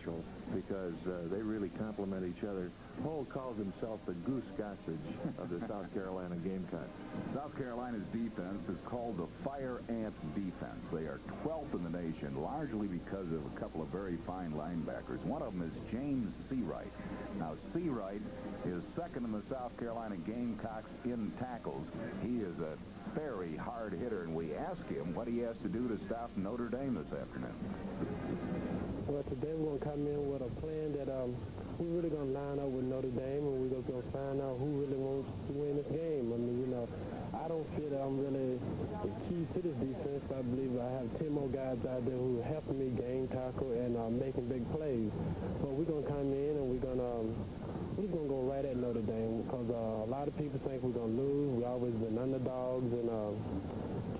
special because they really complement each other. Hull calls himself the Goose Gossage of the South Carolina Gamecocks. South Carolina's defense is called the Fire Ant defense. They are 12th in the nation, largely because of a couple of very fine linebackers. One of them is James Seawright. Now, Seawright is second in the South Carolina Gamecocks in tackles. He is a very hard hitter, and we ask him what he has to do to stop Notre Dame this afternoon. Well, today we're going to come in with a plan that we're really going to line up with Notre Dame, and we're going to find out who really wants to win this game. I mean, you know, I don't feel that I'm really the key to this defense. I believe I have 10 more guys out there who are helping me game tackle and making big plays. But we're going to come in and we're going to go right at Notre Dame because a lot of people think we're going to lose. We've always been underdogs, and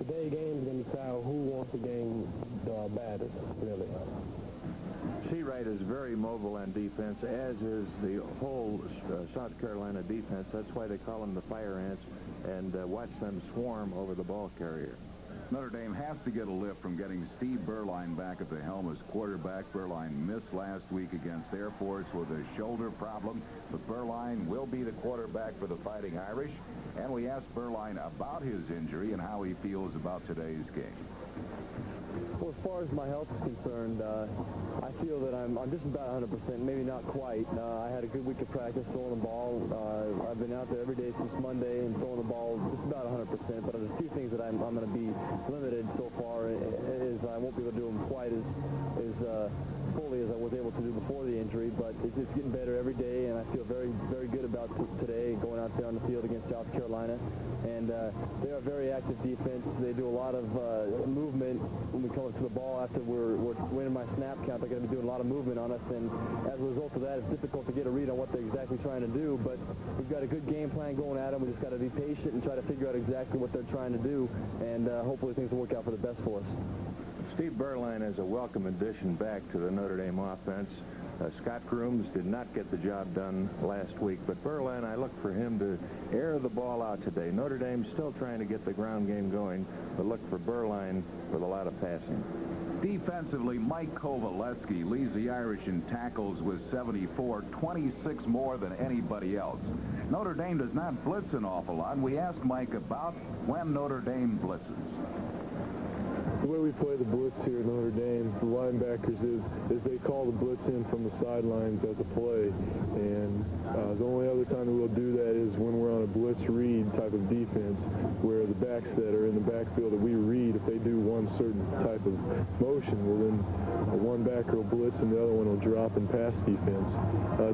today's game is going to decide who wants the game the baddest, really. Seawright is very mobile on defense, as is the whole South Carolina defense. That's why they call them the Fire Ants, and watch them swarm over the ball carrier. Notre Dame has to get a lift from getting Steve Berline back at the helm as quarterback. Berline missed last week against Air Force with a shoulder problem, but Berline will be the quarterback for the Fighting Irish. And we asked Berline about his injury and how he feels about today's game. Well, as far as my health is concerned, I feel that I'm just about 100%, maybe not quite. I had a good week of practice throwing the ball. I've been out there every day since Monday and throwing the ball just about 100%. But there's a few things that I'm going to be limited so far, is I won't be able to do them quite as fully as I was able to do before the injury. But it's just getting better every day, and I feel very, very good about today and going out there on the field against South Carolina. And they're a very active defense. They do a lot of movement when we come up to the ball after we're winning my snap count. They're going to be doing a lot of movement on us, and as a result of that, it's difficult to get a read on what they're exactly trying to do. But we've got a good game plan going at them. We just got to be patient and try to figure out exactly what they're trying to do, and hopefully things will work out for the best for us. Steve Berline is a welcome addition back to the Notre Dame offense. Scott Grooms did not get the job done last week, but Berline, I look for him to air the ball out today. Notre Dame's still trying to get the ground game going, but look for Berline with a lot of passing. Defensively, Mike Kovaleski leads the Irish in tackles with 74, 26 more than anybody else. Notre Dame does not blitz an awful lot, and we asked Mike about when Notre Dame blitzes. The way we play the blitz here at Notre Dame, the linebackers, is they call the blitz in from the sidelines as a play. And the only other time that we'll do that is when we're on a blitz read type of defense, where the backs that are in the backfield that we read, if they do one certain type of motion, well then one backer will blitz and the other one will drop in pass defense.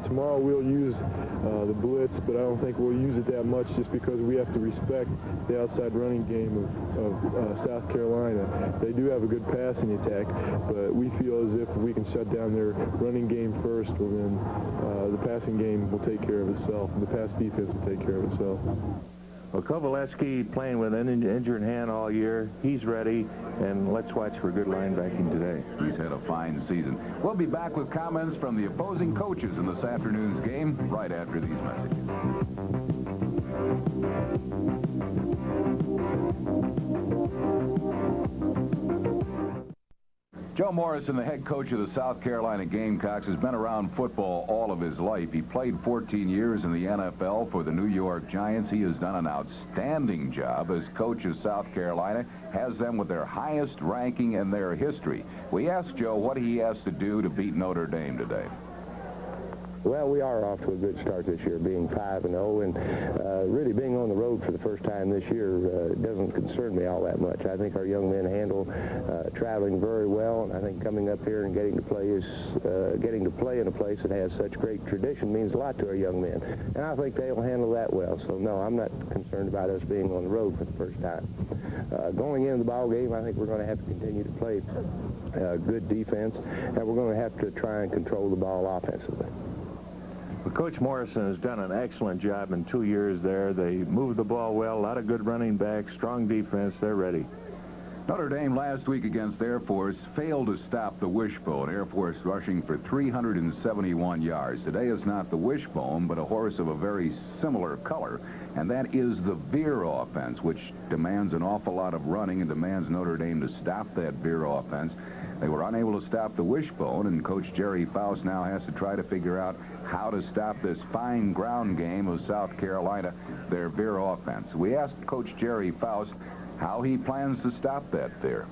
Tomorrow we'll use the blitz, but I don't think we'll use it that much just because we have to respect the outside running game of South Carolina. They do have a good passing attack, but we feel as if we can shut down their running game first, well then the passing game will take care of itself. The pass defense will take care of itself. Well, Kovaleski playing with an injured hand all year. He's ready, and let's watch for good linebacking today. He's had a fine season. We'll be back with comments from the opposing coaches in this afternoon's game right after these messages. Joe Morrison, the head coach of the South Carolina Gamecocks, has been around football all of his life. He played 14 years in the NFL for the New York Giants. He has done an outstanding job as coach of South Carolina, has them with their highest ranking in their history. We asked Joe what he has to do to beat Notre Dame today. Well, we are off to a good start this year, being 5-0, and really being on the road for the first time this year doesn't concern me all that much. I think our young men handle traveling very well, and I think coming up here and getting to play in a place that has such great tradition means a lot to our young men, and I think they'll handle that well. So no, I'm not concerned about us being on the road for the first time. Going into the ball game, I think we're going to have to continue to play good defense, and we're going to have to try and control the ball offensively. Well, Coach Morrison has done an excellent job in 2 years there. They moved the ball well, a lot of good running backs, strong defense. They're ready. Notre Dame last week against Air Force failed to stop the wishbone. Air Force rushing for 371 yards. Today is not the wishbone, but a horse of a very similar color, and that is the veer offense, which demands an awful lot of running and demands Notre Dame to stop that veer offense. They were unable to stop the wishbone, and Coach Jerry Faust now has to try to figure out how to stop this fine ground game of South Carolina, their veer offense. We asked Coach Jerry Faust how he plans to stop that veer.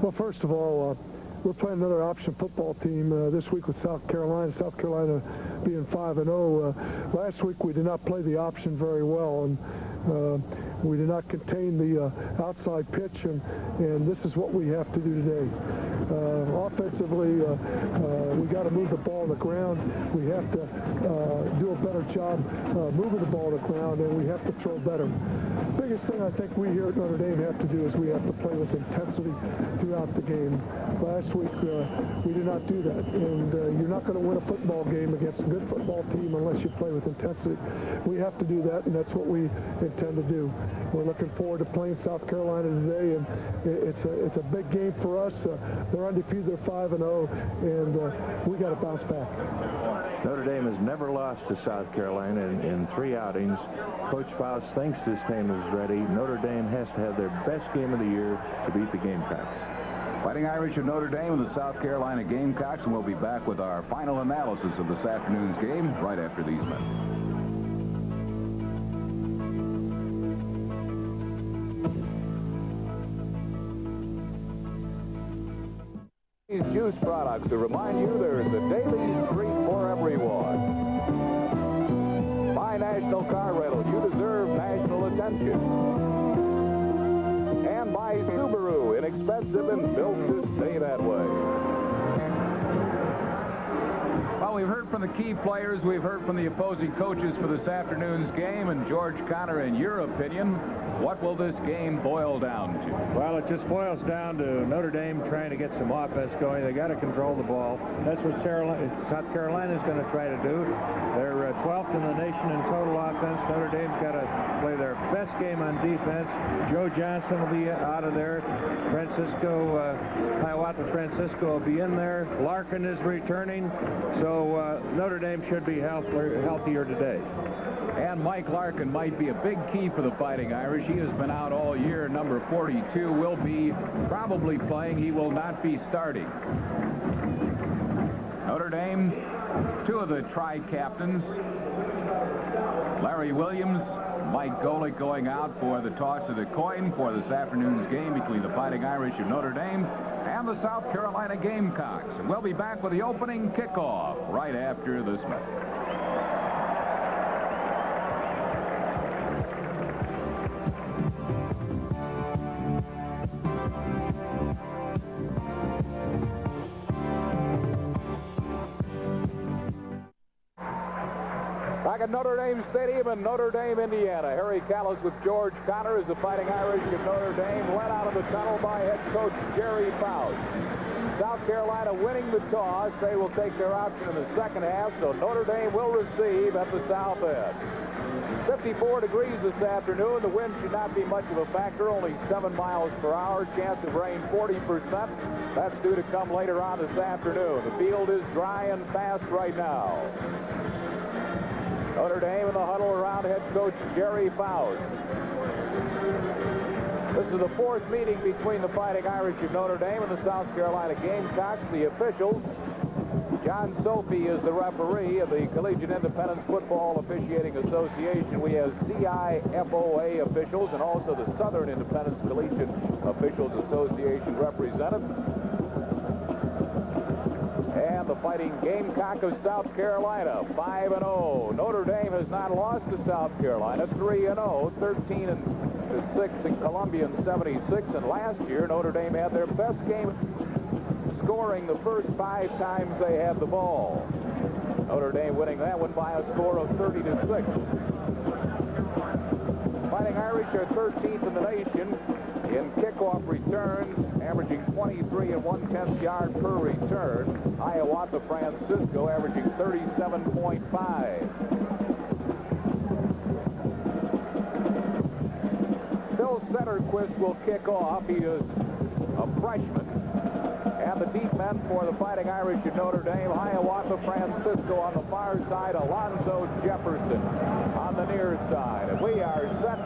Well, first of all, we're playing another option football team this week with South Carolina. South Carolina being 5-0. Last week we did not play the option very well, and we did not contain the outside pitch, and this is what we have to do today. Offensively, we got to move the ball on the ground. We have to do a better job moving the ball on the ground, and we have to throw better. The biggest thing I think we here at Notre Dame have to do is we have to play with intensity throughout the game. Last week, we did not do that, and you're not going to win a football game against a good football team unless you play with intensity. We have to do that, and that's what we intend to do. We're looking forward to playing South Carolina today, and it's a big game for us. They're undefeated, they're 5-0, and we got to bounce back. Notre Dame has never lost to South Carolina in 3 outings. Coach Faust thinks this team is ready. Notre Dame has to have their best game of the year to beat the Gamecocks. Fighting Irish of Notre Dame and the South Carolina Gamecocks, and we'll be back with our final analysis of this afternoon's game right after these messages. Juice products to remind you there's a daily treat for everyone. By National Car Rental, you deserve national attention. And by Subaru, inexpensive and built to stay that way. Well, we've heard from the key players. We've heard from the opposing coaches for this afternoon's game. And George Connor, in your opinion, what will this game boil down to? Well, it just boils down to Notre Dame trying to get some offense going. They got to control the ball. That's what South Carolina is going to try to do. They're 12th in the nation in total offense. Notre Dame's got to play their best game on defense. Joe Johnson will be out of there. Hiawatha Francisco will be in there. Larkin is returning. So Notre Dame should be healthier today. And Mike Larkin might be a big key for the Fighting Irish. He has been out all year. Number 42 will be probably playing. He will not be starting. Notre Dame, 2 of the tri-captains, Larry Williams, Mike Golick, going out for the toss of the coin for this afternoon's game between the Fighting Irish of Notre Dame and the South Carolina Gamecocks. And we'll be back with the opening kickoff right after this message. Back at Notre Dame Stadium in Notre Dame, Indiana. Harry Callis with George Connor as the Fighting Irish of Notre Dame led out of the tunnel by head coach Jerry Faust. South Carolina winning the toss. They will take their option in the second half, so Notre Dame will receive at the south end. 54 degrees this afternoon. The wind should not be much of a factor, only 7 miles per hour. Chance of rain 40%. That's due to come later on this afternoon. The field is dry and fast right now. Notre Dame in the huddle around head coach Jerry Faust. This is the 4th meeting between the Fighting Irish of Notre Dame and the South Carolina Gamecocks. The officials, John Sophie is the referee of the Collegiate Independence Football Officiating Association. We have CIFOA officials and also the Southern Independence Collegiate Officials Association represented. And the Fighting Gamecock of South Carolina, 5-0. Notre Dame has not lost to South Carolina, 3-0, 13-6 in Columbia in '76. And last year, Notre Dame had their best game scoring the first 5 times they had the ball. Notre Dame winning that one by a score of 30-6. Fighting Irish are 13th in the nation in kickoff returns, averaging 23 1/10 yard per return. Hiawatha Francisco averaging 37.5. Phil Centerquist will kick off. He is a freshman. And the deep men for the Fighting Irish of Notre Dame, Hiawatha Francisco on the far side, Alonzo Jefferson on the near side. And we are set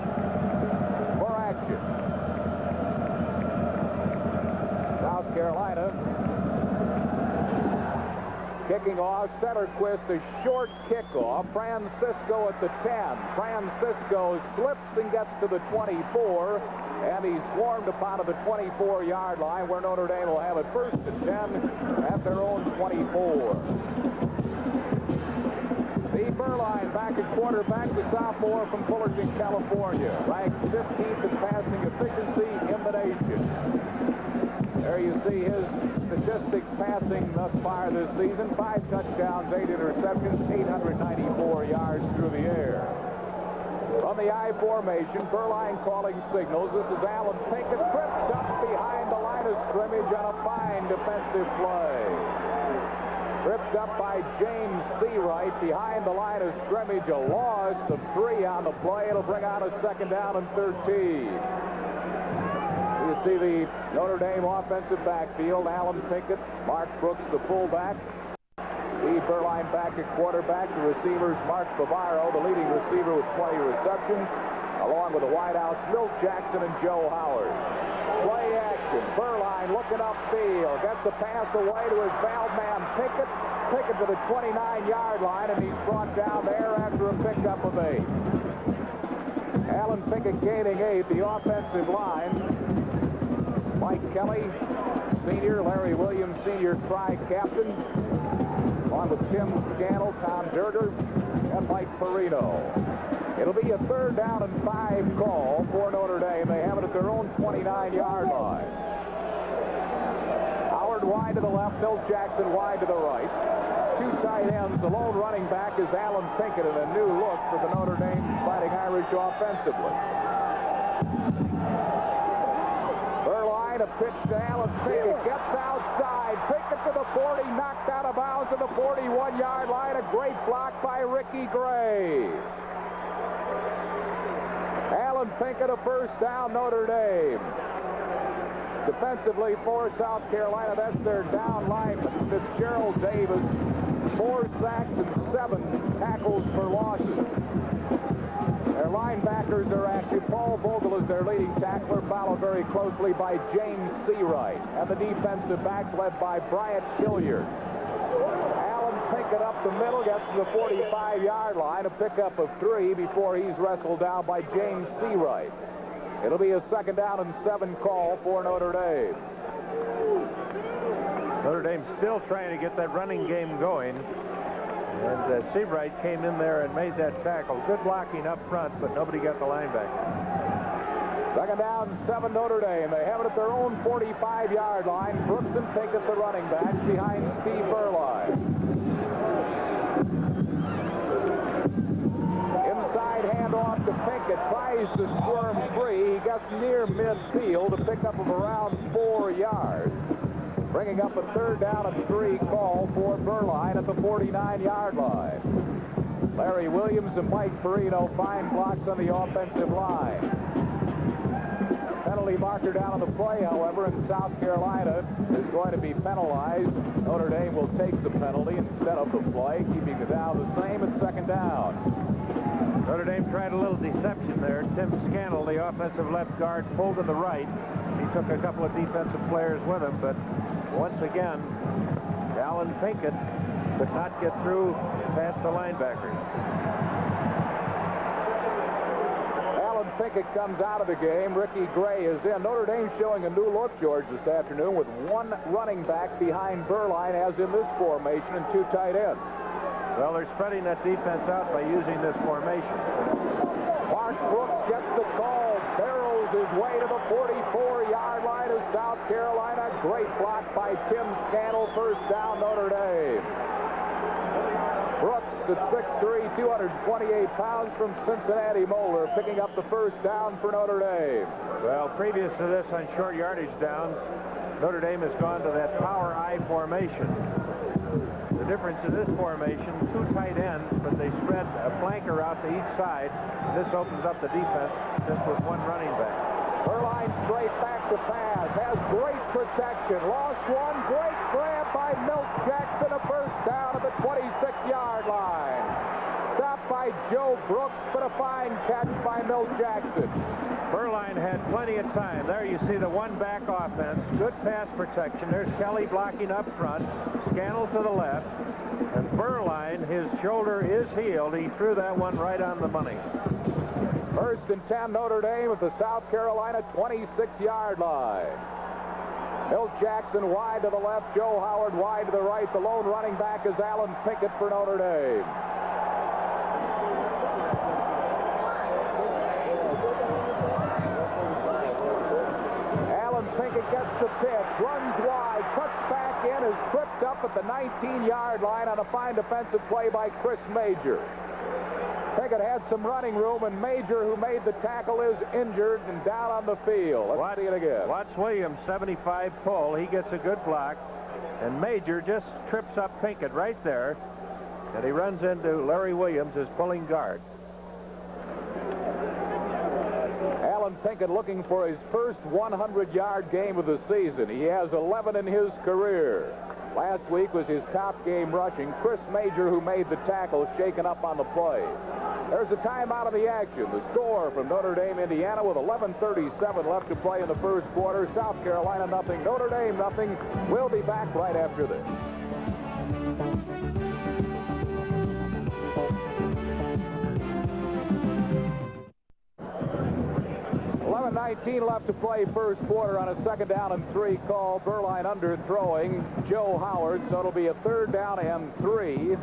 for action. South Carolina. Kicking off, Setterquist, a short kickoff. Francisco at the 10. Francisco slips and gets to the 24, and he's swarmed upon at the 24-yard line, where Notre Dame will have it first and 10 at their own 24. Steve Berline back at quarterback, the sophomore from Fullerton, California, ranked 15th in passing efficiency in the nation. There you see his statistics passing thus far this season. 5 touchdowns, 8 interceptions, 894 yards through the air. From the I formation, Berline calling signals. This is Alan Pinkett, tripped up behind the line of scrimmage on a fine defensive play. Tripped up by James Seawright behind the line of scrimmage. A loss of 3 on the play. It'll bring out a second down and 13. You see the Notre Dame offensive backfield. Alan Pinkett, Mark Brooks, the fullback. Steve Berline back at quarterback. The receivers, Mark Bavaro, the leading receiver with 20 receptions, along with the wideouts, Milt Jackson and Joe Howard. Play action. Berline looking upfield. Gets a pass away to his valve man, Pinkett. Pinkett to the 29-yard line, and he's brought down there after a pickup of 8. Alan Pinkett gaining 8. The offensive line, Mike Kelly, senior, Larry Williams, senior tri-captain, along with Tim Scannell, Tom Durger, and Mike Perino. It'll be a 3rd down and 5 call for Notre Dame. They have it at their own 29-yard line. Howard wide to the left, Milt Jackson wide to the right. 2 tight ends. The lone running back is Alan Pinkett, and a new look for the Notre Dame Fighting Irish offensively. Berline, a pitch to Alan Pinkett, gets outside. Pinkett to the 40, knocked out of bounds to the 41-yard line. A great block by Ricky Gray. Alan Pinkett, a first down, Notre Dame. Defensively for South Carolina, that's their down lineman, Fitzgerald Davis. 4 sacks and 7 tackles for losses. Their linebackers are active. Paul Vogel is their leading tackler, followed very closely by James Seawright. And the defensive backs led by Bryant Hilliard. Alan Pinkett up the middle, gets to the 45-yard line, a pickup of 3 before he's wrestled down by James Seawright. It'll be a 2nd down and 7 call for Notre Dame. Notre Dame still trying to get that running game going. And Seawright came in there and made that tackle. Good blocking up front, but nobody got the linebacker. 2nd down, 7 Notre Dame. They have it at their own 45-yard line. Brooks and Pinkett, the running backs, behind Steve Berline. Inside handoff to Pinkett. Tries to squirm free. He gets near midfield, a pickup of around 4 yards. Bringing up a 3rd down and 3 call for Berline at the 49-yard line. Larry Williams and Mike Perino, fine blocks on the offensive line. Penalty marker down on the play, however, and South Carolina is going to be penalized. Notre Dame will take the penalty instead of the play, keeping the down the same at 2nd down. Notre Dame tried a little deception there. Tim Scannell, the offensive left guard, pulled to the right. He took a couple of defensive players with him, but once again, Alan Pinkett could not get through past the linebackers. Alan Pinkett comes out of the game. Ricky Gray is in. Notre Dame showing a new look, George, this afternoon with 1 running back behind Berline, as in this formation, and 2 tight ends. Well, they're spreading that defense out by using this formation. Mark Brooks gets the call, barrels his way to the 44-yard line of South Carolina. Great block by Tim Scannell. First down, Notre Dame. Brooks at 6'3", 228 pounds from Cincinnati Moeller, picking up the first down for Notre Dame. Well, previous to this on short yardage downs, Notre Dame has gone to that power I formation. The difference in this formation, 2 tight ends, but they spread a flanker out to each side. This opens up the defense just with 1 running back. Berline straight back to pass, has great protection, lost 1, great grab by Milt Jackson, a first down at the 26-yard line. Stopped by Joe Brooks, but a fine catch by Milt Jackson. Berline had plenty of time. There you see the one-back offense. Good pass protection. There's Kelly blocking up front. Scannell to the left. And Berline, his shoulder is healed. He threw that one right on the money. 1st and 10, Notre Dame at the South Carolina 26-yard line. Milt Jackson wide to the left. Joe Howard wide to the right. The lone running back is Alan Pinkett for Notre Dame. Pinkett gets the pitch, runs wide, cuts back in, is tripped up at the 19-yard line on a fine defensive play by Chris Major. Pinkett had some running room, and Major, who made the tackle, is injured and down on the field. Let's see it again. Watts Williams, 75 pull. He gets a good block, and Major just trips up Pinkett right there, and he runs into Larry Williams, his pulling guard. Alan Pinkett looking for his first 100-yard game of the season. He has 11 in his career. Last week was his top game rushing. Chris Major, who made the tackle, shaken up on the play. There's a timeout of the action. The score from Notre Dame, Indiana, with 11:37 left to play in the first quarter. South Carolina nothing, Notre Dame nothing. We'll be back right after this. 11:19 left to play first quarter on a 2nd down and 3 call. Berline underthrowing Joe Howard, so it'll be a 3rd down and 3.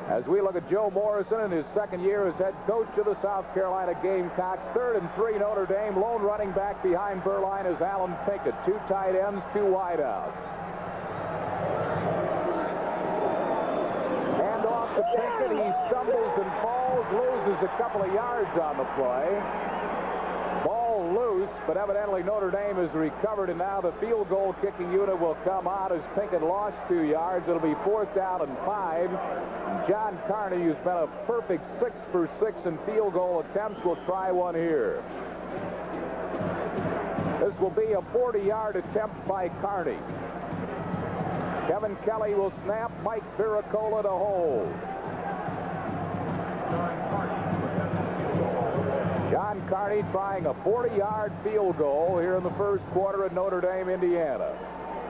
As we look at Joe Morrison in his 2nd year as head coach of the South Carolina Gamecocks. 3rd and 3 Notre Dame. Lone running back behind Berline is Alan Pinkett. 2 tight ends, 2 wideouts. Hand off to Pinkett. He stumbles and falls, loses a couple of yards on the play. Ball loose, but evidently Notre Dame has recovered, and now the field goal kicking unit will come out as Pinkett lost 2 yards. It'll be 4th down and 5. And John Carney, who's been a perfect 6 for 6 in field goal attempts, will try one here. This will be a 40-yard attempt by Carney. Kevin Kelly will snap. Mike Viricola to hold. John Carney trying a 40-yard field goal here in the first quarter at Notre Dame, Indiana.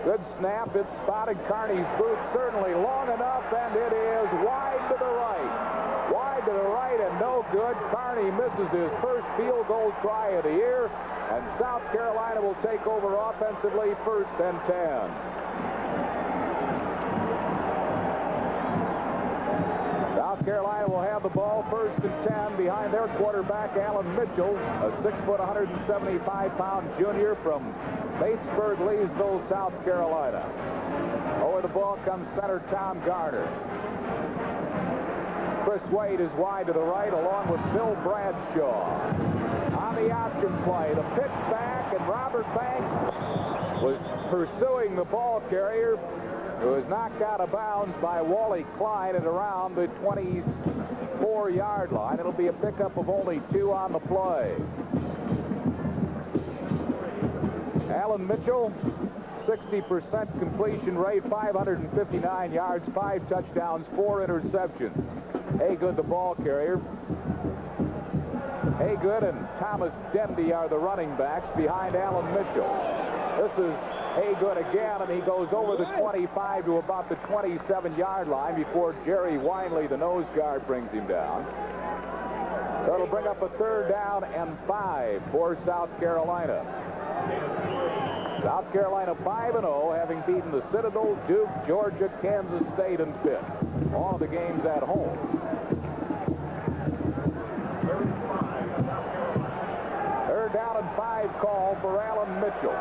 Good snap. It's spotted Carney's boot, certainly long enough, and it is wide to the right. Wide to the right and no good. Carney misses his first field goal try of the year, and South Carolina will take over offensively, 1st and 10. South Carolina will have the ball 1st and 10 behind their quarterback, Alan Mitchell, a 6-foot, 175-pound junior from Batesburg, Leesville, South Carolina. Over the ball comes center Tom Garner. Chris Wade is wide to the right, along with Bill Bradshaw. On the option play, the pitch back, and Robert Banks was pursuing the ball carrier, who was knocked out of bounds by Wally Klein at around the 24-yard line. It'll be a pickup of only 2 on the play. Alan Mitchell, 60% completion rate, 559 yards, 5 touchdowns, 4 interceptions. Haygood, the ball carrier. Haygood and Thomas Dendy are the running backs behind Alan Mitchell. This is Haygood again, and he goes over the 25 to about the 27-yard line before Jerry Winley, the nose guard, brings him down. So it'll bring up a 3rd down and 5 for South Carolina. South Carolina 5-0, having beaten the Citadel, Duke, Georgia, Kansas State, and Pitt. All of the games at home. 3rd down and 5 call for Alan Mitchell.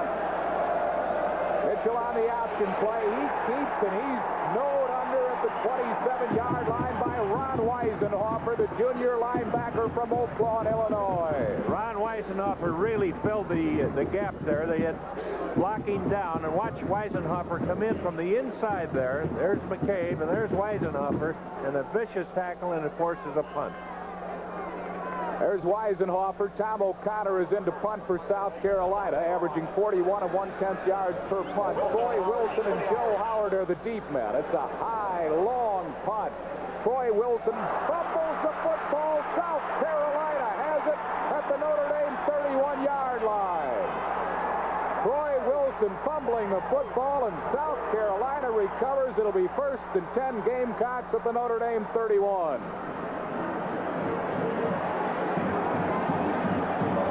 Mitchell on the option play. He keeps, and he's snowed under at the 27-yard line by Ron Weisenhofer, the junior linebacker from Oak Lawn, Illinois. Ron Weisenhofer really filled the gap there. They had blocking down, and watch Weisenhofer come in from the inside there. There's McCabe, and there's Weisenhofer, and a vicious tackle, and it forces a punt. There's Weisenhofer. Tom O'Connor is in to punt for South Carolina, averaging 41 1/10 yards per punt. Troy Wilson and Joe Howard are the deep men. It's a high, long punt. Troy Wilson fumbles the football. South Carolina has has it at the Notre Dame 31-yard line. Troy Wilson fumbling the football, and South Carolina recovers. It'll be 1st and 10 Gamecocks at the Notre Dame 31.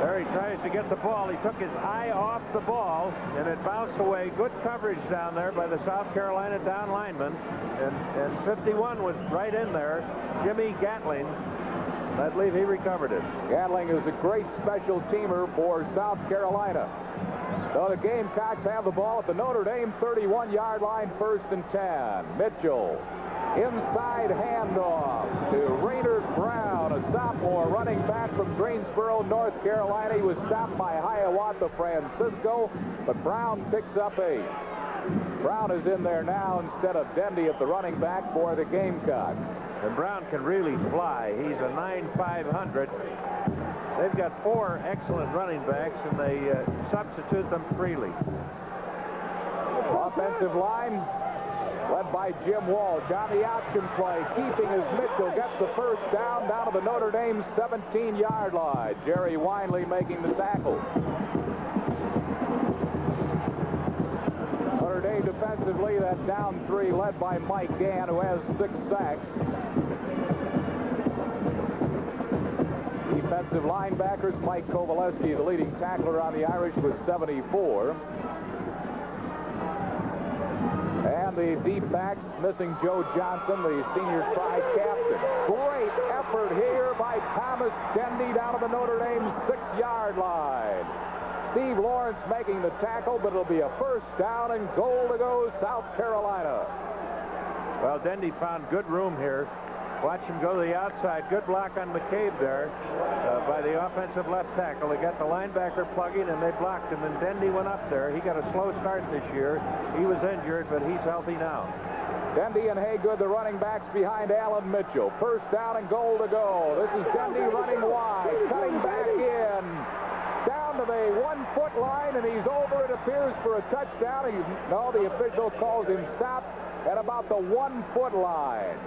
There he tries to get the ball. He took his eye off the ball, and it bounced away. Good coverage down there by the South Carolina down lineman. And 51 was right in there. Jimmy Gatling. I believe he recovered it. Gatling is a great special teamer for South Carolina. So the Gamecocks have the ball at the Notre Dame 31-yard line, 1st and 10. Mitchell, inside handoff to Raynard Brown, a sophomore running back from Greensboro, North Carolina. He was stopped by Hiawatha Francisco, but Brown picks up 8. Brown is in there now instead of Dendy at the running back for the Gamecocks. And Brown can really fly. He's a 9.500. They've got 4 excellent running backs, and they substitute them freely. Offensive line led by Jim Walsh on the option play, keeping as Mitchell gets the 1st down to the Notre Dame 17-yard line. Jerry Winley making the tackle. Notre Dame defensively, that down 3 led by Mike Gann, who has 6 sacks. Defensive linebackers, Mike Kovaleski, the leading tackler on the Irish, with 74. And the deep backs, missing Joe Johnson, the senior Pride captain. Great effort here by Thomas Dendy down to the Notre Dame 6-yard line. Steve Lawrence making the tackle, but it'll be a 1st down and goal to go, South Carolina. Well, Dendy found good room here. Watch him go to the outside. Good block on McCabe there by the offensive left tackle. They got the linebacker plugging, and they blocked him, and Dendy went up there. He got a slow start this year. He was injured, but he's healthy now. Dendy and Haygood, the running backs behind Alan Mitchell. 1st down and goal to go. This is Dendy running wide, cutting back in, down to the 1-foot line, and he's over, it appears, for a touchdown. No, the official calls him stopped at about the 1-foot line.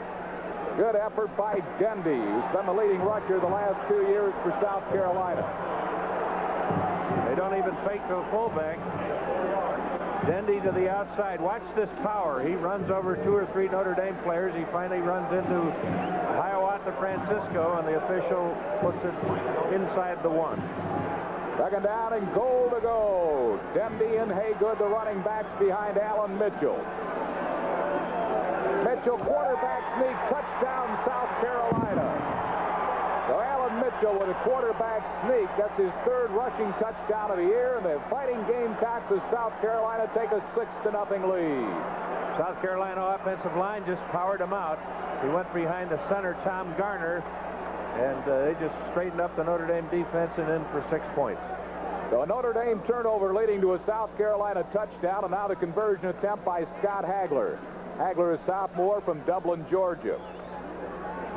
Good effort by Dendy, who's been the leading rusher the last 2 years for South Carolina. They don't even fake to a fullback. Dendy to the outside. Watch this power. He runs over 2 or 3 Notre Dame players. He finally runs into Hiawatha Francisco, and the official puts it inside the 1. 2nd down and goal to go. Dendy and Haygood, the running backs behind Alan Mitchell. Mitchell, quarterback sneak, touchdown, South Carolina. So Alan Mitchell with a quarterback sneak. That's his 3rd rushing touchdown of the year, and the Fighting Gamecocks of South Carolina take a 6-0 lead. South Carolina offensive line just powered him out. He went behind the center, Tom Garner, and they just straightened up the Notre Dame defense and in for 6 points. So a Notre Dame turnover leading to a South Carolina touchdown, and now the conversion attempt by Scott Hagler. Hagler, a sophomore from Dublin, Georgia.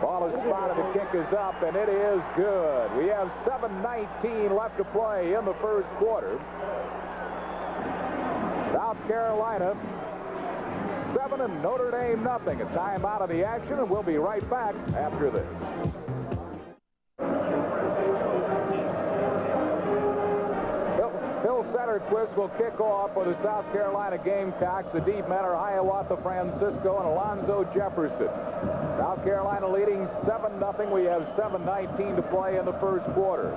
Ball is spotted, the kick is up, and it is good. We have 7:19 left to play in the 1st quarter. South Carolina 7 and Notre Dame nothing. A time out of the action, and we'll be right back after this. Phil Setterquist will kick off for the South Carolina Gamecocks. The deep men are Hiawatha Francisco and Alonzo Jefferson. South Carolina leading 7-0. We have 7:19 to play in the 1st quarter.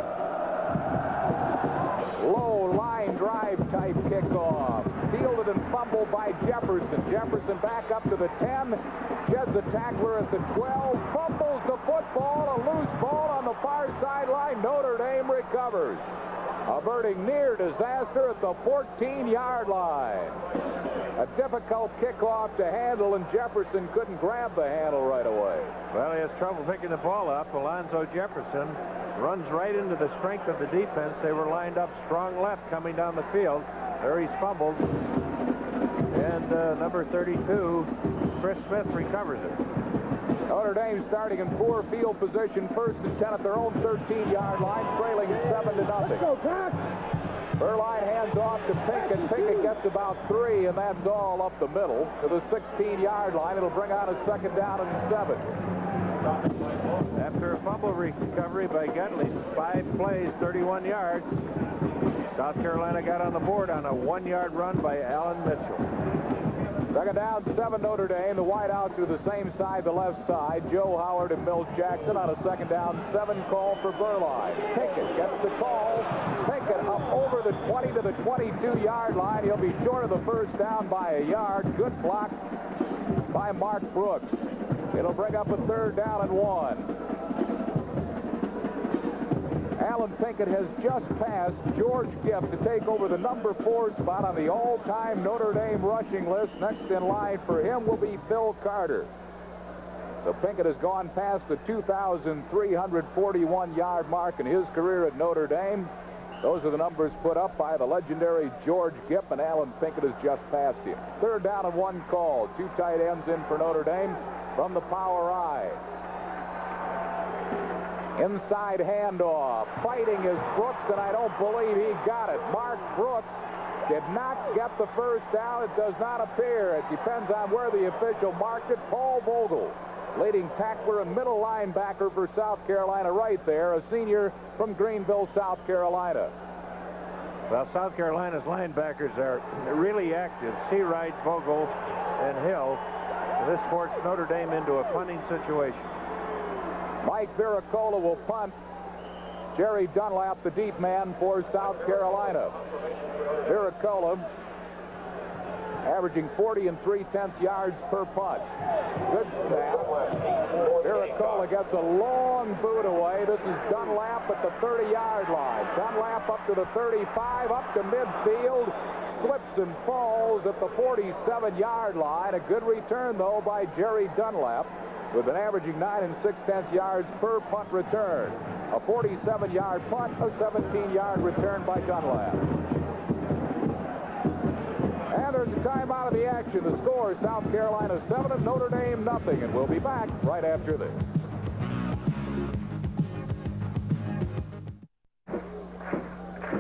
Low line drive type kickoff. Fielded and fumbled by Jefferson. Jefferson back up to the 10. Sheds the tackler at the 12. Fumbles the football. A loose ball on the far sideline. Notre Dame recovers. Averting near disaster at the 14-yard line. A difficult kickoff to handle, and Jefferson couldn't grab the handle right away. Well, he has trouble picking the ball up. Alonzo Jefferson runs right into the strength of the defense. They were lined up strong left coming down the field. There he's fumbled. And number 32, Chris Smith, recovers it. Notre Dame starting in poor field position, 1st and 10 at their own 13-yard line, trailing 7-0. Burline hands off to Pinkett. Pinkett gets about 3, and that's all up the middle to the 16-yard line. It'll bring out a 2nd down and 7. After a fumble recovery by Gutley, 5 plays, 31 yards. South Carolina got on the board on a 1-yard run by Alan Mitchell. Second down, 7 Notre Dame. The wideouts to the same side, the left side. Joe Howard and Milt Jackson on a second down, 7 call for Burline. Pinkett gets the call. Pinkett up over the 20 to the 22-yard line. He'll be short of the first down by a yard. Good block by Mark Brooks. It'll bring up a 3rd down and 1. Alan Pinkett has just passed George Gift to take over the number 4 spot on the all-time Notre Dame rushing list. Next in line for him will be Phil Carter. So Pinkett has gone past the 2,341-yard mark in his career at Notre Dame. Those are the numbers put up by the legendary George Gipp, and Alan Pinkett has just passed him. 3rd down and 1 call. 2 tight ends in for Notre Dame from the power I. Inside handoff. Fighting is Brooks, and I don't believe he got it. Mark Brooks did not get the first down. It does not appear. It depends on where the official marked it. Paul Vogel, leading tackler and middle linebacker for South Carolina right there, a senior from Greenville, South Carolina. Well, South Carolina's linebackers are really active. Seawright, Vogel, and Hill. This forced Notre Dame into a punting situation. Mike Viricola will punt. Jerry Dunlap, the deep man for South Carolina. Viricola averaging 40 3/10 yards per punt. Good snap. Viricola gets a long boot away. This is Dunlap at the 30-yard line. Dunlap up to the 35, up to midfield. Slips and falls at the 47-yard line. A good return, though, by Jerry Dunlap, with an averaging 9 6/10 yards per punt return. A 47-yard punt, a 17-yard return by Dunlap. And there's a timeout of the action. The score, South Carolina 7 and Notre Dame nothing. And we'll be back right after this.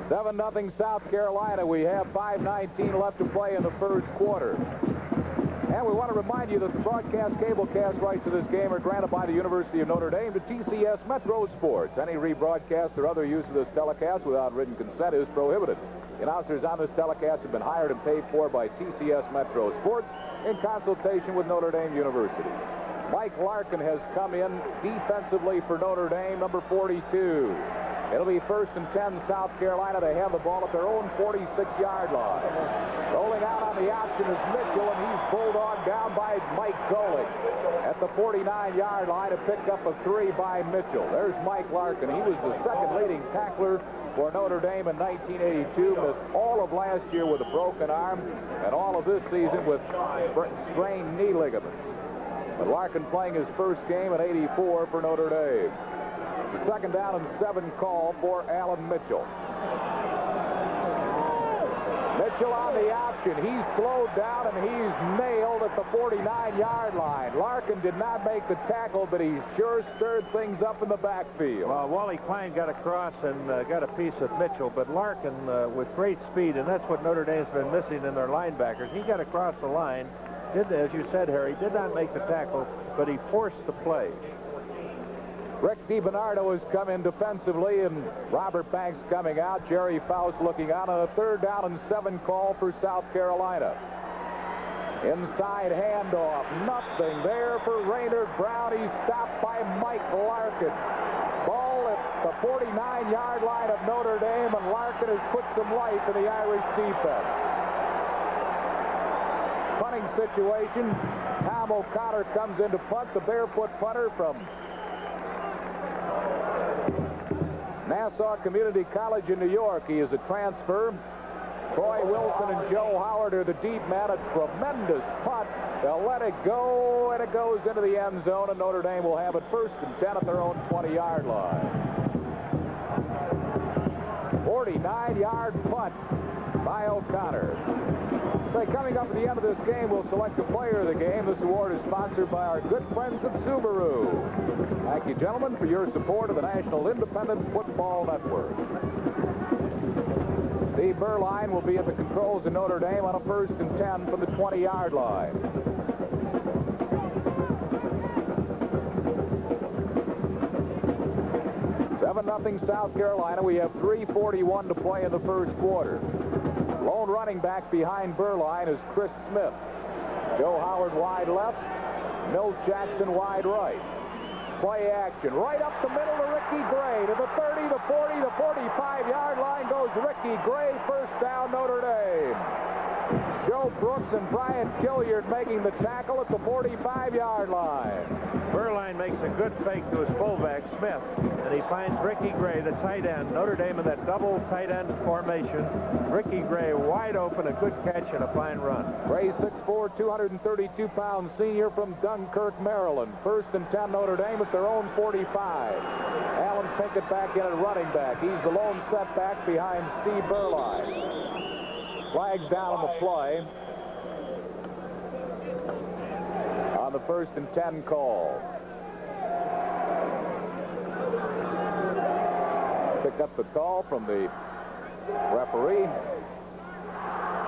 "7-0 South Carolina." We have 5:19 left to play in the first quarter. And we want to remind you that the broadcast cablecast rights to this game are granted by the University of Notre Dame to TCS Metro Sports. Any rebroadcast or other use of this telecast without written consent is prohibited. The announcers on this telecast have been hired and paid for by TCS Metro Sports in consultation with Notre Dame University. Mike Larkin has come in defensively for Notre Dame, number 42. It'll be 1st and 10 South Carolina. They have the ball at their own 46-yard line. Rolling out on the option is Mitchell, and he's bulldogged down by Mike Golick at the 49-yard line. It picked up a 3 by Mitchell. There's Mike Larkin. He was the second leading tackler for Notre Dame in 1982. Missed all of last year with a broken arm and all of this season with strained knee ligaments. But Larkin playing his first game at 84 for Notre Dame. It's a 2nd down and 7 call for Alan Mitchell. Mitchell on the option. He's slowed down and he's nailed at the 49-yard line. Larkin did not make the tackle, but he sure stirred things up in the backfield. Well, Wally Klein got across and got a piece of Mitchell, but Larkin with great speed, and that's what Notre Dame's been missing in their linebackers. He got across the line, as you said, Harry, did not make the tackle, but he forced the play. Rick DiBernardo has come in defensively, and Robert Banks coming out. Jerry Faust looking out on a 3rd down and 7 call for South Carolina. Inside handoff. Nothing there for Raynard Brown. He's stopped by Mike Larkin. Ball at the 49-yard line of Notre Dame, and Larkin has put some life in the Irish defense. Punting situation. Tom O'Connor comes in to punt, the barefoot punter from Nassau Community College in New York. He is a transfer. Troy Wilson and Joe Howard are the deep men. A tremendous punt. They'll let it go, and it goes into the end zone, and Notre Dame will have it 1st and 10 at their own 20-yard line. 49-yard punt by O'Connor. So coming up at the end of this game, we'll select the player of the game. This award is sponsored by our good friends at Subaru. Thank you, gentlemen, for your support of the National Independent Football Network. Steve Berline will be at the controls in Notre Dame on a 1st and 10 from the 20-yard line. 7-0 South Carolina. We have 3:41 to play in the first quarter. Lone running back behind Berline is Chris Smith. Joe Howard wide left. Milt Jackson wide right. Play action. Right up the middle to Ricky Gray. To the 30, the 40, the 45-yard line goes Ricky Gray. First down, Notre Dame. Joe Brooks and Brian Killiard making the tackle at the 45-yard line. Berline makes a good fake to his fullback, Smith, and he finds Ricky Gray, the tight end. Notre Dame in that double tight end formation. Ricky Gray wide open, a good catch and a fine run. Gray, 6'4", 232-pound senior from Dunkirk, Maryland. First and 10 Notre Dame at their own 45. Alan Pinkett back in at running back. He's the lone setback behind Steve Berline. Flags down on the play. On the first and 10 call. Pick up the call from the referee.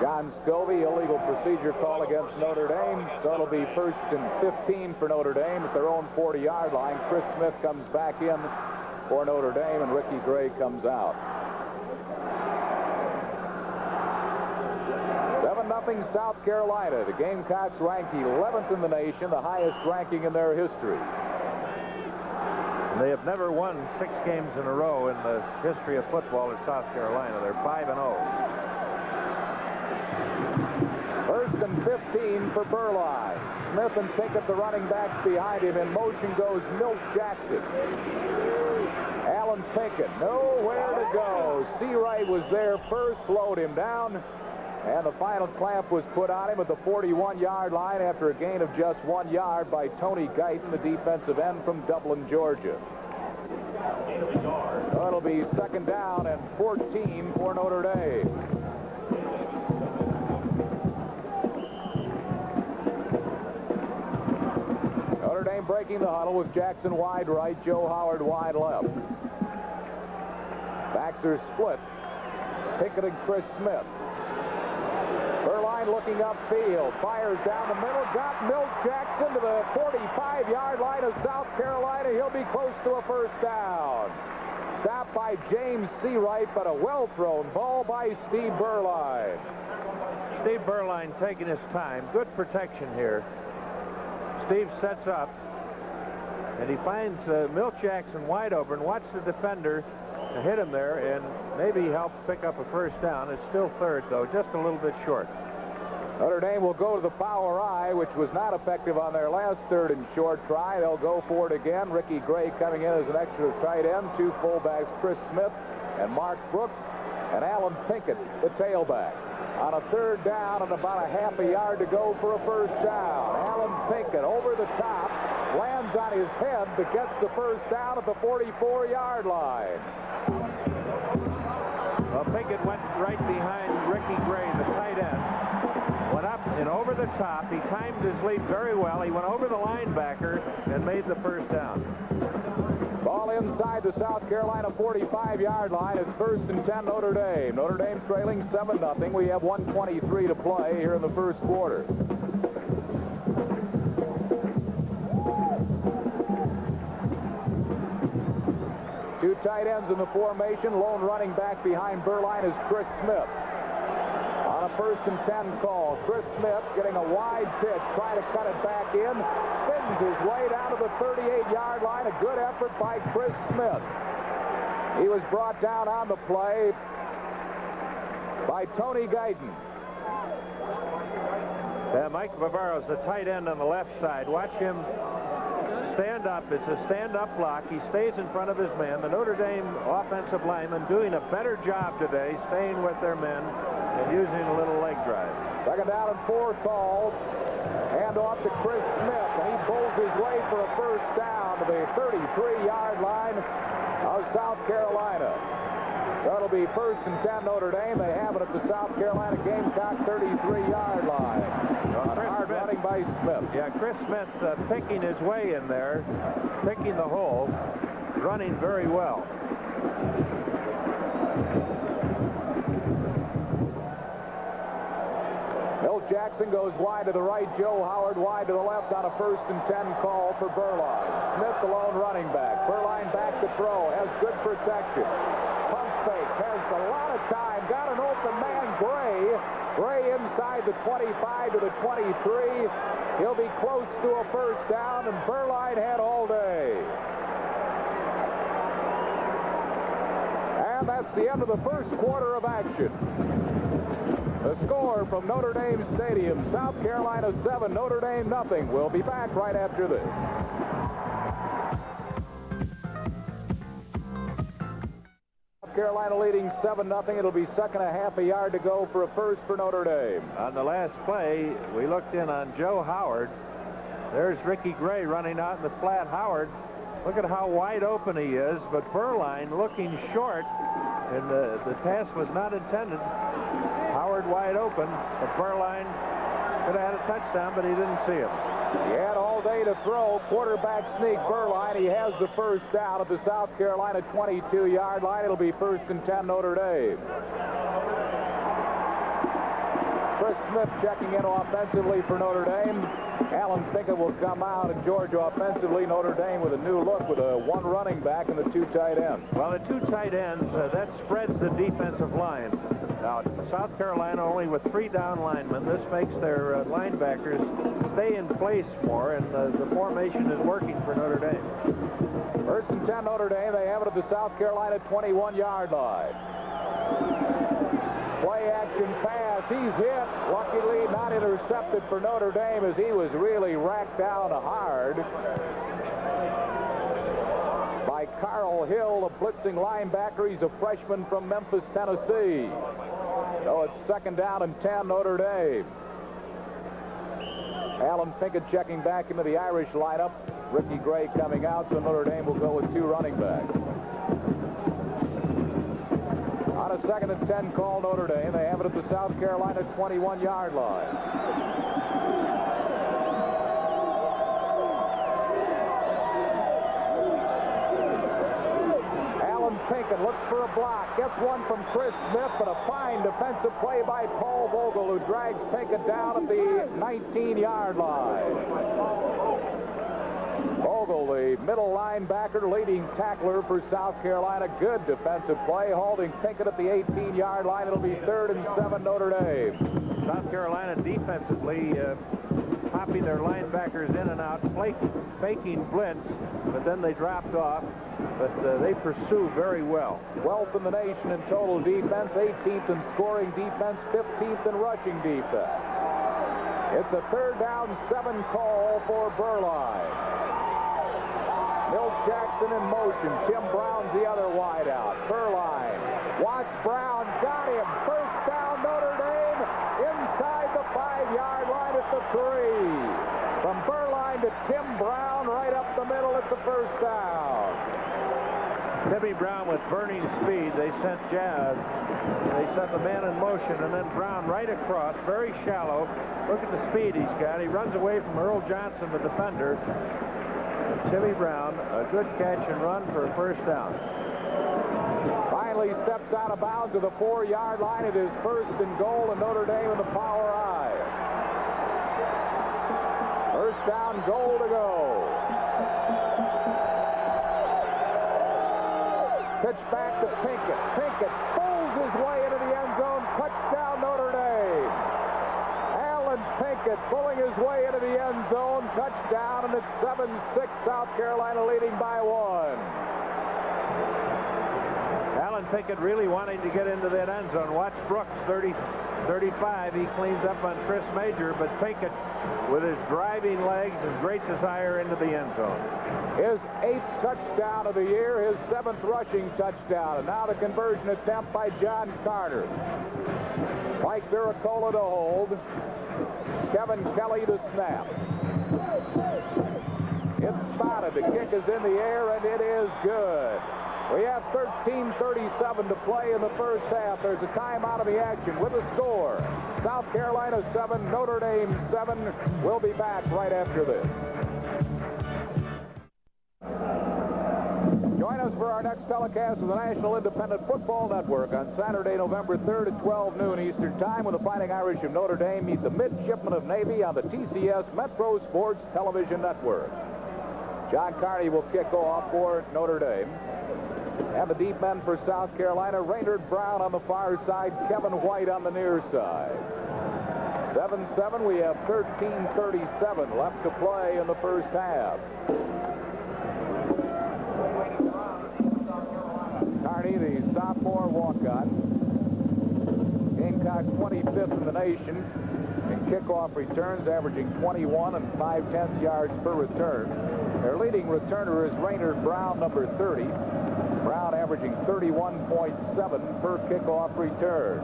John Scovey, illegal procedure call against Notre Dame. So it'll be first and 15 for Notre Dame at their own 40-yard line. Chris Smith comes back in for Notre Dame, and Ricky Gray comes out. 7-0 South Carolina. The Gamecocks ranked 11th in the nation, the highest ranking in their history. And they have never won 6 games in a row in the history of football at South Carolina. They're 5-0. First and 15 for Berline. Smith and Pinkett, the running backs behind him. In motion goes Milt Jackson. Alan Pinkett, nowhere to go. Seawright was there first, slowed him down. And the final clamp was put on him at the 41-yard line after a gain of just 1 yard by Tony Guyton, the defensive end from Dublin, Georgia. So it'll be second down and 14 for Notre Dame. Notre Dame breaking the huddle with Jackson wide right, Joe Howard wide left. Backs are split. Pinkett and Chris Smith. Berline looking upfield, fires down the middle, got Milt Jackson to the 45-yard line of South Carolina. He'll be close to a first down. Stopped by James Seawright, but a well-thrown ball by Steve Berline. Steve Berline taking his time. Good protection here. Steve sets up, and he finds Milt Jackson wide open. Watch the defender hit him there and maybe help pick up a first down. It's still third, though, just a little bit short. Notre Dame will go to the power I, which was not effective on their last third and short try. They'll go for it again. Ricky Gray coming in as an extra tight end. 2 fullbacks, Chris Smith and Mark Brooks, and Alan Pinkett, the tailback. On a third down and about a half a yard to go for a first down. Alan Pinkett over the top, lands on his head, but gets the first down at the 44-yard line. Well, Pinkett went right behind Ricky Gray, the tight end. Went up and over the top. He timed his leap very well. He went over the linebacker and made the first down. Ball inside the South Carolina 45-yard line. It's first and 10 Notre Dame. Notre Dame trailing 7-0. We have 1:23 to play here in the first quarter. Two tight ends in the formation. Lone running back behind Berline is Chris Smith. On a first and 10 call, Chris Smith getting a wide pitch, trying to cut it back in. Spins his way down to the 38-yard line. A good effort by Chris Smith. He was brought down on the play by Tony Guyton. Mike Bavaro's the tight end on the left side. Watch him stand up. It's a stand-up block. He stays in front of his man. The Notre Dame offensive linemen doing a better job today, staying with their men and using a little leg drive. Second down and 4 called. Hand off to Chris Smith, and he pulls his way for a first down to the 33-yard line of South Carolina. So it'll be first and 10 Notre Dame. They have it at the South Carolina Gamecock 33-yard line. Hard running by Smith. Yeah, Chris Smith picking his way in there, picking the hole, running very well. Milt Jackson goes wide to the right. Joe Howard wide to the left on a 1st and 10 call for Burline. Smith, the lone running back. Burline back to throw. Has good protection. Pump fake. Has a lot of time. Got an open man, Gray. Gray inside the 25 to the 23. He'll be close to a 1st down, and Burline had all day. And that's the end of the 1st quarter of action. The score from Notre Dame Stadium, South Carolina 7, Notre Dame nothing. We'll be back right after this. South Carolina leading 7-0. It'll be 2.5 a yard to go for a 1st for Notre Dame. On the last play, we looked in on Joe Howard. There's Ricky Gray running out in the flat. Howard, look at how wide open he is, but Burline looking short, and the pass was not intended. Howard wide open, but Burline could have had a touchdown, but he didn't see it. He had all day to throw. Quarterback sneak Burline. He has the 1st down at the South Carolina 22-yard line. It'll be 1st and 10 Notre Dame. Chris Smith checking in offensively for Notre Dame. Alan Pinkett will come out, and Georgia offensively. Notre Dame with a new look with a 1 running back and the 2 tight ends. Well, the 2 tight ends, that spreads the defensive line. Now, South Carolina only with 3 down linemen. This makes their linebackers stay in place more, and the formation is working for Notre Dame. 1st and 10 Notre Dame. They have it at the South Carolina 21-yard line. Play action pass. He's hit. Luckily not intercepted for Notre Dame, as he was really racked down hard by Carl Hill, a blitzing linebacker. He's a freshman from Memphis, Tennessee. So it's 2nd down and 10 Notre Dame. Alan Pinkett checking back into the Irish lineup. Ricky Gray coming out, so Notre Dame will go with 2 running backs. On a 2nd and 10 call, Notre Dame. They have it at the South Carolina 21-yard line. Alan Pinkett looks for a block. Gets one from Chris Smith, but a fine defensive play by Paul Vogel, who drags Pinkett down at the 19-yard line. Vogel, the middle linebacker, leading tackler for South Carolina. Good defensive play, holding Pinkett at the 18-yard line. It'll be 3rd and 7 Notre Dame. South Carolina defensively popping their linebackers in and out, faking blitz, but then they dropped off. But they pursue very well. 12th in the nation in total defense, 18th in scoring defense, 15th in rushing defense. It's a 3rd down 7 call for Burline. Milt Jackson in motion. Tim Brown's the other wideout. Burline. Watts Brown got him. 1st down Notre Dame inside the 5-yard line at the 3. From Burline to Tim Brown right up the middle at the 1st down. Timmy Brown with burning speed. They sent the man in motion, and then Brown right across, very shallow. Look at the speed he's got. He runs away from Earl Johnson, the defender. Timmy Brown, a good catch and run for a 1st down. Finally steps out of bounds to the 4-yard line. It is 1st and goal, and Notre Dame in the power I. 1st down, goal to go. Pitch back to Pinkett. Pinkett pulls his way into the end zone. Touchdown, Notre Dame. Alan Pinkett pulling his way into the end zone. Touchdown, and it's 7-6. South Carolina leading by 1. Alan Pinkett really wanting to get into that end zone. Watch Brooks, 35. He cleans up on Chris Major, but Pinkett, with his driving legs and great desire, into the end zone. His 8th touchdown of the year, his 7th rushing touchdown. And now the conversion attempt by John Carter. Mike Viricola to hold. Kevin Kelly to snap. It's spotted. The kick is in the air, and it is good. We have 13:37 to play in the 1st half. There's a timeout of the action with a score. South Carolina 7, Notre Dame 7. We'll be back right after this. Join us for our our next telecast of the National Independent Football Network on Saturday, November 3rd at 12 noon Eastern Time when the Fighting Irish of Notre Dame meet the Midshipmen of Navy on the TCS Metro Sports Television Network. John Carney will kick off for Notre Dame. And the deep men for South Carolina, Raynard Brown on the far side, Kevin White on the near side. 7-7, we have 13:37 left to play in the first half. Carney, the sophomore walk-on. Gamecocks 25th in the nation in kickoff returns, averaging 21 and 5/10 yards per return. Their leading returner is Raynard Brown, number 30. Brown averaging 31.7 per kickoff return.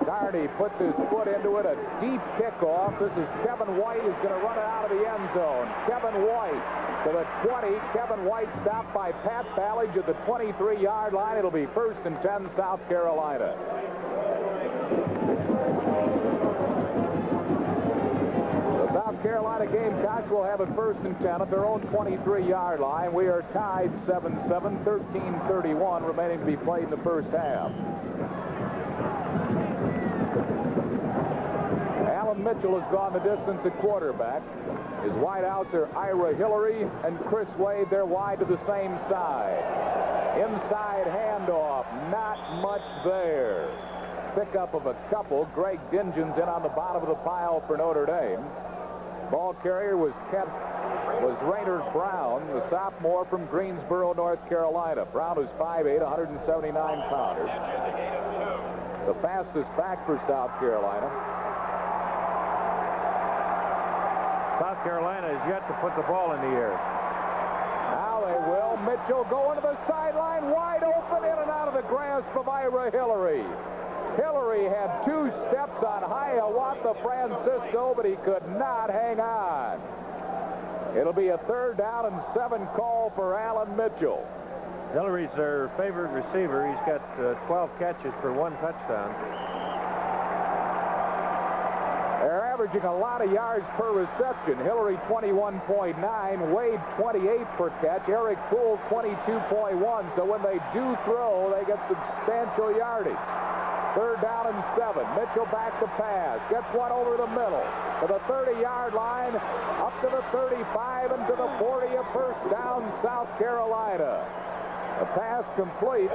Carney puts his foot into it, a deep kickoff. This is Kevin White who's going to run it out of the end zone. Kevin White to the 20. Kevin White stopped by Pat Ballage at the 23-yard line. It'll be 1st and 10 South Carolina. The South Carolina Gamecocks will have it 1st and 10 at their own 23-yard line. We are tied 7-7, 13:31 remaining to be played in the first half. Alan Mitchell has gone the distance at quarterback. His wideouts are Ira Hillary and Chris Wade. They're wide to the same side. Inside handoff, not much there. Pickup of a couple. Greg Dingens in on the bottom of the pile for Notre Dame. Ball carrier was Raynard Brown, the sophomore from Greensboro, North Carolina. Brown was 5'8", 179-pounder. The fastest back for South Carolina. South Carolina has yet to put the ball in the air. Now they will. Mitchell going to the sideline, wide open, in and out of the grasp of Ira Hillary. Hillary had 2 steps on Hiawatha Francisco, but he could not hang on. It'll be a 3rd down and 7 call for Alan Mitchell. Hillary's their favorite receiver. He's got 12 catches for 1 touchdown. They're averaging a lot of yards per reception. Hillary 21.9, Wade 28 per catch, Eric Poole 22.1. So when they do throw, they get substantial yardage. 3rd down and 7. Mitchell back to pass. Gets one over the middle to the 30-yard line, up to the 35 and to the 40. A 1st down, South Carolina. A pass complete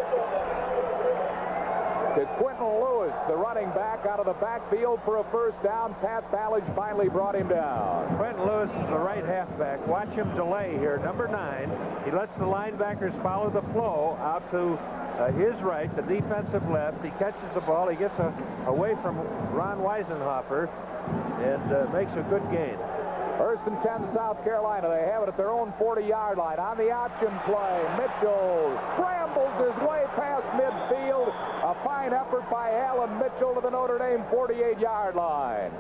to Quentin Lewis, the running back, out of the backfield for a 1st down. Pat Ballage finally brought him down. Quentin Lewis is the right halfback. Watch him delay here. Number 9. He lets the linebackers follow the flow out to his right, the defensive left. He catches the ball. He gets away from Ron Weisenhofer and makes a good gain. 1st and 10 South Carolina. They have it at their own 40-yard line. On the option play, Mitchell scrambles his way past midfield. A fine effort by Alan Mitchell to the Notre Dame 48-yard line.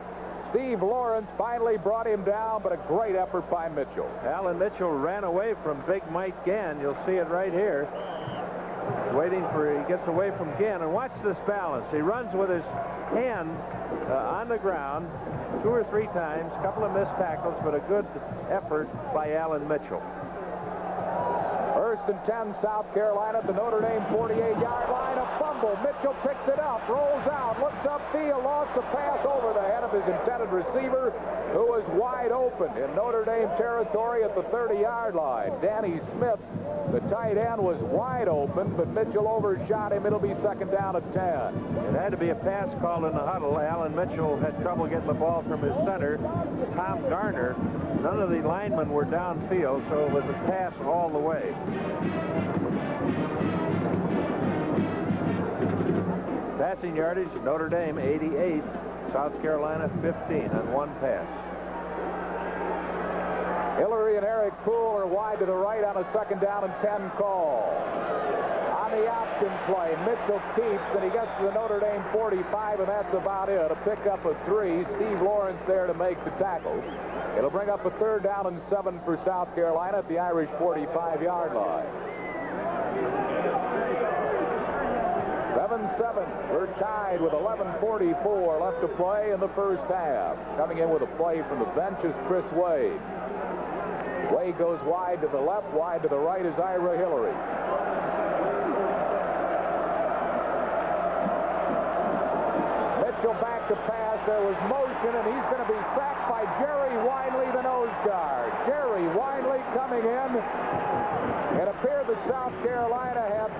Steve Lawrence finally brought him down, but a great effort by Mitchell. Alan Mitchell ran away from Big Mike Gann. You'll see it right here. He gets away from Gann, and watch this balance. He runs with his hand on the ground 2 or 3 times, a couple of missed tackles, but a good effort by Alan Mitchell. 1st and 10 South Carolina at the Notre Dame 48-yard line. A fumble. Mitchell picks it up, rolls out, looks upfield, lost a pass over the head of his intended receiver, who was wide open in Notre Dame territory at the 30-yard line. Danny Smith, the tight end, was wide open, but Mitchell overshot him. It'll be 2nd down at 10. It had to be a pass called in the huddle. Alan Mitchell had trouble getting the ball from his center, Tom Garner. None of the linemen were downfield, so it was a pass all the way. Passing yardage, Notre Dame 88, South Carolina 15 on 1 pass. Hillary and Eric Poole are wide to the right on a 2nd down and 10 call. On the option play, Mitchell keeps, and he gets to the Notre Dame 45, and that's about it. A pickup of 3. Steve Lawrence there to make the tackle. It'll bring up a 3rd down and 7 for South Carolina at the Irish 45-yard line. 7-7. We're tied with 11:44 left to play in the first half. Coming in with a play from the bench is Chris Wade. Wade goes wide to the left, wide to the right is Ira Hillary. Mitchell back to pass. There was motion, and he's going to be sacked by Jerry Weinley, the nose guard. Jerry Weinley coming in. It appeared that South Carolina had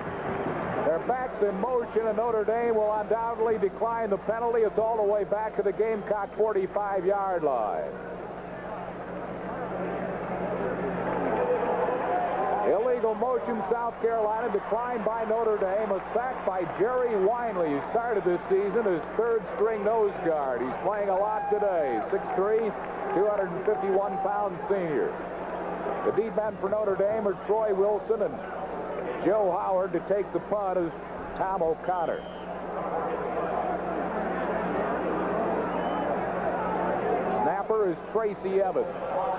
their backs in motion, and Notre Dame will undoubtedly decline the penalty. It's all the way back to the Gamecock 45-yard line. Illegal motion, South Carolina, declined by Notre Dame. A sack by Jerry Weinley, who started this season as third-string nose guard. He's playing a lot today. 6'3", 251-pound senior. The deep men for Notre Dame are Troy Wilson and Joe Howard. To take the punt is Tom O'Connor. Snapper is Tracy Evans.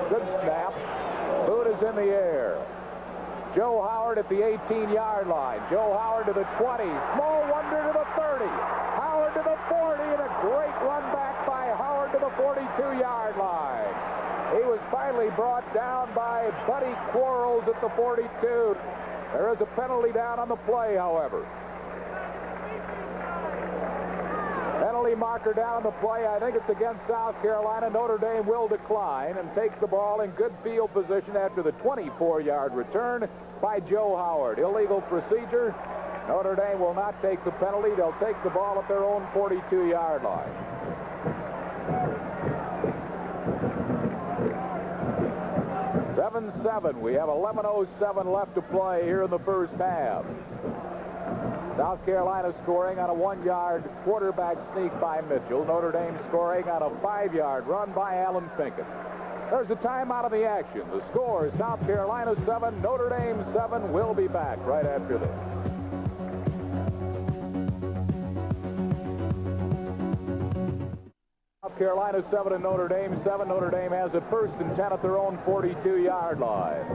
Good snap. Boot is in the air. Joe Howard at the 18-yard line. Joe Howard to the 20. Small wonder to the 30. Howard to the 40, and a great run back by Howard to the 42-yard line. He was finally brought down by Buddy Quarles at the 42. There is a penalty down on the play, however. Penalty marker down on the play. I think it's against South Carolina. Notre Dame will decline and takes the ball in good field position after the 24-yard return by Joe Howard. Illegal procedure. Notre Dame will not take the penalty. They'll take the ball at their own 42-yard line. (7-7). We have 11:07 left to play here in the first half. South Carolina scoring on a 1-yard quarterback sneak by Mitchell. Notre Dame scoring on a 5-yard run by Alan Pinkett. There's a timeout of the action. The score is South Carolina 7, Notre Dame 7. We'll be back right after this. South Carolina 7 and Notre Dame 7. Notre Dame has it 1st and 10 at their own 42-yard line.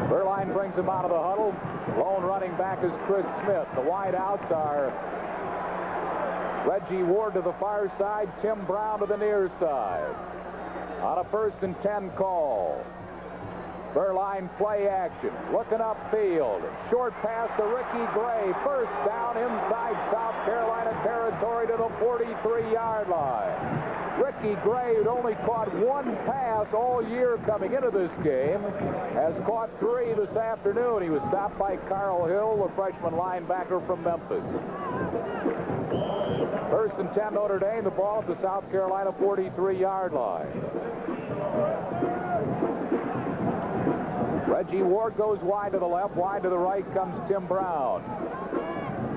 Berline brings him out of the huddle. Lone running back is Chris Smith. The wideouts are Reggie Ward to the far side, Tim Brown to the near side. On a 1st and 10 call. Berline play action. Looking upfield. Short pass to Ricky Gray. First down inside South Carolina territory to the 43-yard line. Ricky Gray, who'd only caught 1 pass all year coming into this game, has caught 3 this afternoon. He was stopped by Carl Hill, the freshman linebacker from Memphis. 1st and 10 Notre Dame. The ball at the South Carolina 43-yard line. Reggie Ward goes wide to the left. Wide to the right comes Tim Brown.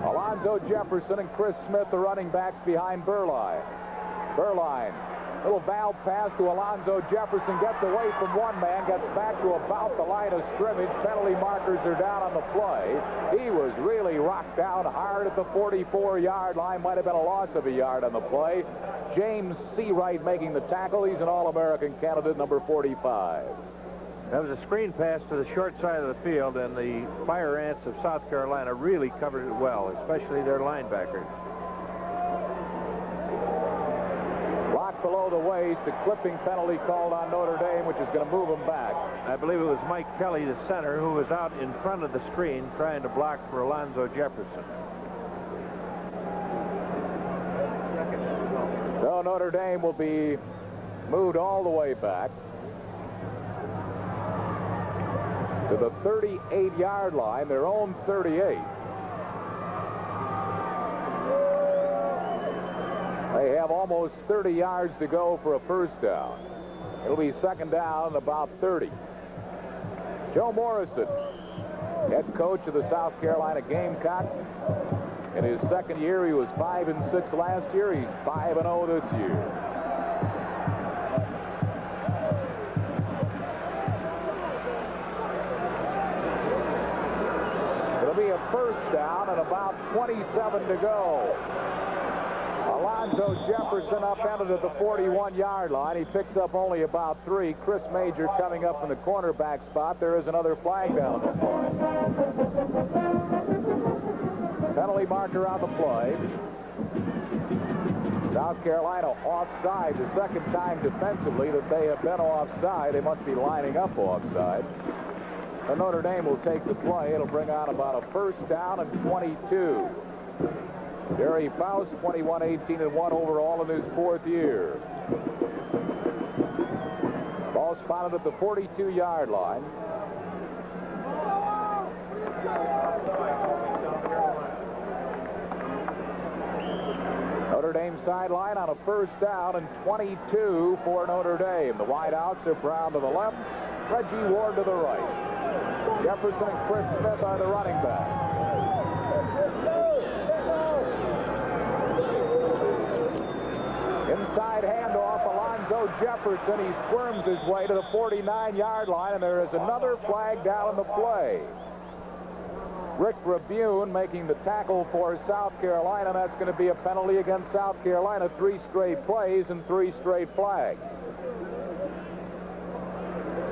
Alonzo Jefferson and Chris Smith, the running backs behind Berline. Berline, little valve pass to Alonzo Jefferson, gets away from one man, gets back to about the line of scrimmage. Penalty markers are down on the play. He was really rocked down hard at the 44-yard line. Might have been a loss of a yard on the play. James Seawright making the tackle. He's an All-American candidate, number 45. That was a screen pass to the short side of the field, and the Fire Ants of South Carolina really covered it well, especially their linebackers. Blocked below the waist, a clipping penalty called on Notre Dame, which is going to move them back. I believe it was Mike Kelly, the center, who was out in front of the screen trying to block for Alonzo Jefferson. So Notre Dame will be moved all the way back to the 38-yard line, their own 38. They have almost 30 yards to go for a first down. It'll be 2nd down, about 30. Joe Morrison, head coach of the South Carolina Gamecocks. In his 2nd year, he was 5-6 last year. He's 5-0 this year. Be a first down and about 27 to go. Alonzo Jefferson upended at the 41-yard line. He picks up only about 3. Chris Major coming up in the cornerback spot. There is another flag down the Penalty marker on the play. South Carolina offside the second time defensively that they have been offside. They must be lining up offside. And Notre Dame will take the play. It'll bring on about a first down and 22. Jerry Faust, 21-18-1 overall in his 4th year. Ball spotted at the 42-yard line. Notre Dame sideline on a first down and 22 for Notre Dame. The wideouts are Brown to the left, Reggie Ward to the right. Jefferson and Chris Smith are the running backs. Inside handoff, Alonzo Jefferson. He squirms his way to the 49-yard line, and there is another flag down in the play. Rick Rabune making the tackle for South Carolina. That's going to be a penalty against South Carolina. 3 straight plays and 3 straight flags.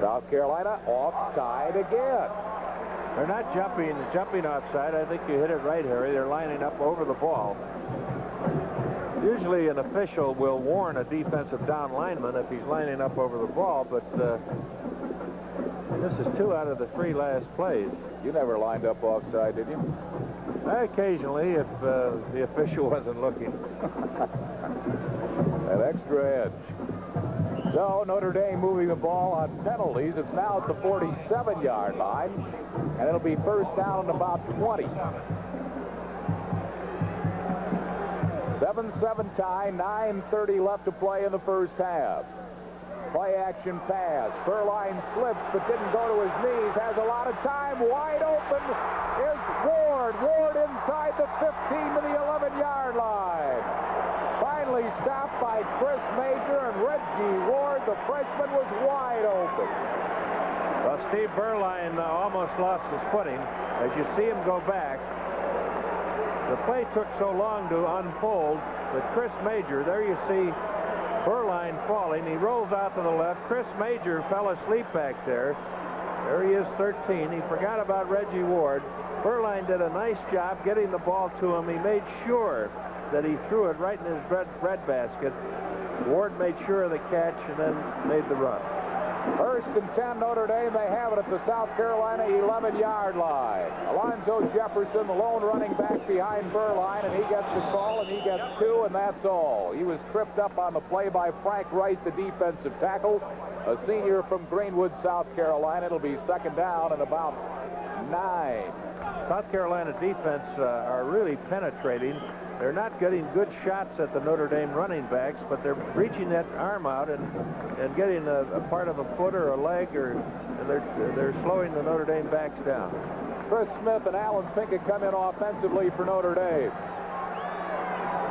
South Carolina offside again. They're not jumping offside. I think you hit it right, Harry. They're lining up over the ball. Usually an official will warn a defensive down lineman if he's lining up over the ball, but this is 2 out of the 3 last plays. You never lined up offside, did you? Occasionally, if the official wasn't looking. An extra edge. So Notre Dame moving the ball on penalties. It's now at the 47-yard line, and it'll be first down and about 20. 7-7 tie, 9:30 left to play in the first half. Play action pass. Furline slips but didn't go to his knees. Has a lot of time. Wide open is Ward. Ward inside the 15 to the 11-yard line. Finally stopped by Chris Major, and Reggie Ward, the freshman, was wide open. Well, Steve Berline almost lost his footing. As you see him go back, the play took so long to unfold that Chris Major, there you see Berline falling. He rolls out to the left. Chris Major fell asleep back there. There he is, 13. He forgot about Reggie Ward. Berline did a nice job getting the ball to him. He made sure that he threw it right in his bread basket. Ward made sure of the catch and then made the run. First and 10, Notre Dame. They have it at the South Carolina 11-yard line. Alonzo Jefferson, the lone running back behind Berline, and he gets the call, and he gets 2, and that's all. He was tripped up on the play by Frank Wright, the defensive tackle, a senior from Greenwood, South Carolina. It'll be second down and about 9. South Carolina defense are really penetrating. They're not getting good shots at the Notre Dame running backs, but they're reaching that arm out and getting a part of a foot or a leg, and they're slowing the Notre Dame backs down. Chris Smith and Alan Pinkett come in offensively for Notre Dame.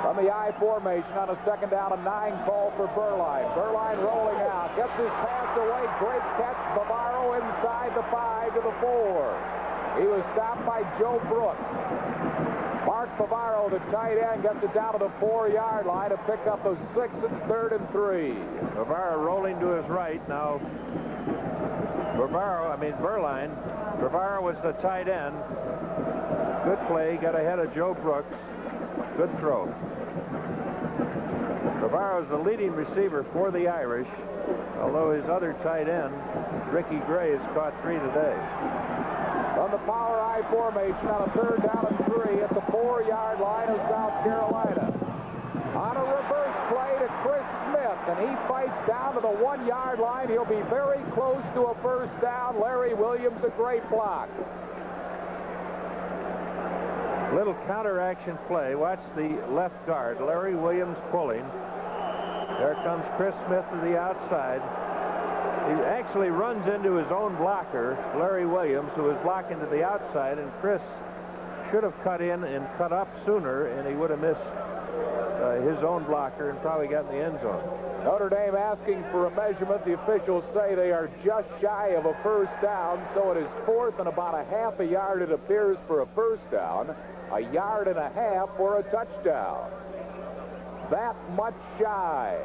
From the I formation on a second down and 9 call for Berline. Berline rolling out, gets his pass away, great catch. Bavaro inside the 5 to the 4. He was stopped by Joe Brooks. Mark Bavaro, the tight end, gets it down to the 4-yard line to pick up a 6. It's 3rd and 3. Bavaro rolling to his right now. Berline. Bavaro was the tight end. Good play, got ahead of Joe Brooks. Good throw. Bavaro is the leading receiver for the Irish, although his other tight end, Ricky Gray, has caught 3 today. On the power I formation on a 3rd down and 3 at the 4-yard line of South Carolina. On a reverse play to Chris Smith, and he fights down to the 1-yard line. He'll be very close to a first down. Larry Williams, a great block. Little counter-action play. Watch the left guard, Larry Williams, pulling. There comes Chris Smith to the outside. He actually runs into his own blocker, Larry Williams, who is blocking to the outside, and Chris should have cut in and cut up sooner, and he would have missed his own blocker and probably got in the end zone. Notre Dame asking for a measurement. The officials say they are just shy of a first down, so it is 4th and about a half a yard, it appears, for a first down, 1.5 yards for a touchdown. That much shy.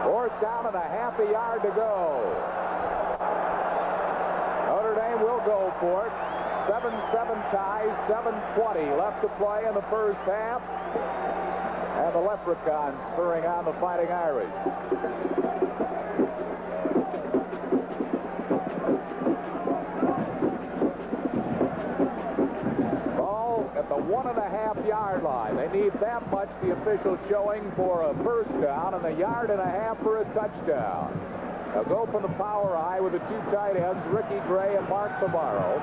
Fourth down and 1/2 a yard to go. Notre go for it. 7-7 ties, 7:20 left to play in the first half. And the Leprechauns spurring on the Fighting Irish. Ball at the 1.5-yard line. They need that much, the official showing, for a first down, and 1.5 yards for a touchdown. They'll go from the power I with the two tight ends, Ricky Gray and Mark Bavaro.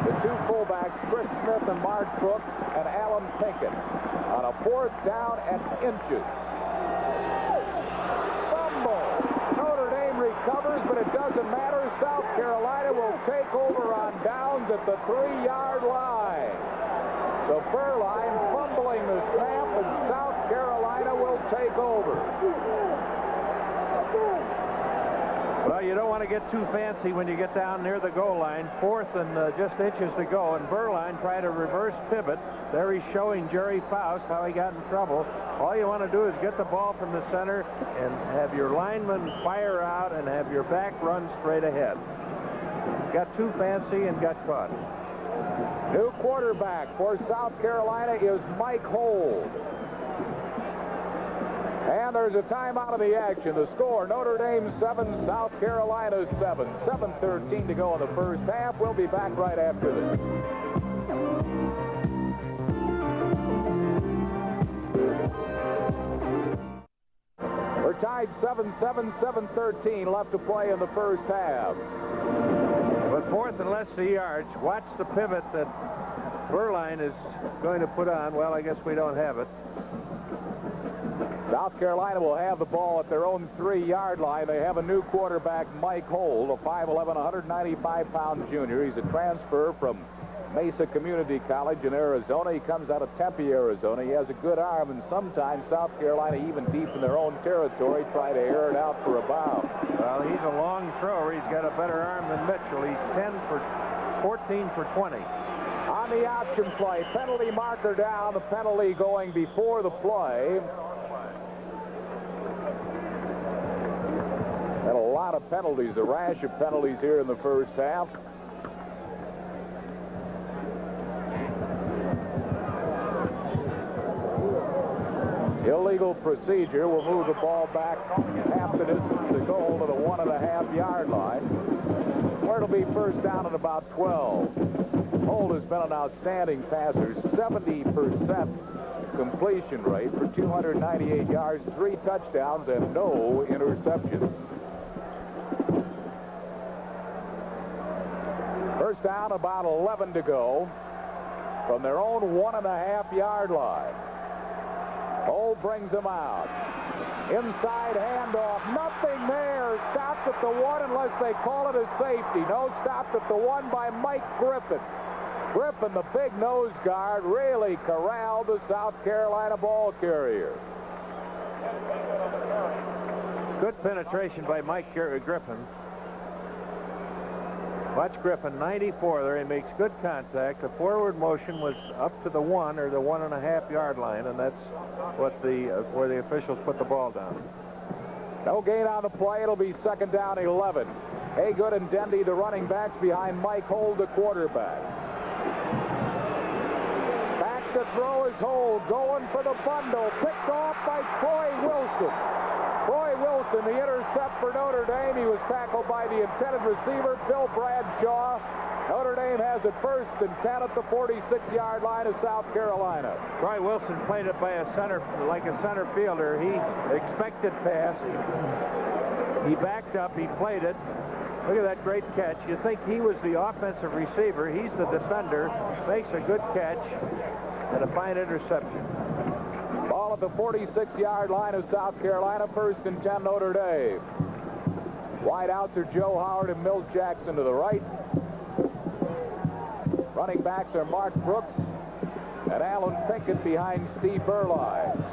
The two fullbacks, Chris Smith and Mark Brooks, and Alan Pinkett. On a 4th down and inches. Fumble. Notre Dame recovers, but it doesn't matter. South Carolina will take over on downs at the 3-yard line. So Berline fumbling the snap, and South Carolina will take over. Well, you don't want to get too fancy when you get down near the goal line. 4th and just inches to go, and Berline tried to reverse pivot. There he's showing Jerry Faust how he got in trouble. All you want to do is get the ball from the center and have your lineman fire out and have your back run straight ahead. Got too fancy and got caught. New quarterback for South Carolina is Mike Hold. And there's a timeout of the action. The score, Notre Dame 7, South Carolina 7. 7:13 to go in the first half. We'll be back right after this. We're tied 7-7, 7:13 left to play in the first half. With 4th and less than yards, watch the pivot that Berline is going to put on. Well, I guess we don't have it. South Carolina will have the ball at their own 3-yard line. They have a new quarterback, Mike Hold, a 5'11", 195-pound junior. He's a transfer from Mesa Community College in Arizona. He comes out of Tempe, Arizona. He has a good arm, and sometimes South Carolina, even deep in their own territory, try to air it out for a bounce. Well, he's a long thrower. He's got a better arm than Mitchell. He's 14 for 20. On the option play, penalty marker down. The penalty going before the play. And a lot of penalties, a rash of penalties here in the first half. Illegal procedure will move the ball back half the distance to goal to the 1.5 yard line, where it'll be first down at about 12. Hold has been an outstanding passer, 70% completion rate for 298 yards, 3 touchdowns, and no interceptions. First down, about 11 to go from their own 1.5 yard line. Hold brings them out. Inside handoff, nothing there. Stopped at the 1 unless they call it a safety. No, stopped at the 1 by Mike Griffin. Griffin, the big nose guard, really corralled the South Carolina ball carrier. Good penetration by Mike Griffin. Watch Griffin, 94 there. He makes good contact. The forward motion was up to the 1 or the 1.5 yard line, and that's what where the officials put the ball down. No gain on the play. It'll be second down 11. Haygood and Dendy, the running backs, behind Mike Hold, the quarterback. Back to throw is Hold, going for the bundle. Picked off by Troy Wilson. Troy Wilson, the intercept for Notre Dame. He was tackled by the intended receiver, Bill Bradshaw. Notre Dame has it first and 10 at the 46-yard line of South Carolina. Troy Wilson played it by a center, like a center fielder. He expected pass. He backed up. He played it. Look at that great catch. You think he was the offensive receiver. He's the defender. Makes a good catch and a fine interception. Ball at the 46-yard line of South Carolina. First and 10, Notre Dame. Wide outs are Joe Howard and Mills Jackson to the right. Running backs are Mark Brooks and Alan Pinkett behind Steve Berline.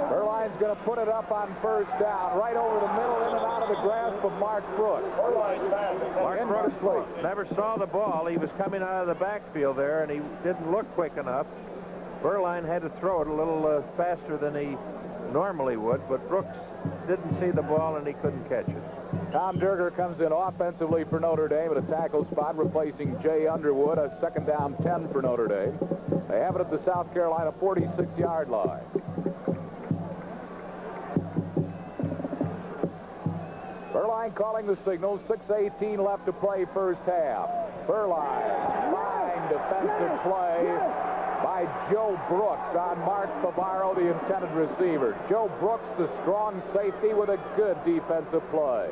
Berline's going to put it up on first down, right over the middle, in and out of the grasp of Mark Brooks. Mark Brooks never saw the ball. He was coming out of the backfield there, and he didn't look quick enough. Berline had to throw it a little faster than he normally would, but Brooks didn't see the ball and he couldn't catch it. Tom Durger comes in offensively for Notre Dame at a tackle spot, replacing Jay Underwood, a second down 10 for Notre Dame. They have it at the South Carolina 46-yard line. Berline calling the signal. 6:18 left to play first half. Berline, fine defensive play by Joe Brooks on Mark Bavaro, the intended receiver. Joe Brooks, the strong safety, with a good defensive play.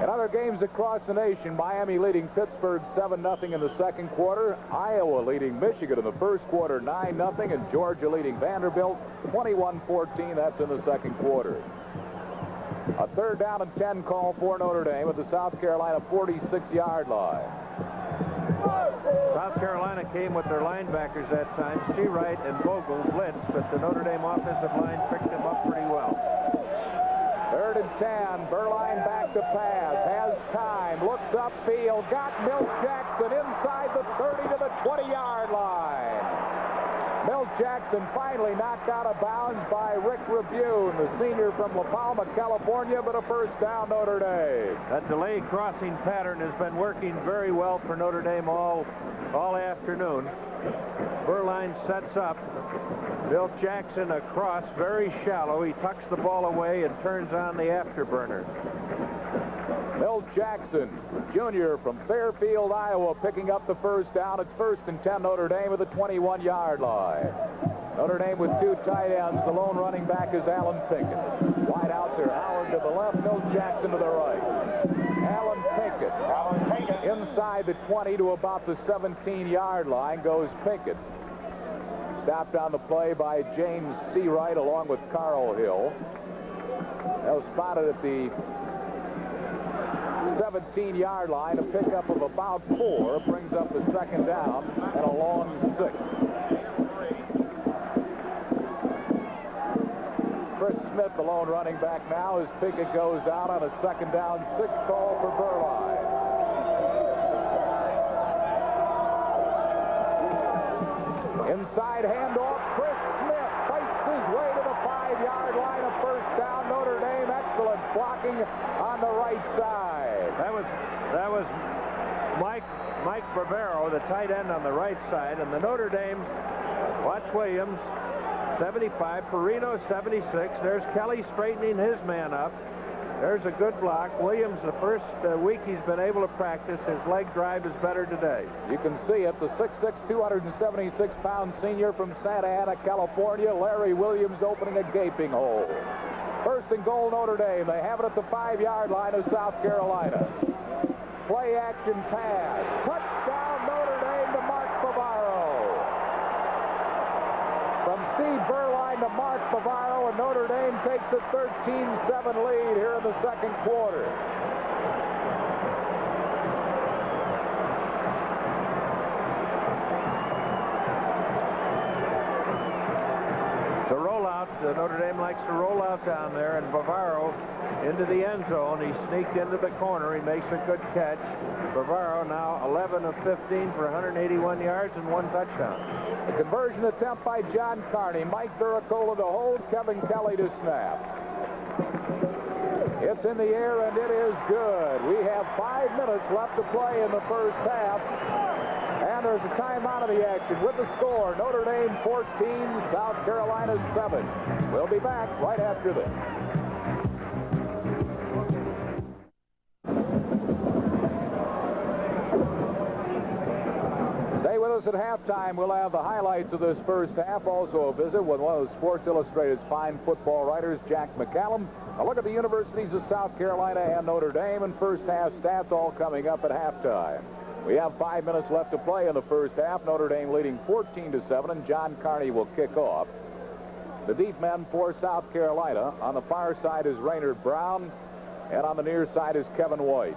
In other games across the nation, Miami leading Pittsburgh 7-0 in the second quarter. Iowa leading Michigan in the first quarter 9-0, and Georgia leading Vanderbilt 21-14. That's in the second quarter. A third down and 10 call for Notre Dame at the South Carolina 46-yard line. South Carolina came with their linebackers that time. Seawright and Vogel blitzed, but the Notre Dame offensive line picked them up pretty well. Third and 10. Berline back to pass. Has time. Looks upfield. Got Milt Jackson inside the 30 to the 20-yard line. Milt Jackson finally knocked out of bounds by Rick Rabune, the senior from La Palma, California, but a first down Notre Dame. That delay crossing pattern has been working very well for Notre Dame all afternoon. Berline sets up. Milt Jackson across, very shallow. He tucks the ball away and turns on the afterburner. Milt Jackson, junior from Fairfield, Iowa, picking up the first down. It's first and 10 Notre Dame at the 21-yard line. Notre Dame with two tight ends. The lone running back is Alan Pinkett. Wide out there, Howard to the left, Milt Jackson to the right. Alan Pinkett inside the 20 to about the 17-yard line goes Pinkett. Stopped on the play by James Seawright along with Carl Hill. That was spotted at the 17-yard line. A pickup of about 4 brings up the second down and a long 6. Chris Smith, the lone running back now, as Pickett goes out on a second down 6 call for Berline. Inside handoff, Chris Smith fights his way to the 5-yard line. A first down, Notre Dame. Excellent blocking on the right side. That was Mike Bavaro, the tight end on the right side, and the Notre Dame, Watch Williams, 75, Perino, 76. There's Kelly straightening his man up. There's a good block. Williams, the first week he's been able to practice, his leg drive is better today. You can see it. The 6'6", 276-pound senior from Santa Ana, California, Larry Williams, opening a gaping hole. First and goal, Notre Dame. They have it at the 5-yard line of South Carolina. Play action pass. Touchdown, Notre Dame to Mark Bavaro. From Steve Berline to Mark Bavaro, and Notre Dame takes a 13-7 lead here in the second quarter. To roll out, Notre Dame likes to roll out down there, and Bavaro into the end zone. He sneaked into the corner. He makes a good catch. Bavaro now 11 of 15 for 181 yards and 1 touchdown. The conversion attempt by John Carney. Mike Duracola to hold, Kevin Kelly to snap. It's in the air, and it is good. We have 5 minutes left to play in the first half. And there's a timeout of the action with the score. Notre Dame 14, South Carolina 7. We'll be back right after this. Stay with us at halftime. We'll have the highlights of this first half. Also a visit with one of Sports Illustrated's fine football writers, Jack McCallum. A look at the universities of South Carolina and Notre Dame, and first half stats all coming up at halftime. We have 5 minutes left to play in the first half. Notre Dame leading 14-7, and John Carney will kick off. The deep men for South Carolina. On the far side is Raynard Brown, and on the near side is Kevin White.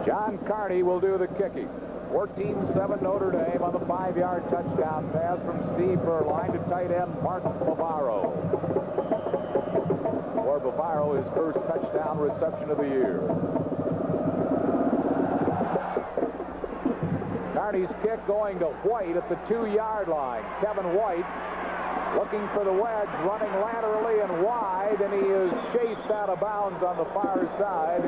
John Carney will do the kicking. 14-7 Notre Dame on the 5-yard touchdown pass from Steve Berline to tight end Mark Bavaro. For Bavaro, his first touchdown reception of the year. Carney's kick going to White at the 2-yard line. Kevin White looking for the wedge, running laterally and wide, and he is chased out of bounds on the far side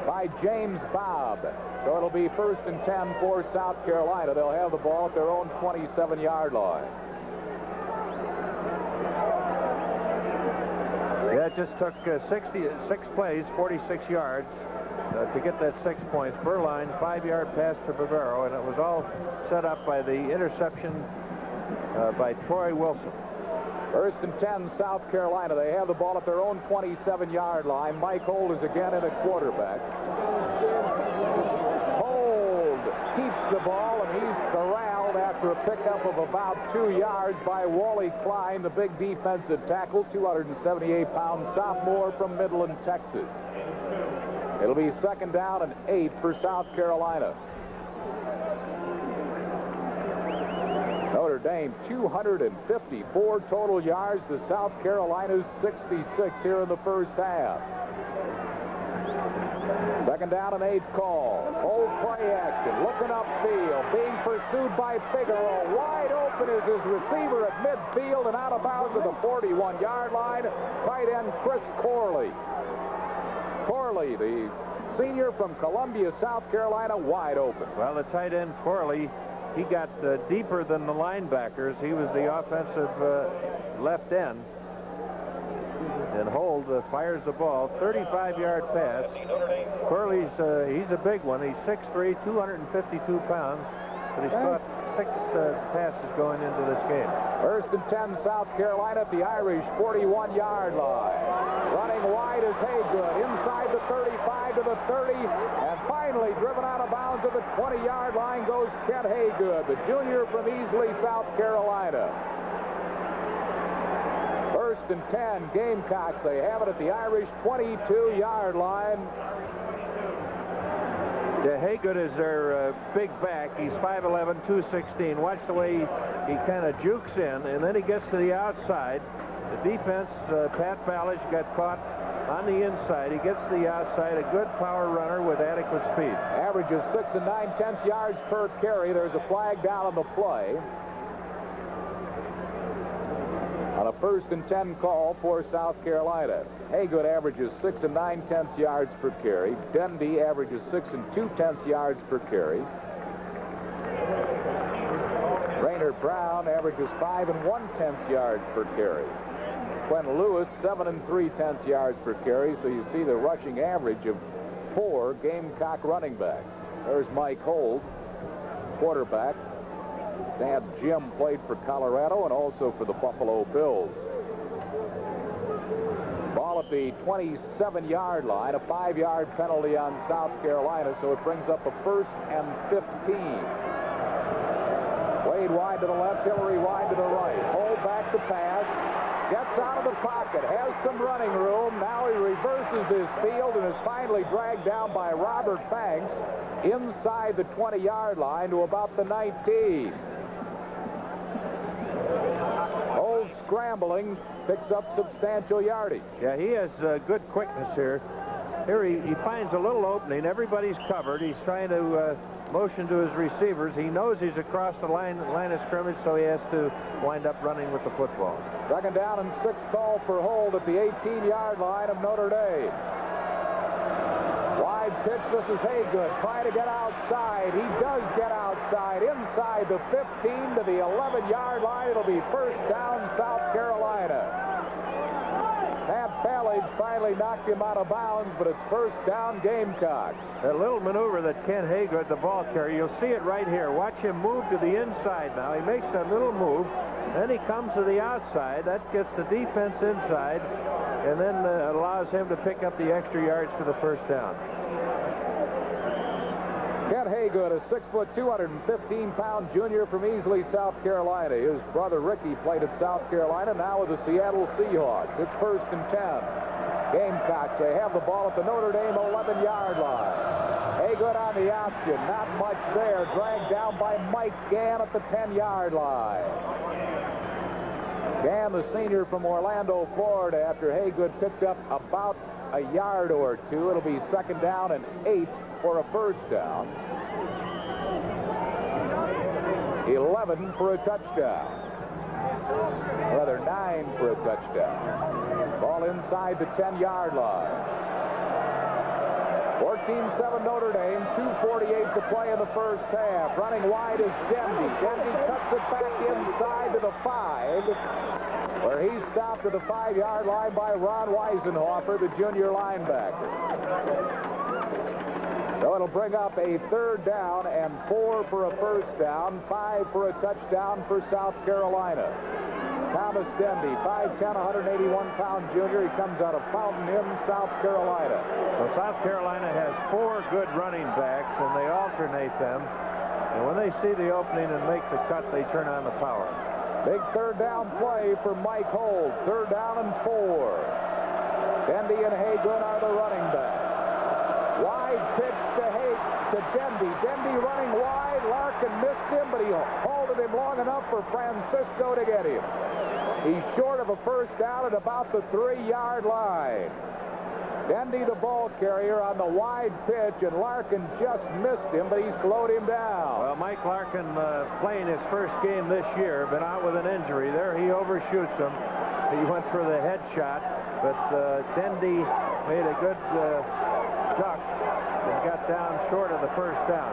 by James Bobb. So it'll be 1st and 10 for South Carolina. They'll have the ball at their own 27-yard line. Yeah, it just took 66 plays, 46 yards to get that 6 points. Berline, 5-yard pass to Bavaro, and it was all set up by the interception by Troy Wilson. 1st and 10, South Carolina. They have the ball at their own 27-yard line. Mike Holt is again in at quarterback. Holt keeps the ball, and he's corralled after a pickup of about 2 yards by Wally Klein, the big defensive tackle, 278-pound sophomore from Midland, Texas. It'll be 2nd down and 8 for South Carolina. Notre Dame, 254 total yards to South Carolina's 66 here in the first half. 2nd down and 8 call. Old play action, looking upfield, being pursued by Figueroa. Wide open is his receiver at midfield and out of bounds at the 41-yard line. Tight end Chris Corley. Corley, the senior from Columbia, South Carolina, wide open. Well, the tight end Corley, he got deeper than the linebackers. He was the offensive left end. And Holt fires the ball, 35-yard pass. Corley's, he's a big one. He's 6'3", 252 pounds, but he's caught 6 passes going into this game. 1st and 10, South Carolina at the Irish 41-yard line. Running wide is Haygood, inside the 35 to the 30, and finally driven out of bounds at the 20-yard line goes Kent Haygood, the junior from Easley, South Carolina. 1st and 10, Gamecocks. They have it at the Irish 22-yard line. Yeah, Haygood is their big back. He's 5'11", 216. Watch the way he kind of jukes in, and then he gets to the outside. The defense, Pat Ballage, got caught on the inside. He gets to the outside, a good power runner with adequate speed. Averages 6 9/10 yards per carry. There's a flag down on the play. On a 1st and 10 call for South Carolina. Haygood averages 6 9/10 yards per carry. Dendy averages 6 2/10 yards per carry. Raynor Brown averages 5 1/10 yards per carry. Quentin Lewis, 7 3/10 yards per carry. So you see the rushing average of 4 Gamecock running backs. There's Mike Holt, quarterback. Dad Jim played for Colorado and also for the Buffalo Bills. Ball at the 27-yard line, a 5-yard penalty on South Carolina, so it brings up a 1st and 15. Wade wide to the left, Hillary wide to the right. Hold back the pass, gets out of the pocket, has some running room. Now he reverses his field and is finally dragged down by Robert Banks inside the 20-yard line to about the 19. Old scrambling, picks up substantial yardage. Yeah, he has good quickness here. Here he finds a little opening. Everybody's covered. He's trying to motion to his receivers. He knows he's across the line of scrimmage, so he has to wind up running with the football. 2nd down and 6 call for Holt at the 18-yard line of Notre Dame. Wide pitch, this is Haygood, trying to get outside. He does get outside, inside the 15 to the 11-yard line. It'll be 1st down, South Carolina. Pat Ballage finally knocked him out of bounds, but it's 1st down, Gamecocks. That little maneuver that Kent Haygood, the ball carrier, you'll see it right here. Watch him move to the inside now. He makes that little move, then he comes to the outside. That gets the defense inside, and then allows him to pick up the extra yards for the 1st down. Kent Haygood, a 6', 215-pound junior from Easley, South Carolina. His brother Ricky played at South Carolina, now with the Seattle Seahawks. It's 1st and 10. Gamecocks, they have the ball at the Notre Dame 11-yard line. Haygood on the option, not much there. Dragged down by Mike Gann at the 10-yard line. Gann, the senior from Orlando, Florida, after Haygood picked up about a yard or two. It'll be 2nd down and 8 for a 1st down. 11 for a touchdown. Rather, 9 for a touchdown. Ball inside the 10-yard line. 14-7 Notre Dame, 2:48 to play in the first half. Running wide is Dendy. Dendy cuts it back inside to the 5, where he's stopped at the 5-yard line by Ron Weisenhofer, the junior linebacker. So it'll bring up a 3rd down and 4 for a first down, 5 for a touchdown for South Carolina. Thomas Dendy, 5'10", 181-pound junior. He comes out of Fountain Inn, South Carolina. Well, South Carolina has 4 good running backs, and they alternate them. And when they see the opening and make the cut, they turn on the power. Big 3rd down play for Mike Holt. 3rd down and 4. Dendy and Hagen are the running backs. Wide pitch to Dendy. Dendy running wide. Larkin missed him, but he holded him long enough for Francisco to get him. He's short of a first down at about the 3-yard line. Dendy, the ball carrier, on the wide pitch, and Larkin just missed him, but he slowed him down. Well, Mike Larkin playing his first game this year, been out with an injury. There he overshoots him. He went for the headshot, but Dendy made a good duck and got down short of the first down.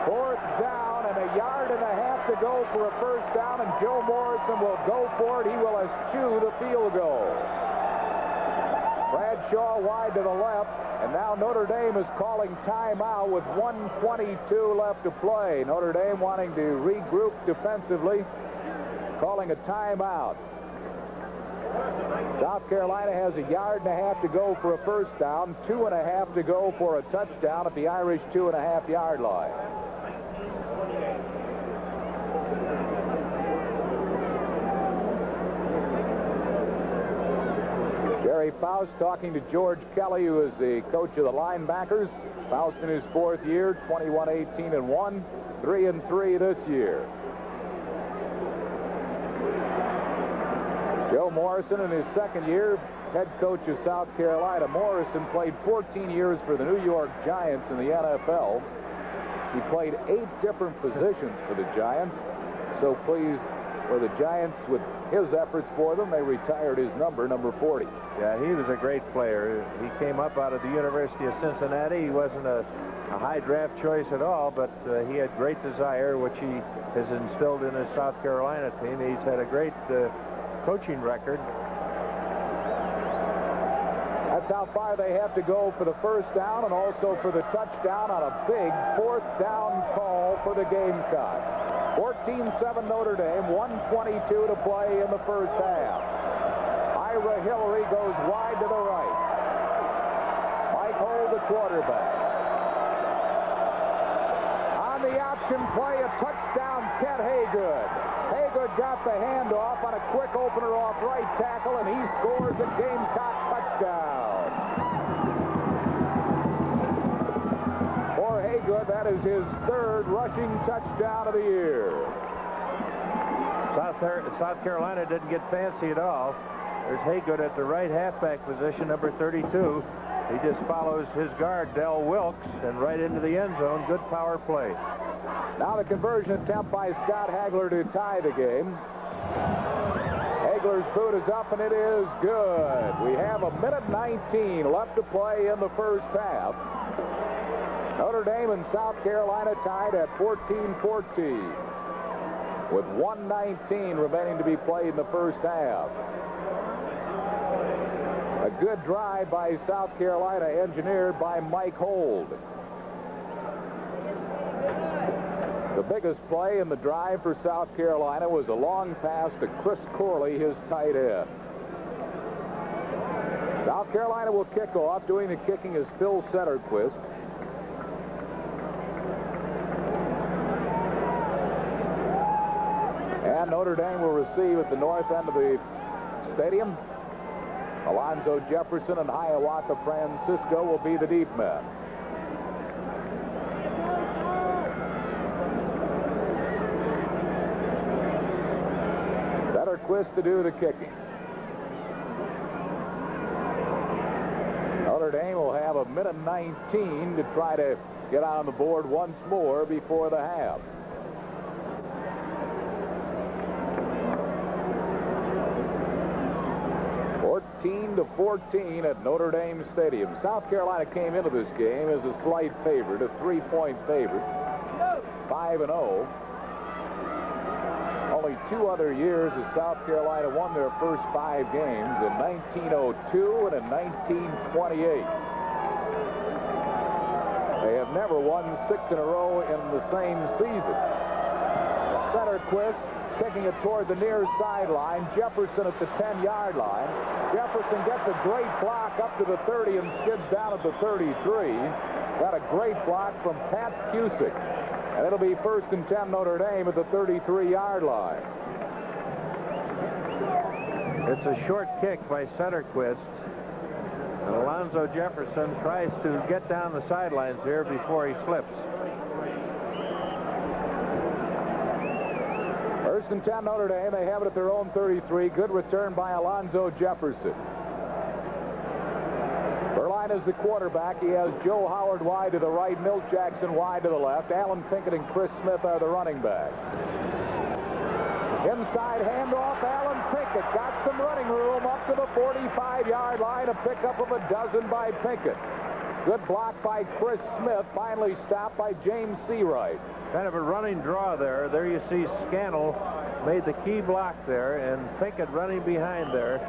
4th down and 1.5 yards to go for a first down, and Joe Morrison will go for it. He will eschew the field goal. Bradshaw wide to the left, and now Notre Dame is calling timeout with 1:22 left to play. Notre Dame wanting to regroup defensively, calling a timeout. South Carolina has 1.5 yards to go for a first down, 2.5 to go for a touchdown at the Irish 2.5-yard line. Jerry Faust talking to George Kelly, who is the coach of the linebackers. Faust in his 4th year, 21-18-1, 3-3 this year. Joe Morrison in his 2nd year, head coach of South Carolina. Morrison played 14 years for the New York Giants in the NFL. He played 8 different positions for the Giants. So pleased for the Giants with his efforts for them. They retired his number 40. Yeah, he was a great player. He came up out of the University of Cincinnati. He wasn't a high draft choice at all, but he had great desire, which he has instilled in his South Carolina team. He's had a great coaching record. That's how far they have to go for the first down and also for the touchdown on a big 4th down call for the Gamecocks. 14-7 Notre Dame, 1:22 to play in the first half. Ira Hillary goes wide to the right. Mike Holt, the quarterback. On the option play, a touchdown, Kent Haygood. Haygood got the handoff on a quick opener off right tackle, and he scores a Gamecock touchdown. For Haygood, that is his 3rd rushing touchdown of the year. South Carolina didn't get fancy at all. There's Haygood at the right halfback position, number 32. He just follows his guard, Del Wilkes, and right into the end zone. Good power play. Now the conversion attempt by Scott Hagler to tie the game. Hagler's boot is up, and it is good. We have 1:19 left to play in the first half. Notre Dame and South Carolina tied at 14-14 with 1:19 remaining to be played in the first half. A good drive by South Carolina, engineered by Mike Holt. The biggest play in the drive for South Carolina was a long pass to Chris Corley, his tight end. South Carolina will kick off. Doing the kicking is Phil Setterquist. And Notre Dame will receive at the north end of the stadium. Alonzo Jefferson and Hiawatha Francisco will be the deep men. Setterquist to do the kicking. Notre Dame will have 1:19 to try to get on the board once more before the half. 19-14 at Notre Dame Stadium. South Carolina came into this game as a slight favorite, a 3-point favorite, 5-0. Only 2 other years as South Carolina won their first 5 games, in 1902 and in 1928. They have never won 6 in a row in the same season. Centerquist taking it toward the near sideline. Jefferson at the 10-yard line. Jefferson gets a great block up to the 30 and skids down at the 33. Got a great block from Pat Cusick. And it'll be 1st and 10 Notre Dame at the 33-yard line. It's a short kick by Centerquist. And Alonzo Jefferson tries to get down the sidelines here before he slips. 1st and 10 Notre Dame. They have it at their own 33. Good return by Alonzo Jefferson. Berline is the quarterback. He has Joe Howard wide to the right, Milt Jackson wide to the left. Alan Pinkett and Chris Smith are the running backs. Inside handoff, Alan Pinkett got some running room up to the 45-yard line. A pickup of a dozen by Pinkett. Good block by Chris Smith. Finally stopped by James Seawright. Kind of a running draw there. There you see Scannell made the key block there, and Pinkett running behind there.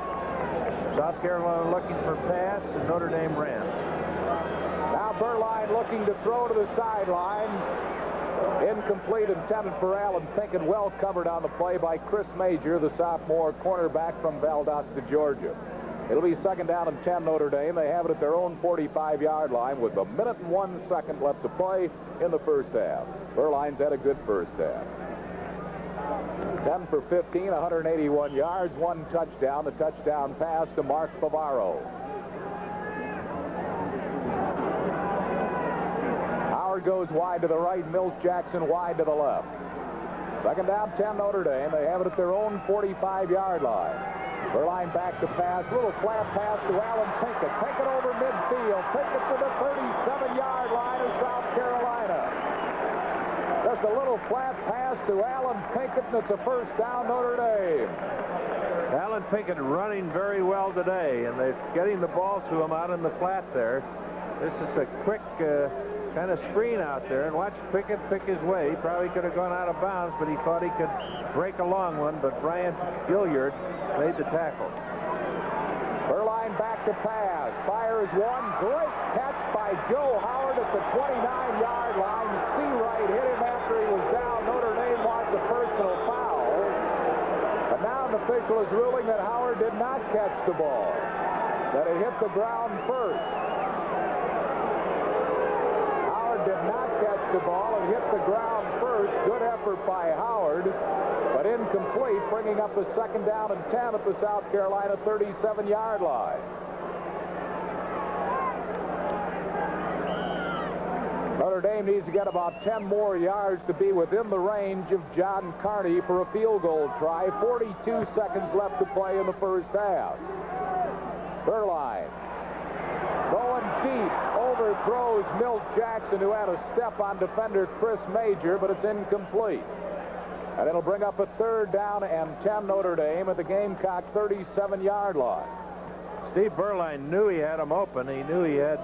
South Carolina looking for pass, and Notre Dame ran. Now Berline looking to throw to the sideline. Incomplete, intended for Alan Pinkett. Well covered on the play by Chris Major, the sophomore cornerback from Valdosta, Georgia. It'll be 2nd down and 10 Notre Dame. They have it at their own 45-yard line with 1 minute and 1 second left to play in the first half. Berline's had a good first half. 10 for 15, 181 yards, 1 touchdown. The touchdown pass to Mark Bavaro. Howard goes wide to the right, Milt Jackson wide to the left. 2nd down, 10 Notre Dame. They have it at their own 45-yard line. Berline back to pass. Little flat pass to Alan Pinkett. Pinkett over midfield. Pinkett to the 37-yard line of South Carolina. Just a little flat pass to Alan Pinkett, and it's a 1st down Notre Dame. Alan Pinkett running very well today, and they're getting the ball to him out in the flat there. This is a quick kind of screen out there, and watch Pinkett pick his way. He probably could have gone out of bounds, but he thought he could break a long one, but Brian Gilliard made the tackle. Berline back to pass. Fires one. Great catch by Joe Howard at the 29-yard line. Seawright hit him after he was down. Notre Dame wants a personal foul. But now an official is ruling that Howard did not catch the ball, that it hit the ground first. Howard did not catch the ball. It hit the ground first. Good effort by Howard, but incomplete, bringing up a 2nd down and 10 at the South Carolina 37-yard line. Notre Dame needs to get about 10 more yards to be within the range of John Carney for a field goal try. 42 seconds left to play in the first half. Berline going deep, overthrows Milt Jackson, who had a step on defender Chris Major, but it's incomplete. And it'll bring up a 3rd down and 10 Notre Dame at the Gamecock 37-yard line. Steve Berline knew he had him open. He knew he had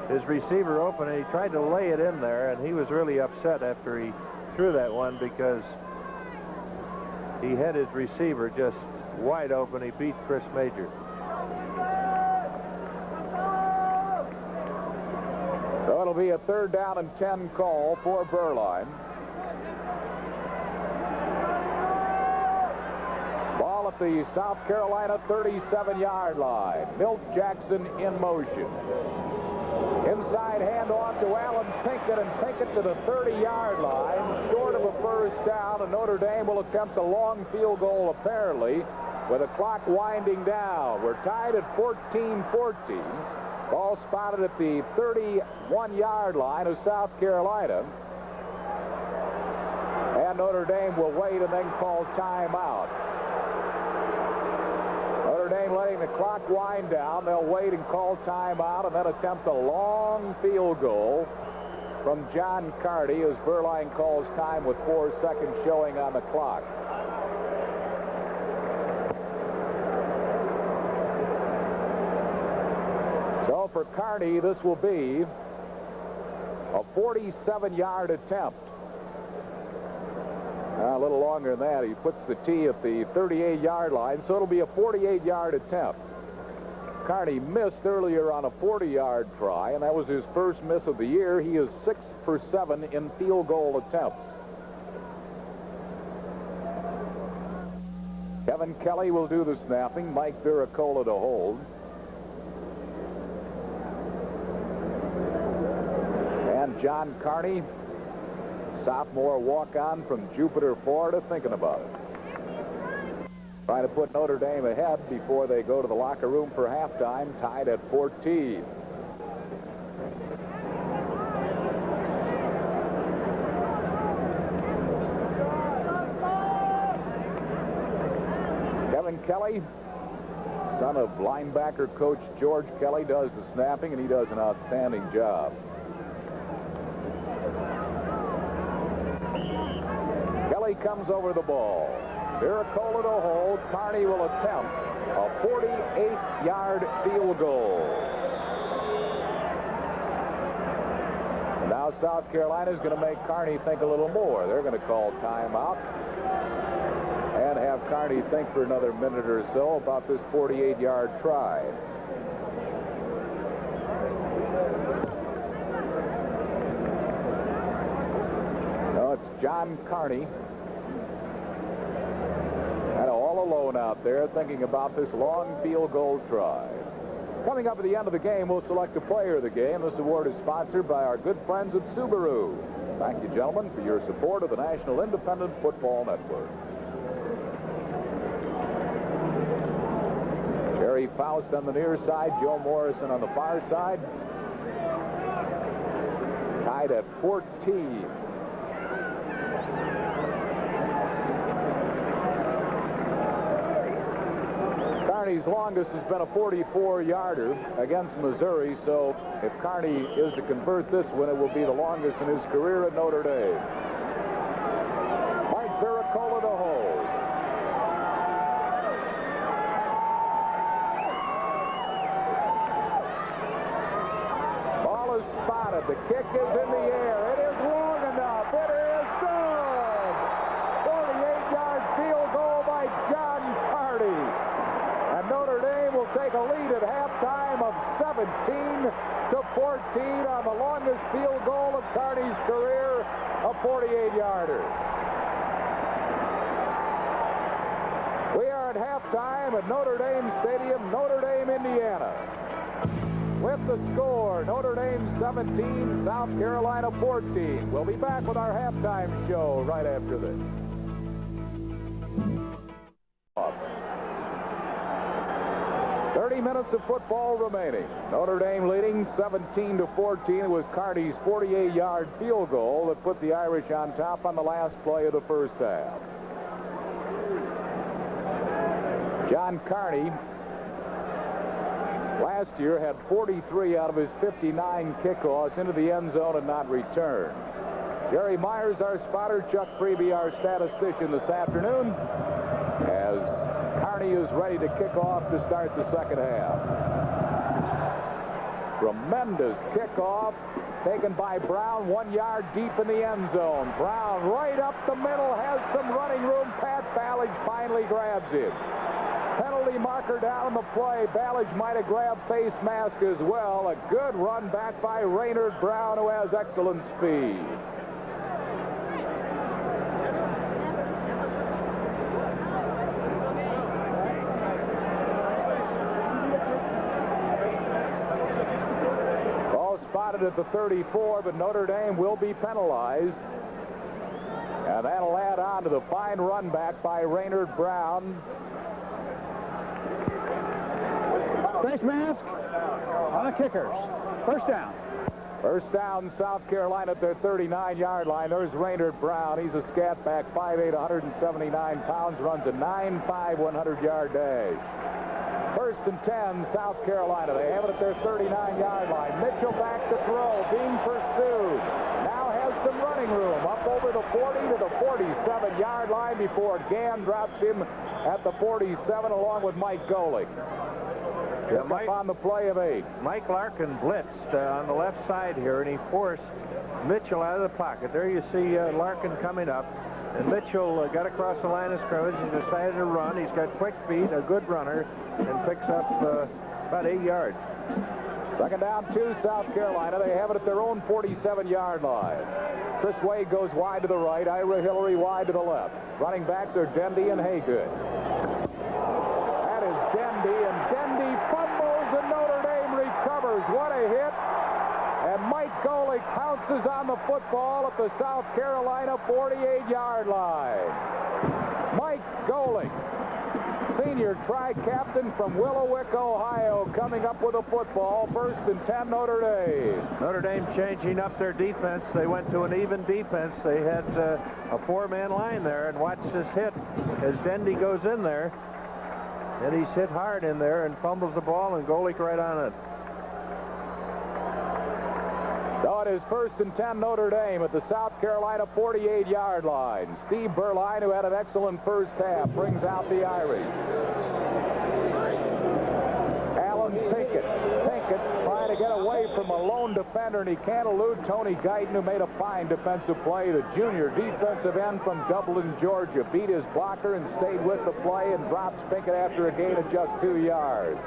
his receiver open, and he tried to lay it in there, and he was really upset after he threw that one because he had his receiver just wide open. He beat Chris Major. So it'll be a 3rd down and 10 call for Berline. Ball at the South Carolina 37-yard line. Milt Jackson in motion. Inside handoff to Alan Pinkett, and Pinkett to the 30-yard line, short of a 1st down, and Notre Dame will attempt a long field goal apparently with the clock winding down. We're tied at 14-14. Ball spotted at the 31-yard line of South Carolina. And Notre Dame will wait and then call timeout. Notre Dame letting the clock wind down. They'll wait and call timeout and then attempt a long field goal from John Carty as Berline calls time with 4 seconds showing on the clock. Carney, this will be a 47-yard attempt. A little longer than that. He puts the tee at the 38-yard line, so it'll be a 48-yard attempt. Carney missed earlier on a 40-yard try, and that was his first miss of the year. He is 6 for 7 in field goal attempts. Kevin Kelly will do the snapping. Mike Viracola to hold. And John Carney, sophomore walk-on from Jupiter, Florida, thinking about it. Trying to put Notre Dame ahead before they go to the locker room for halftime, tied at 14. Kevin Kelly, son of linebacker coach George Kelly, does the snapping, and he does an outstanding job. Kelly comes over the ball. Viracola to hold. Carney will attempt a 48-yard field goal. And now South Carolina is going to make Carney think a little more. They're going to call timeout and have Carney think for another minute or so about this 48-yard try. Now it's John Carney. All alone out there thinking about this long field goal try. Coming up at the end of the game, we'll select a player of the game. This award is sponsored by our good friends at Subaru. Thank you, gentlemen, for your support of the National Independent Football Network. Jerry Faust on the near side, Joe Morrison on the far side. Tied at 14. Carney's longest has been a 44-yarder against Missouri, so if Carney is to convert this one, it will be the longest in his career at Notre Dame. Mike Viracola to hold. Ball is spotted. The kick is in the air. It is long enough. It is good. 48-yard field goal by John Carney. Notre Dame will take a lead at halftime of 17-14 on the longest field goal of Carney's career, a 48-yarder. We are at halftime at Notre Dame Stadium, Notre Dame, Indiana. With the score, Notre Dame 17, South Carolina 14. We'll be back with our halftime show right after this. 30 minutes of football remaining. Notre Dame leading 17-14. It was Carney's 48-yard field goal that put the Irish on top on the last play of the first half. John Carney last year had 43 out of his 59 kickoffs into the end zone and not returned. Jerry Myers, our spotter, Chuck Freeby, our statistician this afternoon, as Carney is ready to kick off to start the second half. Tremendous kickoff taken by Brown 1 yard deep in the end zone. Brown right up the middle, has some running room. Pat Ballage finally grabs him. Penalty marker down on the play. Ballage might have grabbed face mask as well. A good run back by Raynard Brown, who has excellent speed. At the 34, but Notre Dame will be penalized. And that'll add on to the fine run back by Raynard Brown. Face mask on the kickers. First down. First down, South Carolina at their 39-yard line. There's Raynard Brown. He's a scat back, 5'8", 179 pounds, runs a 9.5 100-yard dash. First and 10, South Carolina. They have it at their 39-yard line. Mitchell back to throw, being pursued. Now has some running room up over the 40 to the 47-yard line before Gann drops him at the 47 along with Mike Golick. Picked up on the play of 8. Mike Larkin blitzed on the left side here, and he forced Mitchell out of the pocket. There you see Larkin coming up, and Mitchell got across the line of scrimmage and decided to run. He's got quick feet, a good runner, and picks up about 8 yards. Second down, 2, South Carolina. They have it at their own 47-yard line. Chris Wade goes wide to the right. Ira Hillary wide to the left. Running backs are Dendy and Haygood. That is Dendy, and Dendy fumbles, and Notre Dame recovers. What a hit. And Mike Golick pounces on the football at the South Carolina 48-yard line. Mike Golick, senior tri-captain from Willowick, Ohio, coming up with a football. 1st and 10, Notre Dame. Notre Dame changing up their defense. They went to an even defense. They had a 4-man line there, and watch this hit as Dendy goes in there. And he's hit hard in there and fumbles the ball, and Golick right on it. So it is 1st and 10, Notre Dame at the South Carolina 48-yard line. Steve Berline, who had an excellent first half, brings out the Irish. Alan Pinkett trying to get away from a lone defender, and he can't elude Tony Guyton, who made a fine defensive play. The junior defensive end from Dublin, Georgia, beat his blocker and stayed with the play and drops Pinkett after a gain of just 2 yards.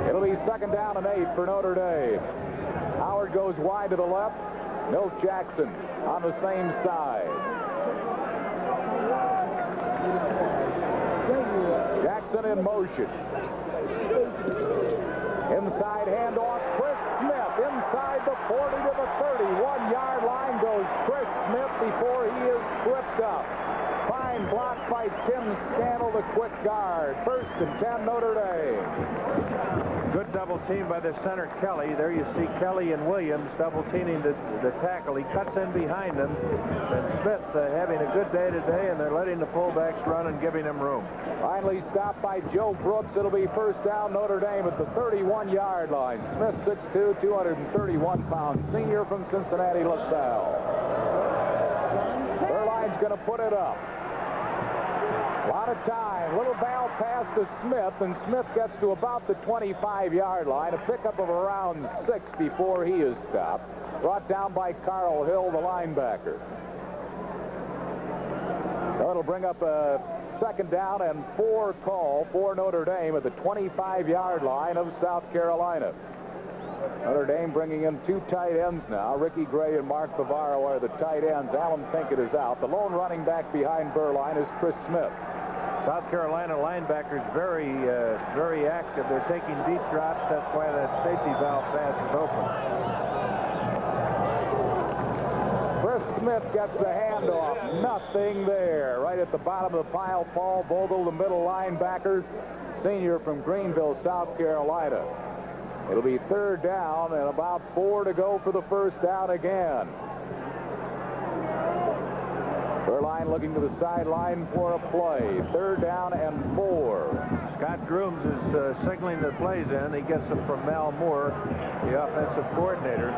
It'll be 2nd down and 8 for Notre Dame. Howard goes wide to the left. Milt Jackson on the same side. Jackson in motion. Inside handoff, Chris Smith inside the 40 to the 31-yard line goes Chris Smith before he is tripped up. Fine block by Tim Scannell, the quick guard. 1st and 10, Notre Dame. Good double team by the center, Kelly. There you see Kelly and Williams double teaming the tackle. He cuts in behind them. And Smith having a good day today, and they're letting the fullbacks run and giving him room. Finally stopped by Joe Brooks. It'll be 1st down, Notre Dame at the 31-yard line. Smith, 6'2", 231 pounds, senior from Cincinnati, LaSalle. Berline's going to put it up. A lot of time. Little ball pass to Smith, and Smith gets to about the 25-yard line. A pickup of around 6 before he is stopped. Brought down by Carl Hill, the linebacker. So it'll bring up a 2nd down and 4 call for Notre Dame at the 25-yard line of South Carolina. Notre Dame bringing in 2 tight ends now. Ricky Gray and Mark Bavaro are the tight ends. Alan Pinkett is out. The lone running back behind Berline is Chris Smith. South Carolina linebackers very active. They're taking deep drops. That's why that safety valve pass is open. Chris Smith gets the handoff. Nothing there. Right at the bottom of the pile, Paul Vogel, the middle linebacker, senior from Greenville, South Carolina. It'll be 3rd down and about 4 to go for the 1st down again. Berline looking to the sideline for a play. 3rd down and 4. Scott Grooms is signaling the plays in. He gets them from Mal Moore, the offensive coordinator.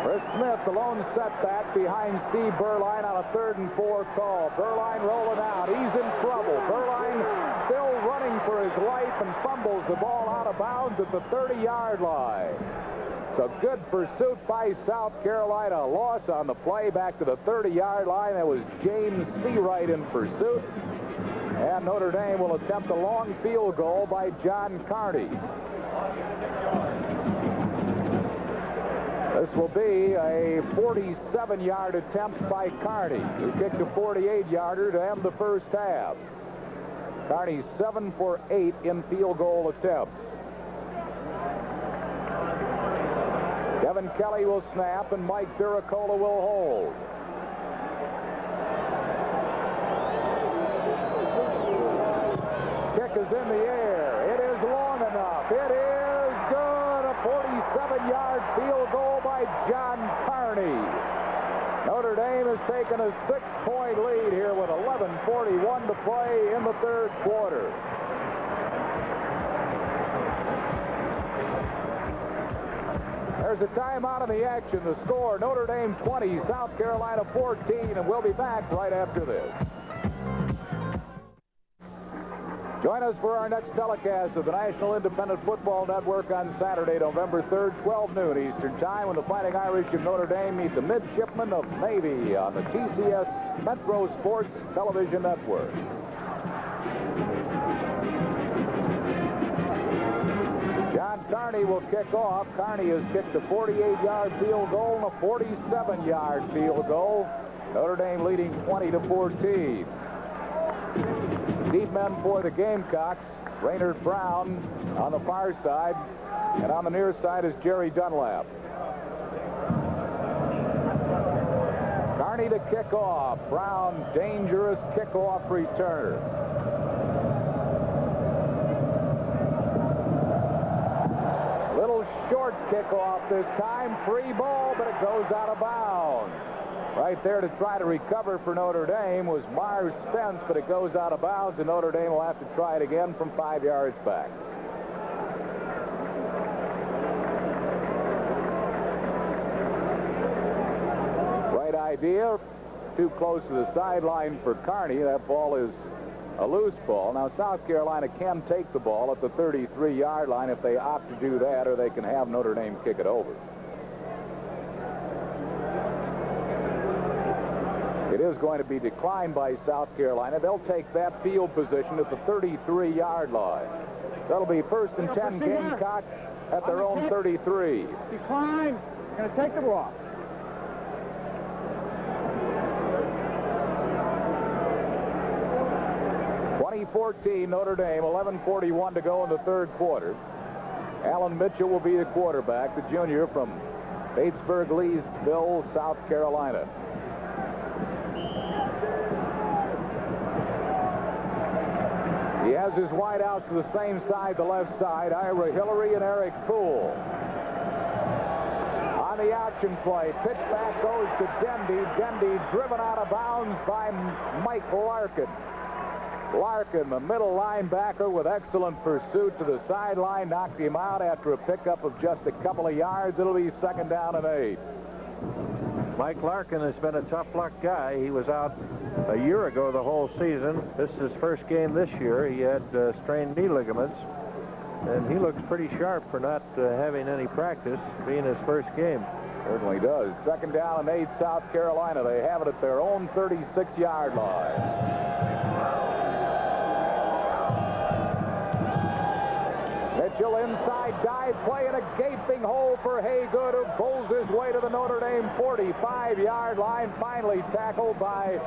Chris Smith, the lone setback behind Steve Berline on a 3rd and 4 call. Berline rolling out. He's in trouble. Berline still running for his life and fumbles the ball out of bounds at the 30-yard line. So good pursuit by South Carolina. Loss on the play back to the 30-yard line. That was James Seawright in pursuit. And Notre Dame will attempt a long field goal by John Carney. This will be a 47-yard attempt by Carney, who kicked a 48-yarder to end the 1st half. Carney 7 for 8 in field goal attempts. Kevin Kelly will snap, and Mike Duracola will hold. Kick is in the air. It is long enough. It is good. A 47-yard field goal by John Carney. Notre Dame has taken a 6-point lead here with 11:41 to play in the 3rd quarter. There's a timeout in the action. The score, Notre Dame 20, South Carolina 14, and we'll be back right after this. Join us for our next telecast of the National Independent Football Network on Saturday, November 3rd, 12 noon Eastern Time, when the Fighting Irish of Notre Dame meet the Midshipmen of Navy on the TCS Metro Sports Television Network. John Carney will kick off. Carney has kicked a 48-yard field goal and a 47-yard field goal. Notre Dame leading 20-14. Deep men for the Gamecocks. Raynard Brown on the far side, and on the near side is Jerry Dunlap. Carney to kick off. Brown, dangerous kickoff returner. Little short kickoff this time. Free ball, but it goes out of bounds. Right there to try to recover for Notre Dame was Mars Spence, but it goes out of bounds, and Notre Dame will have to try it again from 5 yards back. Right idea. Too close to the sideline for Carney. That ball is a loose ball. Now, South Carolina can take the ball at the 33-yard line if they opt to do that, or they can have Notre Dame kick it over. It is going to be declined by South Carolina. They'll take that field position at the 33-yard line. That'll be 1st and 10 Gamecocks at their own 33. Decline. Going to take the ball. Notre Dame, 11:41 to go in the third quarter. Alan Mitchell will be the quarterback, the junior from Batesburg-Leesville, South Carolina. He has his wideouts to the same side, the left side, Ira Hillary and Eric Poole. On the action play, pitch back goes to Dendy. Dendy driven out of bounds by Mike Larkin. Larkin, the middle linebacker, with excellent pursuit to the sideline, knocked him out after a pickup of just a couple of yards. It'll be 2nd down and 8. Mike Larkin has been a tough luck guy. He was out a year ago the whole season. This is his first game this year. He had strained knee ligaments, and he looks pretty sharp for not having any practice, being his first game. Certainly does. 2nd down and 8, South Carolina. They have it at their own 36-yard line. Mitchell inside dive play, and a gaping hole for Haygood, who pulls his way to the Notre Dame 45-yard line, finally tackled by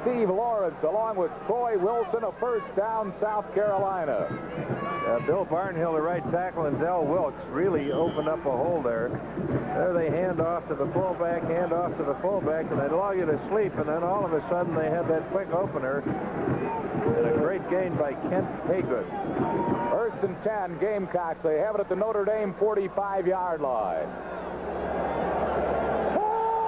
Steve Lawrence, along with Troy Wilson. A 1st down, South Carolina. Bill Barnhill, the right tackle, and Del Wilkes really opened up a hole there. There they hand off to the fullback, and they lull you to sleep, and then all of a sudden they have that quick opener, and a great gain by Kent Haygood. 1st and 10, Gamecocks. They have it at the Notre Dame 45-yard line.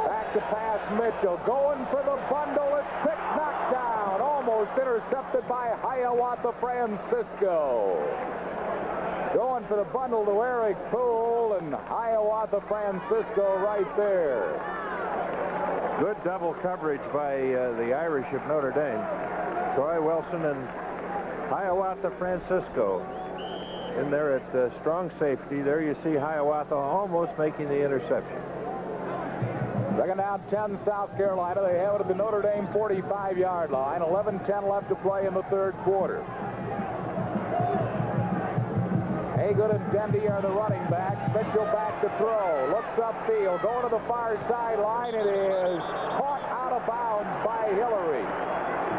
Back to pass, Mitchell going for the bundle. It's picked, knocked down, almost intercepted by Hiawatha Francisco. Going for the bundle to Eric Poole, and Hiawatha Francisco right there. Good double coverage by the Irish of Notre Dame. Troy Wilson and Hiawatha Francisco in there at strong safety. There you see Hiawatha almost making the interception. 2nd down, 10, South Carolina. They have it at the Notre Dame 45-yard line. 11:10 left to play in the third quarter. Haygood and Dendy are the running backs. Mitchell back to throw. Looks upfield. Going to the far sideline. It is caught out of bounds by Hillary.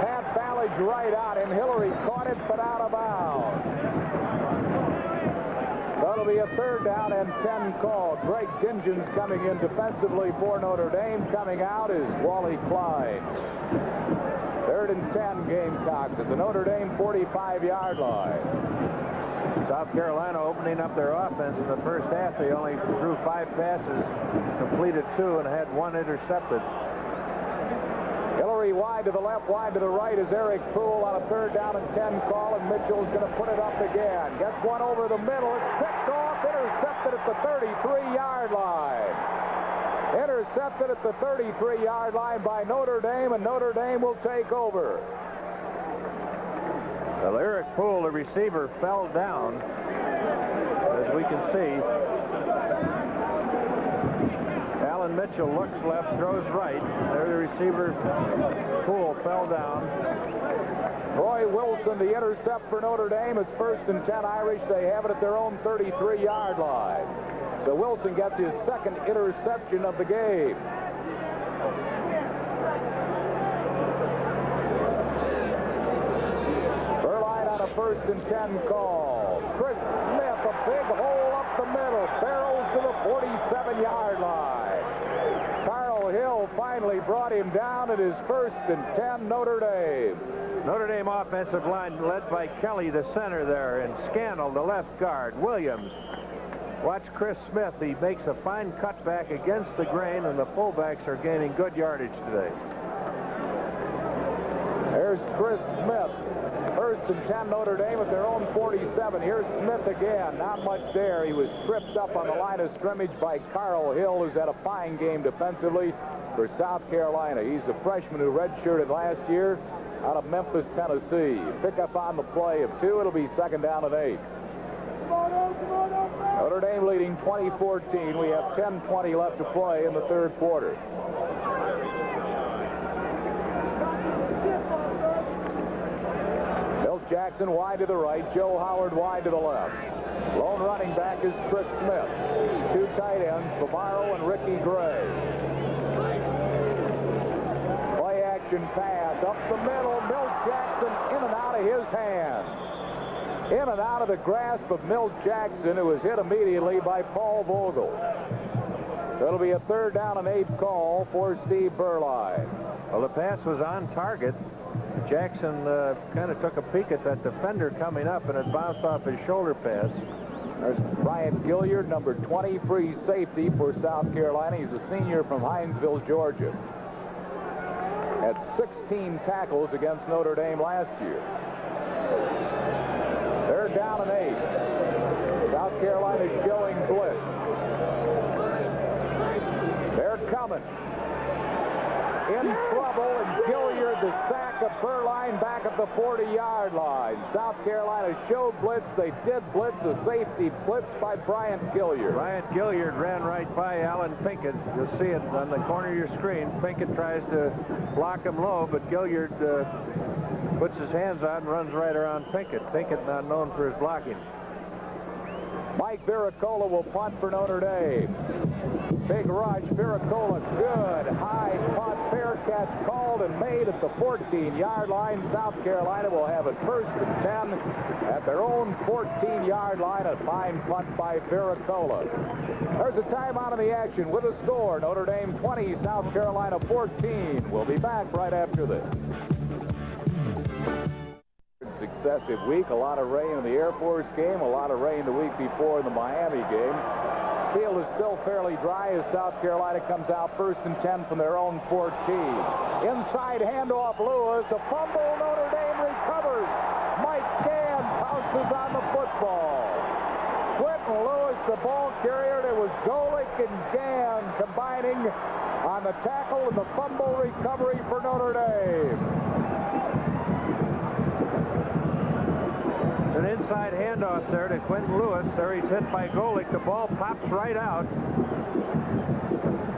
Pat Ballage right on, and Hillary caught it, but out of bounds. So it'll be a 3rd down and 10 call. Greg Dingens coming in defensively for Notre Dame. Coming out is Wally Klein. 3rd and 10, Gamecocks at the Notre Dame 45-yard line. South Carolina opening up their offense in the first half. They only threw 5 passes, completed 2, and had 1 intercepted. Hillary wide to the left, wide to the right is Eric Poole on a 3rd down and 10 call, and Mitchell's going to put it up again. Gets one over the middle. It's picked off, intercepted at the 33-yard line. Intercepted at the 33-yard line by Notre Dame, and Notre Dame will take over. Well, Eric Poole, the receiver, fell down, as we can see. Alan Mitchell looks left, throws right. There the receiver, Poole, fell down. Roy Wilson, the intercept for Notre Dame. It's 1st and 10 Irish. They have it at their own 33-yard line. So Wilson gets his second interception of the game. Berline on a 1st and 10 call. Chris Smith, a big hole up the middle. Barrels to the 47-yard line. Carl Hill finally brought him down at his 1st and 10 Notre Dame. Notre Dame offensive line led by Kelly, the center there, and Scannell, the left guard. Williams. Watch Chris Smith. He makes a fine cutback against the grain, and the fullbacks are gaining good yardage today. There's Chris Smith. 1st and 10 Notre Dame at their own 47. Here's Smith again. Not much there. He was tripped up on the line of scrimmage by Carl Hill, who's had a fine game defensively for South Carolina. He's a freshman who redshirted last year out of Memphis, Tennessee. Pick up on the play of 2. It'll be 2nd down and 8. Notre Dame leading 20-14. We have 10:20 left to play in the 3rd quarter. Milt Jackson wide to the right. Joe Howard wide to the left. Lone running back is Chris Smith. 2 tight ends, Favaro and Ricky Gray. Play action pass up the middle. Milt Jackson in and out of his hands. In and out of the grasp of Milt Jackson, who was hit immediately by Paul Vogel. So it'll be a 3rd down and 8 call for Steve Berline. Well, the pass was on target. Jackson kind of took a peek at that defender coming up, and it bounced off his shoulder pass. There's Brian Gilliard, number 20, free safety for South Carolina. He's a senior from Hinesville, Georgia. Had 16 tackles against Notre Dame last year. 3rd down and 8. South Carolina showing blitz. They're coming. In trouble, and Gilliard, the sack of Berline back at the 40-yard line. South Carolina showed blitz. They did blitz. A safety blitz by Bryant Gilliard. Bryant Gilliard ran right by Alan Pinkett. You'll see it on the corner of your screen. Pinkett tries to block him low, but Gilliard puts his hands out and runs right around Pinkett. Pinkett not known for his blocking. Mike Viricola will punt for Notre Dame. Big rush. Viricola, good. High punt. Fair catch called and made at the 14-yard line. South Carolina will have it 1st and 10 at their own 14-yard line. A fine punt by Viricola. There's a timeout in the action with a score. Notre Dame 20, South Carolina 14. We'll be back right after this. Successive week, a lot of rain in the Air Force game, a lot of rain the week before in the Miami game. Field is still fairly dry as South Carolina comes out 1st and 10 from their own 14. Inside handoff, Lewis, a fumble, Notre Dame recovers. Mike Gann pounces on the football. Quentin Lewis, the ball carrier. It was Golick and Gann combining on the tackle and the fumble recovery for Notre Dame. An inside handoff there to Quentin Lewis. There he's hit by Golick. The ball pops right out.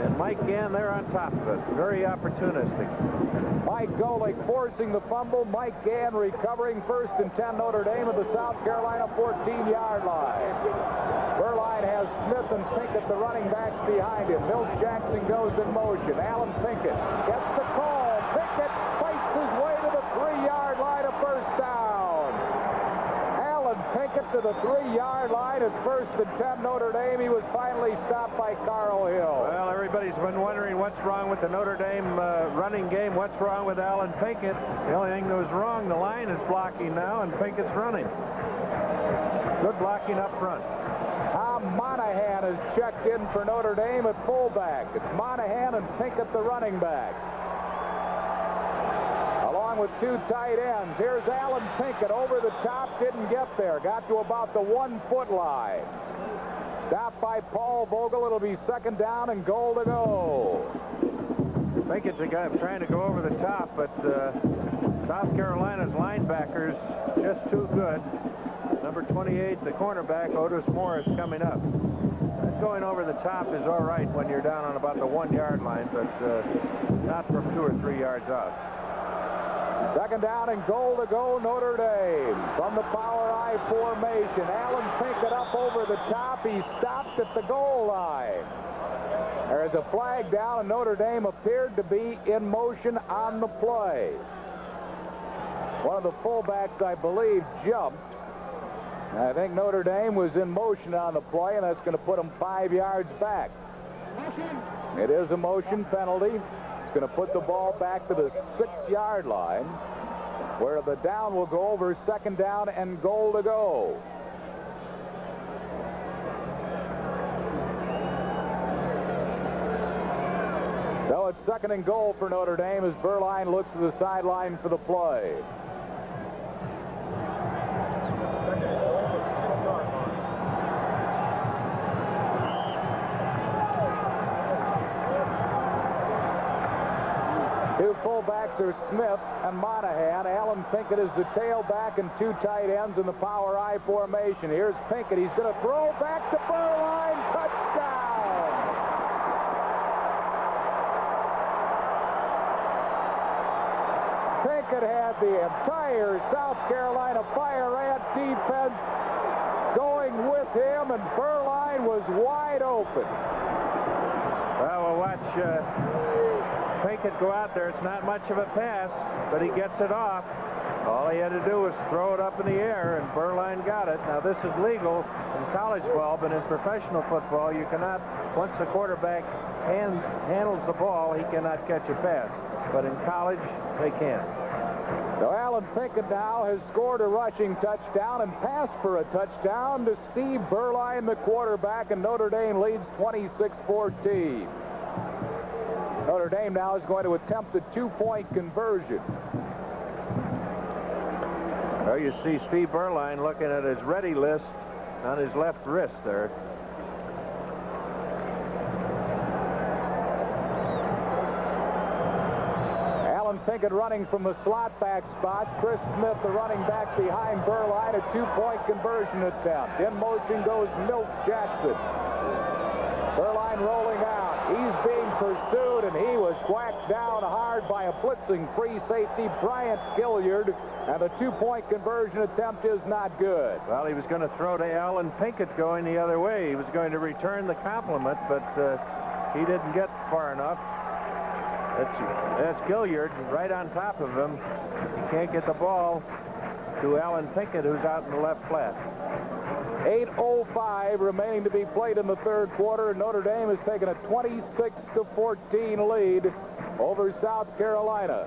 And Mike Gann there on top of it. Very opportunistic. Mike Golick forcing the fumble. Mike Gann recovering 1st and 10 Notre Dame at the South Carolina 14-yard line. Berline has Smith and Pinkett, the running backs behind him. Milt Jackson goes in motion. Alan Pinkett gets the call. Pinkett fights his way to the 3-yard line, a 1st down. Pinkett to the 3-yard line. It's 1st and 10 Notre Dame. He was finally stopped by Carl Hill. Well, everybody's been wondering what's wrong with the Notre Dame running game. What's wrong with Alan Pinkett? The only thing that was wrong, the line is blocking now, and Pinkett's running. Good blocking up front. Tom Monahan has checked in for Notre Dame at fullback. It's Monahan and Pinkett, the running back. With 2 tight ends. Here's Alan Pinkett over the top, didn't get there. Got to about the 1-foot line. Stopped by Paul Vogel. It'll be 2nd down and goal to go. Pinkett's the guy trying to go over the top, but South Carolina's linebackers just too good. Number 28, the cornerback, Otis Morris, coming up. Going over the top is all right when you're down on about the 1-yard line, but not from 2 or 3 yards out. Second down and goal to go, Notre Dame. From the power I formation, Alan Pinkett up over the top. He stopped at the goal line. There's a flag down, and Notre Dame appeared to be in motion on the play. One of the fullbacks, I believe, jumped. I think Notre Dame was in motion on the play, and that's going to put them 5 yards back. It is a motion penalty. It's going to put the ball back to the 6-yard line, where the down will go over. Second down and goal to go. So it's second and goal for Notre Dame as Berline looks to the sideline for the play. Two fullbacks are Smith and Monahan. Alan Pinkett is the tailback and 2 tight ends in the power I formation. Here's Pinkett. He's going to throw back to Berline. Touchdown! Pinkett had the entire South Carolina Fire Ant defense going with him, and Berline was wide open. Well, we'll watch Pinkett go out there. It's not much of a pass, but he gets it off. All he had to do was throw it up in the air, and Berline got it. Now, this is legal in college ball, but in professional football, you cannot, once the quarterback handles the ball, he cannot catch a pass. But in college, they can. So Alan Pinkett now has scored a rushing touchdown and passed for a touchdown to Steve Berline, the quarterback, and Notre Dame leads 26-14. Notre Dame now is going to attempt a 2-point conversion. Well, you see Steve Berline looking at his ready list on his left wrist there. Alan Pinkett running from the slot back spot. Chris Smith, the running back behind Berline, a 2-point conversion attempt. In motion goes Milt Jackson. Berline rolling out. He's being pursued, and he was whacked down hard by a blitzing free safety, Bryant Gilliard, and the 2-point conversion attempt is not good. Well, he was going to throw to Alan Pinkett going the other way. He was going to return the compliment, but he didn't get far enough. That's Gilliard right on top of him. He can't get the ball to Alan Pinkett, who's out in the left flat. 8:05 remaining to be played in the third quarter. Notre Dame has taken a 26-14 lead over South Carolina.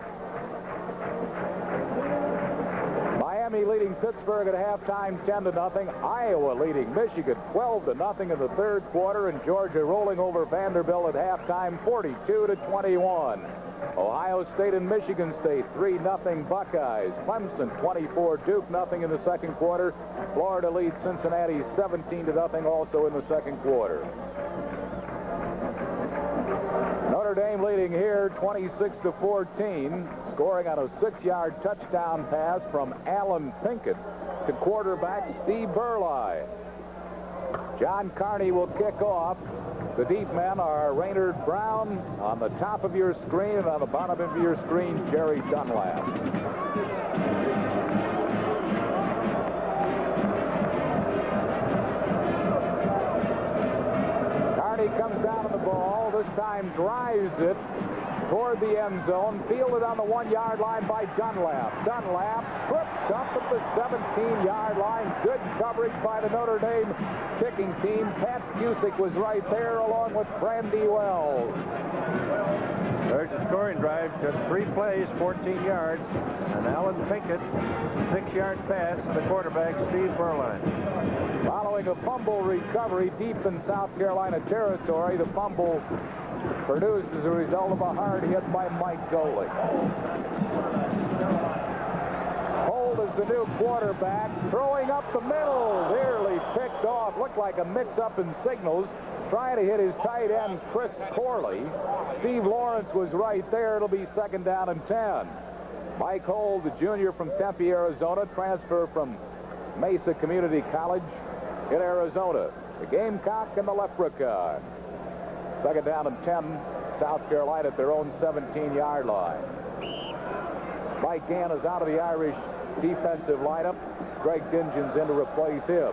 Miami leading Pittsburgh at halftime 10-0. Iowa leading Michigan 12-0 in the third quarter, and Georgia rolling over Vanderbilt at halftime 42-21. Ohio State and Michigan State 3-0 Buckeyes. Clemson 24, Duke nothing in the second quarter. Florida leads Cincinnati 17-0 also in the second quarter. Notre Dame leading here 26-14, scoring on a 6-yard touchdown pass from Alan Pinkett to quarterback Steve Berline. John Carney will kick off. The deep men are Raynard Brown on the top of your screen, and on the bottom of your screen, Jerry Dunlap. Carney comes down on the ball, this time drives it toward the end zone, fielded on the 1-yard line by Dunlap. Dunlap tripped up at the 17-yard line. Good coverage by the Notre Dame kicking team. Pat Cusick was right there along with Brandy Wells. There's a scoring drive, just 3 plays, 14 yards, and Alan Pinkett, 6-yard pass to the quarterback, Steve Berline. Following a fumble recovery deep in South Carolina territory, the fumble produced as a result of a hard hit by Mike Golick. Holt is the new quarterback, throwing up the middle, nearly picked off. Looked like a mix-up in signals, trying to hit his tight end, Chris Corley. Steve Lawrence was right there. It'll be second down and 10. Mike Holt, the junior from Tempe, Arizona, transfer from Mesa Community College in Arizona. The Gamecock and the Leprechaun. Second down and 10, South Carolina at their own 17-yard line. Mike Gann is out of the Irish defensive lineup. Greg Dingens in to replace him.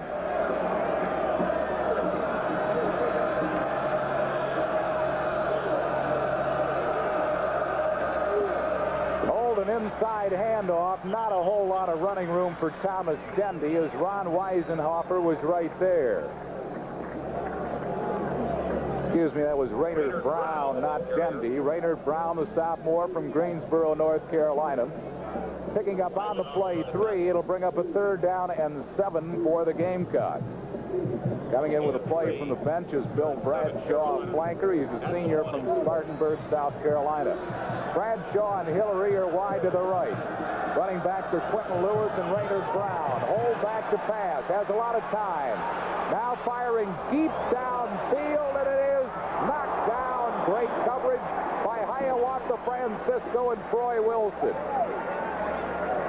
Hold an inside handoff. Not a whole lot of running room for Thomas Dendy as Ron Weisenhofer was right there. Excuse me, that was Raynard Brown, not Dendy. Raynard Brown, the sophomore from Greensboro, North Carolina. Picking up on the play 3. It'll bring up a 3rd down and 7 for the Gamecocks. Coming in with a play from the bench is Bill Bradshaw, flanker. He's a senior from Spartanburg, South Carolina. Bradshaw and Hillary are wide to the right. Running back to Quentin Lewis and Raynard Brown. Hold back to pass. Has a lot of time. Now firing deep downfield, and it is knocked down. Great coverage by Hiawatha Francisco and Troy Wilson.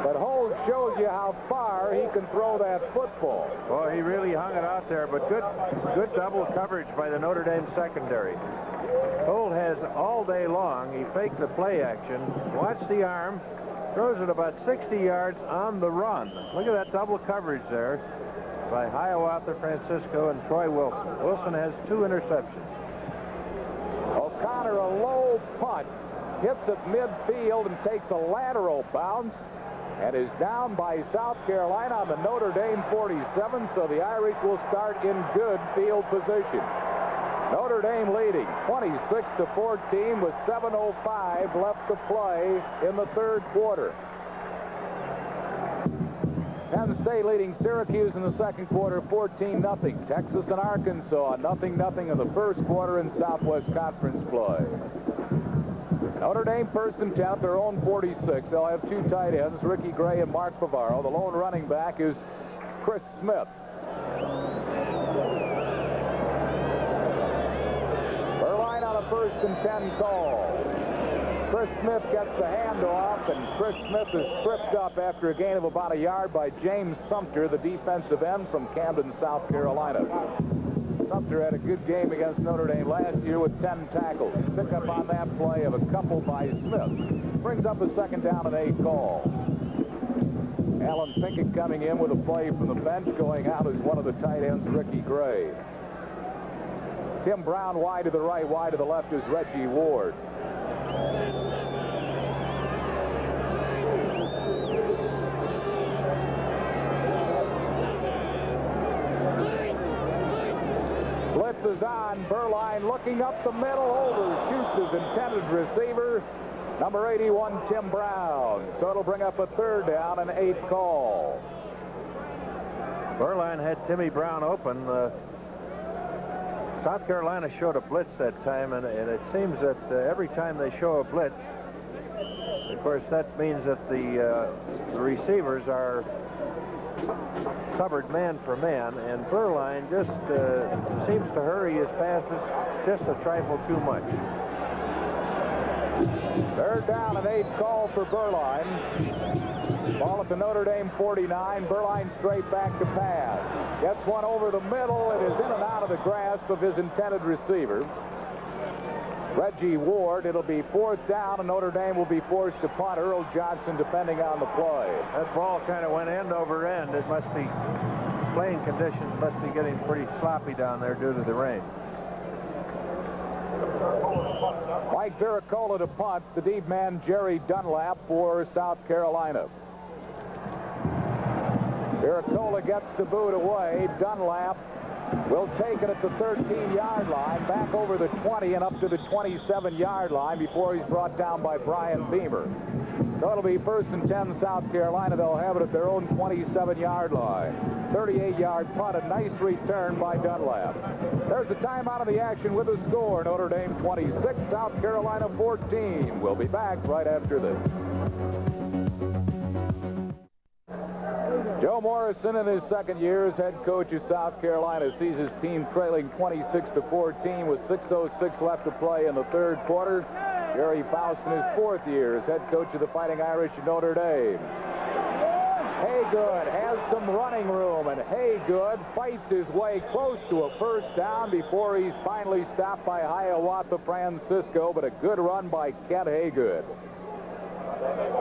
But Holt shows you how far he can throw that football. Well, he really hung it out there, but good double coverage by the Notre Dame secondary. Holt has all day long. He faked the play action. Watch the arm. Throws it about 60 yards on the run. Look at that double coverage there by Hiawatha Francisco and Troy Wilson. Wilson has 2 interceptions. O'Connor, a low punt, hits at midfield and takes a lateral bounce and is down by South Carolina on the Notre Dame 47, so the Irish will start in good field position. Notre Dame leading 26-14 with 7:05 left to play in the 3rd quarter. Penn State leading Syracuse in the 2nd quarter 14-0. Texas and Arkansas 0-0 in the 1st quarter in Southwest Conference play. Notre Dame 1st and 10 at their own 46. They'll have 2 tight ends, Ricky Gray and Mark Bavaro. The lone running back is Chris Smith. Berline on a 1st and 10 call. Chris Smith gets the handoff, and Chris Smith is tripped up after a gain of about a yard by James Sumter, the defensive end from Camden, South Carolina. Sumter had a good game against Notre Dame last year with 10 tackles. Pick up on that play of a couple by Smith. Brings up a 2nd down and 8 call. Alan Pinkett coming in with a play from the bench. Going out is one of the tight ends, Ricky Gray. Tim Brown wide to the right, wide to the left is Reggie Ward. Blitz is on. Berline looking up the middle. Overshoots his intended receiver, number 81, Tim Brown. So it'll bring up a 3rd down and 8 call. Berline had Timmy Brown open. South Carolina showed a blitz that time, and it seems that every time they show a blitz, of course, that means that the receivers are covered man for man, and Berline just seems to hurry his passes just a trifle too much. 3rd down and 8 call for Berline. Ball at the Notre Dame 49. Berline straight back to pass. Gets one over the middle. It is in and out of the grasp of his intended receiver, Reggie Ward. It'll be 4th down, and Notre Dame will be forced to punt. Earl Johnson defending on the play. That ball kind of went end over end. It must be, playing conditions must be getting pretty sloppy down there due to the rain. Mike Viricola to punt. The deep man, Jerry Dunlap, for South Carolina. Viricola gets the boot away. Dunlap will take it at the 13-yard line, back over the 20 and up to the 27-yard line before he's brought down by Brian Beamer. So it'll be 1st and 10 South Carolina. They'll have it at their own 27-yard line. 38-yard punt, a nice return by Dunlap. There's a timeout of the action with a score. Notre Dame 26, South Carolina 14. We'll be back right after this. Joe Morrison, in his 2nd year as head coach of South Carolina, sees his team trailing 26-14 with 6:06 left to play in the 3rd quarter. Jerry Faust in his 4th year as head coach of the Fighting Irish at Notre Dame. Haygood has some running room, and Haygood fights his way close to a first down before he's finally stopped by Hiawatha Francisco, but a good run by Kent Haygood.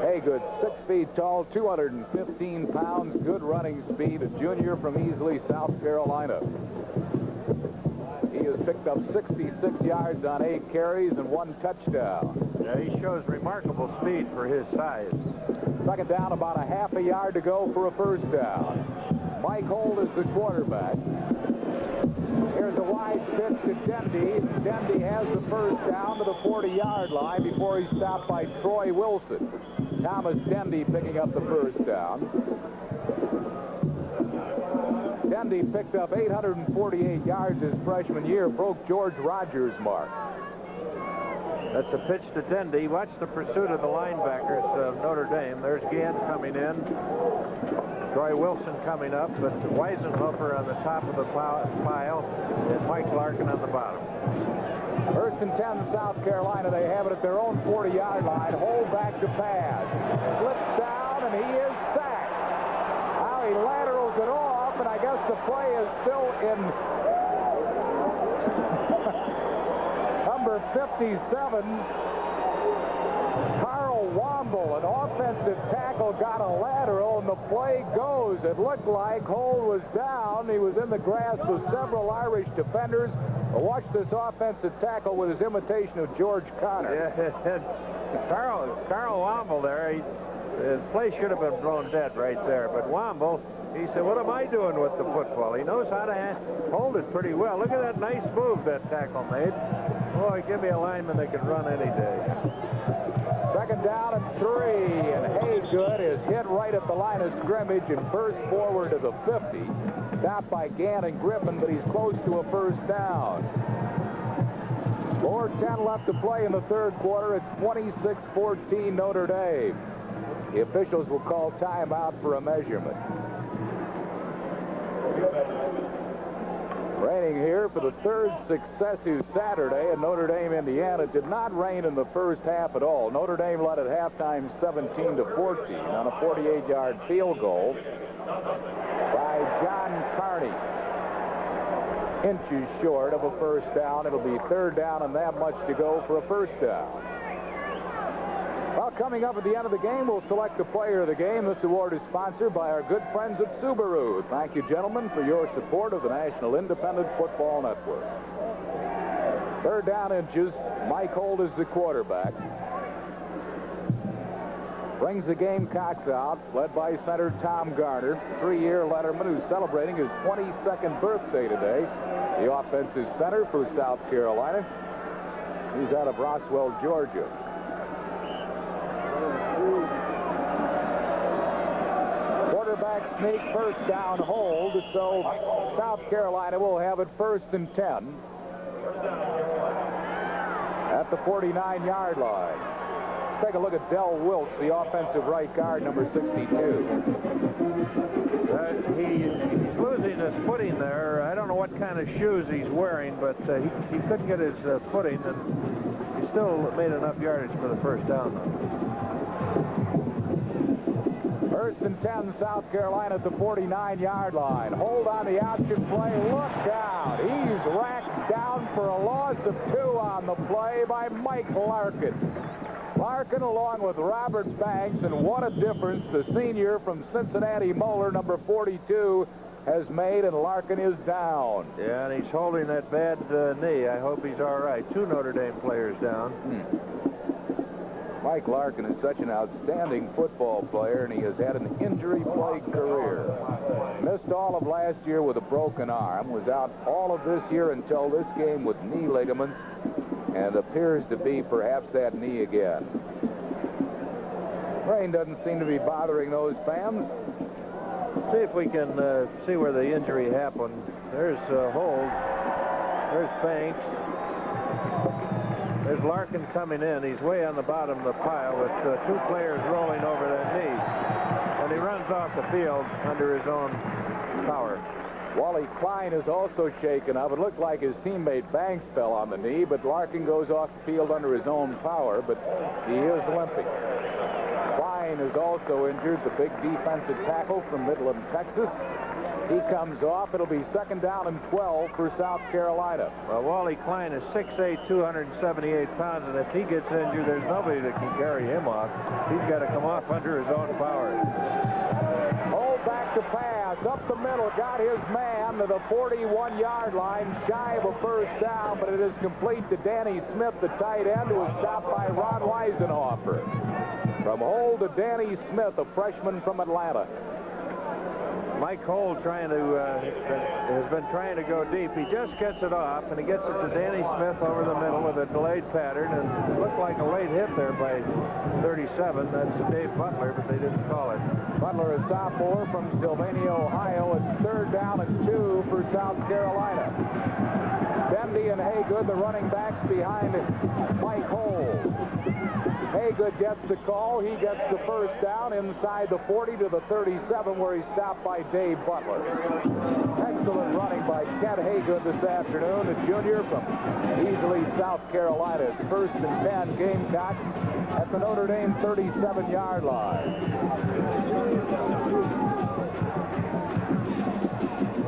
Haygood, 6 feet tall, 215 pounds, good running speed, a junior from Easley, South Carolina. He has picked up 66 yards on 8 carries and 1 touchdown. Yeah, he shows remarkable speed for his size. Second down, about a half a yard to go for a first down. Mike Holt is the quarterback. Here's a wide pitch to Dendy. Dendy has the first down to the 40-yard line before he's stopped by Troy Wilson. Thomas Dendy picking up the first down. Dendy picked up 848 yards his freshman year, broke George Rogers' mark. That's a pitch to Dendy. Watch the pursuit of the linebackers of Notre Dame. There's Gann coming in. Troy Wilson coming up, but Weisenhofer on the top of the pile and Mike Larkin on the bottom. First and 10, South Carolina. They have it at their own 40-yard line. Hold back to pass. Slips down, and he is sacked. Now he laterals it off, and I guess the play is still in number 57. Carl Womble, an offensive tackle, got a lateral, and the play goes. It looked like Holt was down. He was in the grasp of several Irish defenders. Watch this offensive tackle with his imitation of George Connor. Yeah, Carl Womble there. The play should have been thrown dead right there, but Womble, he said, what am I doing with the football? He knows how to hold it pretty well. Look at that nice move that tackle made. Boy, give me a lineman that can run any day. Second down and 3, and Haygood is hit right at the line of scrimmage and burst forward to the 50. Stopped by Gann and Griffin, but he's close to a first down. 4:10 left to play in the third quarter. It's 26-14 Notre Dame. The officials will call timeout for a measurement. Raining here for the 3rd successive Saturday in Notre Dame, Indiana. It did not rain in the first half at all. Notre Dame led at halftime 17-14 on a 48-yard field goal by John Carney. Inches short of a first down. It'll be 3rd down and that much to go for a first down. Well, coming up at the end of the game, we'll select the player of the game. This award is sponsored by our good friends at Subaru. Thank you, gentlemen, for your support of the National Independent Football Network. 3rd down inches. Mike Holt is the quarterback. Brings the Gamecocks out, led by center Tom Garner, 3-year letterman who's celebrating his 22nd birthday today. The offensive center for South Carolina. He's out of Roswell, Georgia. Quarterback sneak, first down hold, so South Carolina will have it 1st and 10 at the 49-yard line. Let's take a look at Del Wilkes, the offensive right guard, number 62. He's losing his footing there. I don't know what kind of shoes he's wearing, but he couldn't get his footing, and he still made enough yardage for the first down, though. 1st and 10, South Carolina at the 49-yard line. Hold on the option play. Look out. He's racked down for a loss of 2 on the play by Mike Larkin. Larkin along with Robert Banks, and what a difference the senior from Cincinnati Moeller, number 42, has made, and Larkin is down. Yeah, and he's holding that bad knee. I hope he's all right. 2 Notre Dame players down. Mike Larkin is such an outstanding football player, and he has had an injury-plagued career. Missed all of last year with a broken arm, was out all of this year until this game with knee ligaments, and appears to be perhaps that knee again. Rain doesn't seem to be bothering those fans. See if we can see where the injury happened. There's Holt. There's Banks. There's Larkin coming in. He's way on the bottom of the pile with 2 players rolling over their knees. And he runs off the field under his own power. Wally Klein is also shaken up. It looked like his teammate Banks fell on the knee, but Larkin goes off the field under his own power, but he is limping. Klein is also injured, the big defensive tackle from Midland, Texas. He comes off. It'll be 2nd down and 12 for South Carolina. Well, Wally Klein is 6'8", 278 pounds, and if he gets injured, there's nobody that can carry him off. He's got to come off under his own power. Hold back to pass, up the middle, got his man to the 41-yard line, shy of a first down, but it is complete to Danny Smith, the tight end, who is stopped by Ron Weisenhofer. From Hold to Danny Smith, a freshman from Atlanta. Mike Holt has been trying to go deep. He just gets it off, and he gets it to Danny Smith over the middle with a delayed pattern, and it looked like a late hit there by 37. That's Dave Butler, but they didn't call it. Butler, a sophomore from Sylvania, Ohio. It's 3rd down and 2 for South Carolina. Dendy and Haygood, the running backs behind Mike Holt. Haygood gets the call. He gets the first down inside the 40 to the 37, where he's stopped by Dave Butler. Excellent running by Kent Haygood this afternoon, a junior from Easley, South Carolina. It's 1st and 10, Gamecocks at the Notre Dame 37-yard line.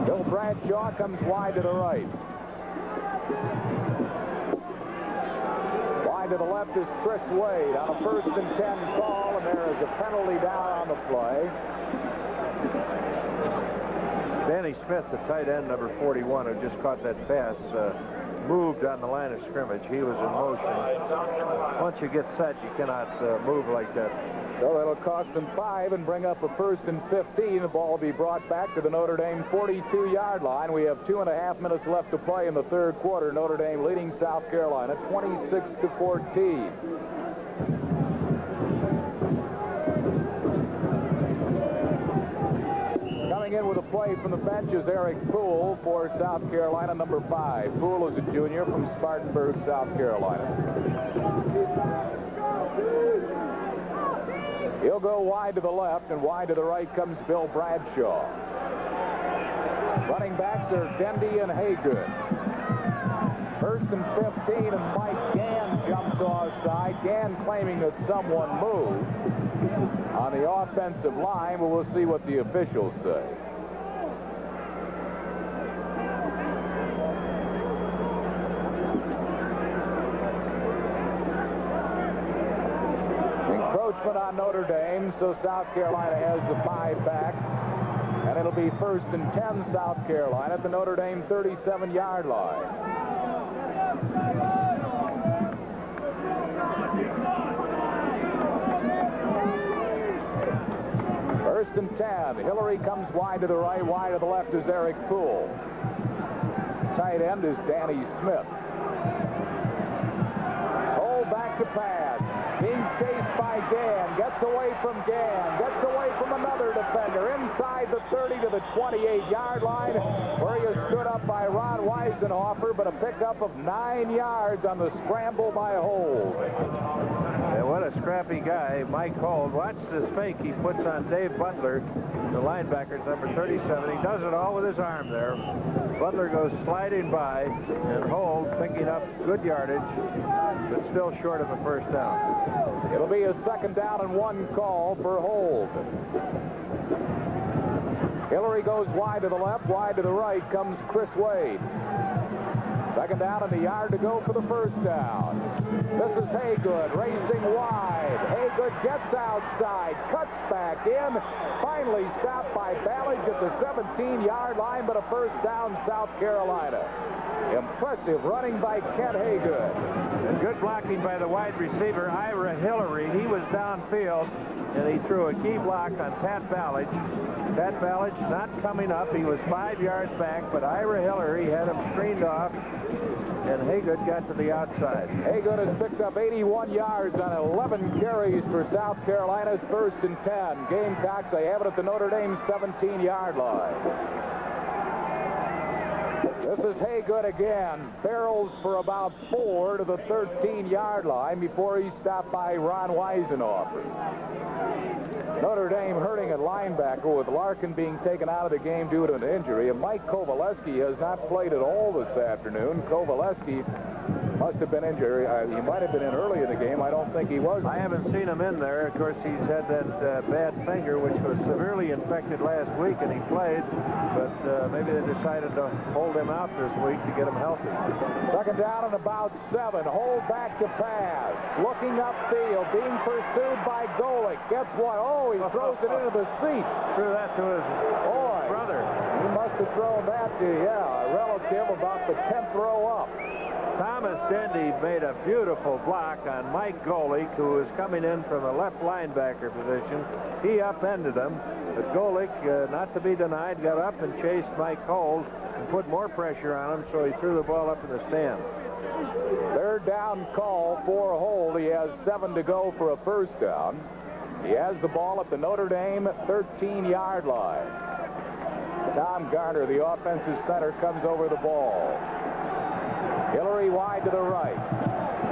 Bill Bradshaw comes wide to the right. To the left is Chris Wade on a 1st and 10 call, and there is a penalty down on the play. Danny Smith, the tight end, number 41, who just caught that pass, moved on the line of scrimmage. He was in motion. Once you get set, you cannot move like that. So that'll cost them 5 and bring up a 1st and 15. The ball will be brought back to the Notre Dame 42-yard line. We have 2.5 minutes left to play in the 3rd quarter. Notre Dame leading South Carolina 26-14. Coming in with a play from the bench is Eric Poole for South Carolina, number 5. Poole is a junior from Spartanburg, South Carolina. He'll go wide to the left, and wide to the right comes Bill Bradshaw. Running backs are Dendy and Haygood. 1st and 15, and Mike Gann jumps offside. Gann claiming that someone moved on the offensive line, but we'll see what the officials say. Encroachment on Notre Dame, so South Carolina has the 5 back, and it'll be 1st and 10 South Carolina at the Notre Dame 37-yard line. First and 10. Hillary comes wide to the right. Wide to the left is Eric Poole. Tight end is Danny Smith. Hold back to pass. Being chased by Gann. Gets away from Gann. Gets away from another defender. Inside the 30 to the 28-yard line, where he is stood up by Ron Weisenhofer, but a pickup of 9 yards on the scramble by Hold. And what a scrappy guy, Mike Hold. Watch this fake he puts on Dave Butler, the linebacker, number 37. He does it all with his arm there. Butler goes sliding by, and Hold picking up good yardage, but still short of a first down. It'll be a 2nd down and 1 call for Hold. Hillary goes wide to the left, wide to the right comes Chris Wade. 2nd down and a yard to go for the first down. This is Haygood racing wide. Haygood gets outside, cuts back in, finally stopped by Ballage at the 17-yard line, but a first down, South Carolina. Impressive running by Kent Haygood. And good blocking by the wide receiver, Ira Hillary. He was downfield, and he threw a key block on Pat Ballage. Pat Ballage not coming up. He was 5 yards back, but Ira Hillary had him screened off, and Haygood got to the outside. Haygood has picked up 81 yards on 11 carries for South Carolina's 1st and 10. Gamecocks, they have it at the Notre Dame 17-yard line. This is Haygood again. Barrels for about 4 to the 13-yard line before he stopped by Ron Weisenhofer. Notre Dame hurting at linebacker with Larkin being taken out of the game due to an injury. And Mike Kovaleski has not played at all this afternoon. Kovaleski must have been injured. He might have been in early in the game. I don't think he was. I haven't seen him in there. Of course, he's had that bad finger, which was severely infected last week, and he played. But maybe they decided to hold him out this week to get him healthy. Second down and about 7. Hold back to pass. Looking upfield, being pursued by Golick. Gets one. Oh, he throws it into the seats. Threw that to his brother. He must have thrown that to, a relative about the 10th row up. Thomas Dendy made a beautiful block on Mike Golick, who was coming in from the left linebacker position. He upended him, but Golick, not to be denied, got up and chased Mike Coles and put more pressure on him, so he threw the ball up in the stand. Third down call for a hold. He has 7 to go for a first down. He has the ball at the Notre Dame 13-yard line. Tom Garner, the offensive center, comes over the ball. Hillary wide to the right.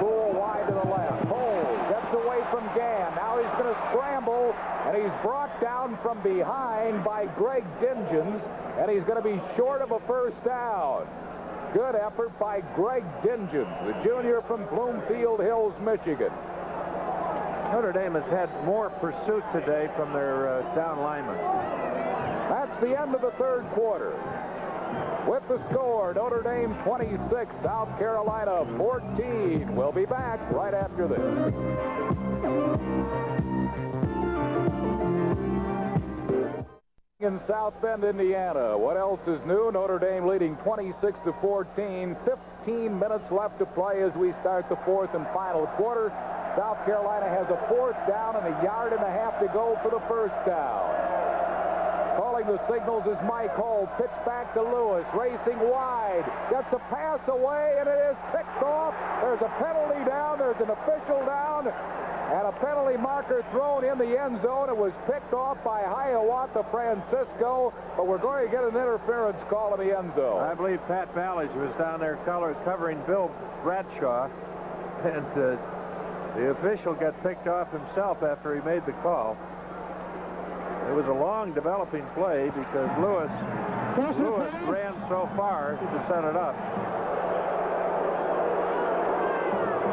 Poole wide to the left. Cole gets away from Gann. Now he's going to scramble, and he's brought down from behind by Greg Dingens, and he's going to be short of a first down. Good effort by Greg Dingens, the junior from Bloomfield Hills, Michigan. Notre Dame has had more pursuit today from their down linemen. That's the end of the third quarter. With the score, Notre Dame 26, South Carolina 14. We'll be back right after this. In South Bend, Indiana, what else is new? Notre Dame leading 26-14. 15 minutes left to play as we start the fourth and final quarter. South Carolina has a fourth down and 1.5 yards to go for the first down. Calling the signals is Mike Hull. Pitch back to Lewis. Racing wide. Gets a pass away, and it is picked off. There's a penalty down. There's an official down. And a penalty marker thrown in the end zone. It was picked off by Hiawatha Francisco, but we're going to get an interference call in the end zone. I believe Pat Ballage was down there covering Bill Bradshaw, and the official got picked off himself after he made the call. It was a long developing play because Lewis ran so far to set it up.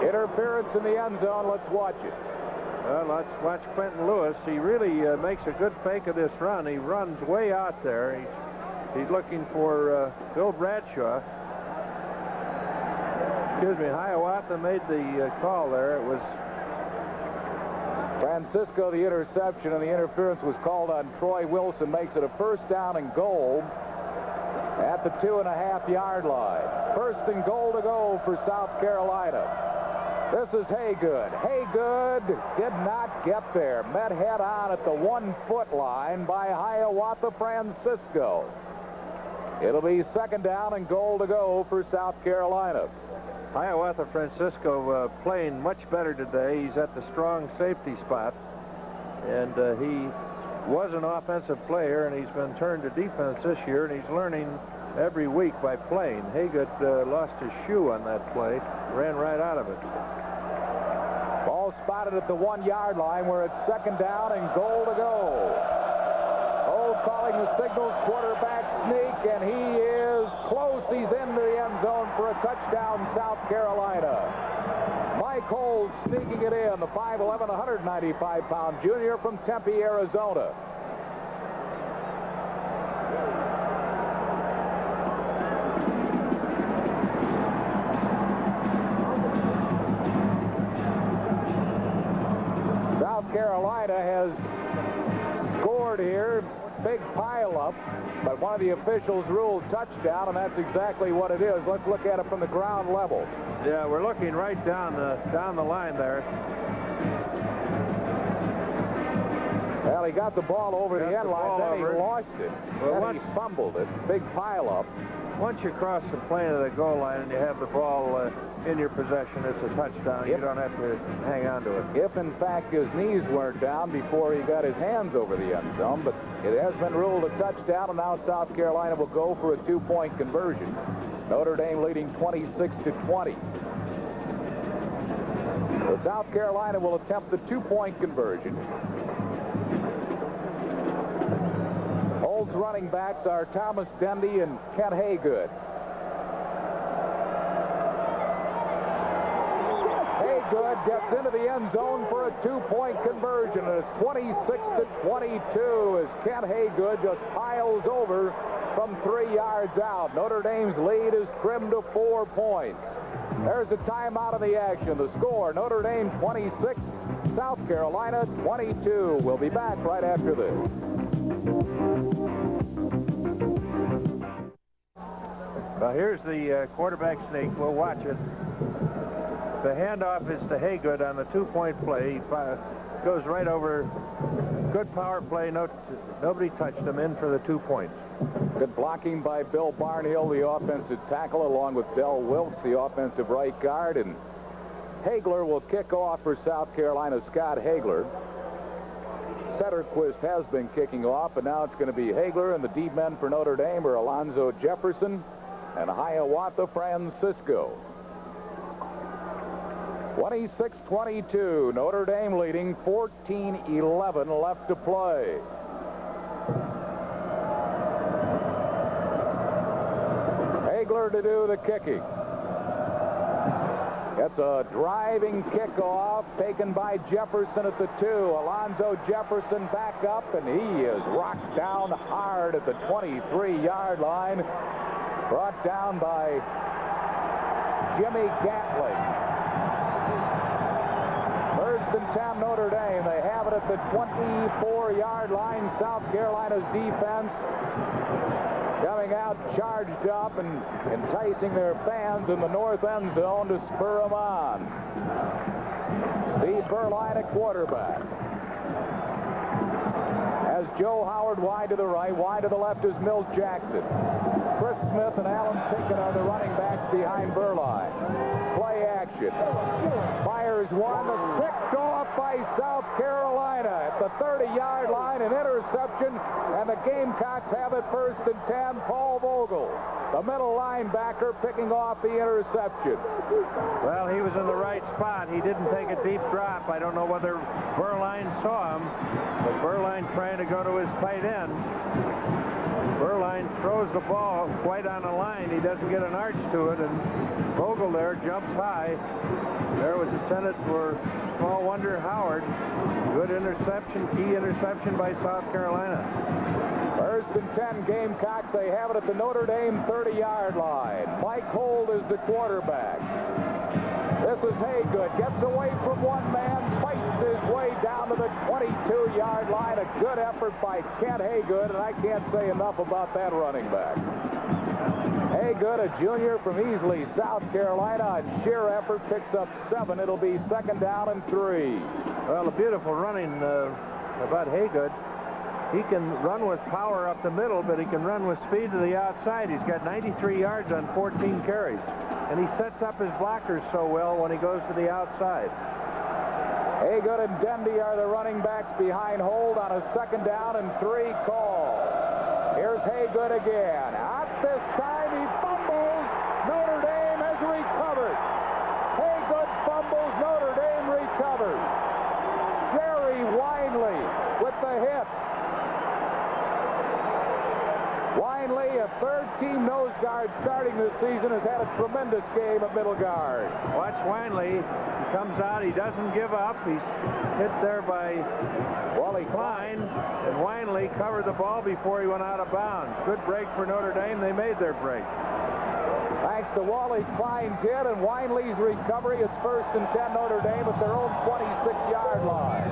Interference in the end zone. Let's watch it. Well, let's watch Quentin Lewis. He really makes a good fake of this run. He runs way out there. He's looking for Bill Bradshaw. Excuse me, Hiawatha made the call there. It was Francisco, the interception, and the interference was called on Troy Wilson. Makes it a first down and goal at the 2.5 yard line. First and goal to go for South Carolina. This is Haygood. Haygood did not get there. Met head on at the 1 foot line by Hiawatha Francisco. It'll be second down and goal to go for South Carolina. Hiawatha Francisco playing much better today. He's at the strong safety spot, and he was an offensive player, and he's been turned to defense this year, and he's learning every week by playing. Haygood lost his shoe on that play, ran right out of it. Ball spotted at the 1 yard line where it's second down and goal to go. Old calling the signals, quarterback sneak, and he is close. He's into the end zone for a touchdown, South Carolina. Mike Holes sneaking it in, the 5'11", 195-pound junior from Tempe, Arizona. South Carolina has scored here. Big pileup, but one of the officials ruled touchdown, and that's exactly what it is. Let's look at it from the ground level. Yeah, we're looking right down the line there. Well, he got the ball over the end line, then he lost it. Well, then he fumbled it. Big pileup. Once you cross the plane of the goal line and you have the ball in your possession, it's a touchdown. You don't have to hang on to it. If, in fact, his knees weren't down before he got his hands over the end zone, but it has been ruled a touchdown, and now South Carolina will go for a 2-point conversion. Notre Dame leading 26-20. So South Carolina will attempt the two-point conversion. Hold's running backs are Thomas Dendy and Kent Haygood. Haygood gets into the end zone for a two-point conversion, and it's 26-22 as Kent Haygood just piles over from 3 yards out. Notre Dame's lead is trimmed to 4 points. There's a timeout of the action. The score, Notre Dame 26, South Carolina 22. We'll be back right after this. Well, here's the quarterback sneak. We'll watch it. The handoff is to Haygood on the two-point play. He goes right over. Good power play. Nobody touched him. In for the 2 points. Good blocking by Bill Barnhill, the offensive tackle, along with Del Wilkes, the offensive right guard. And Hagler will kick off for South Carolina. Scott Hagler. Setterquist has been kicking off, and now it's going to be Hagler, and the deep men for Notre Dame are Alonzo Jefferson and Hiawatha Francisco. 26-22, Notre Dame leading, 14-11 left to play. Hagler to do the kicking. It's a driving kickoff taken by Jefferson at the 2. Alonzo Jefferson back up, and he is rocked down hard at the 23-yard line. Brought down by Jimmy Gatling. First and 10, Notre Dame. They have it at the 24-yard line. South Carolina's defense coming out charged up and enticing their fans in the north end zone to spur them on. Steve Berline at quarterback. As Joe Howard wide to the right, wide to the left is Milt Jackson. Chris Smith and Alan Pinkett are the running backs behind Berline. Play action. Fires one, picked off by South Carolina at the 30-yard line, an interception, and the Gamecocks have it first and 10. Paul Vogel, the middle linebacker, picking off the interception. Well, he was in the right spot. He didn't take a deep drop. I don't know whether Berline saw him, but Berline trying to go to his tight end. Berline throws the ball quite on the line. He doesn't get an arch to it, and Vogel there jumps high. There was intended for small wonder Howard. Good interception, key interception by South Carolina. First and 10 Gamecocks. They have it at the Notre Dame 30-yard line. Mike Hold is the quarterback. This is Haygood. Gets away from one man, fights his way down to the 22-yard line. A good effort by Kent Haygood, and I can't say enough about that running back. Haygood, a junior from Easley, South Carolina, on sheer effort, picks up 7. It'll be second down and 3. Well, a beautiful running about Haygood. He can run with power up the middle, but he can run with speed to the outside. He's got 93 yards on 14 carries. And he sets up his blockers so well when he goes to the outside. Haygood and Dendy are the running backs behind Hold on a second down and 3 call. Here's Haygood again. At this time, he fumbles. Notre Dame has recovered. Haygood fumbles. Notre Dame recovers. Jerry Winley with the hit. Winley, a third-team nose guard starting this season, has had a tremendous game at middle guard. Watch Winley. He comes out. He doesn't give up. He's hit there by Wally Klein, and Winley covered the ball before he went out of bounds. Good break for Notre Dame. They made their break. Thanks to Wally Klein's hit and Winley's recovery, it's first and 10 Notre Dame at their own 26-yard line.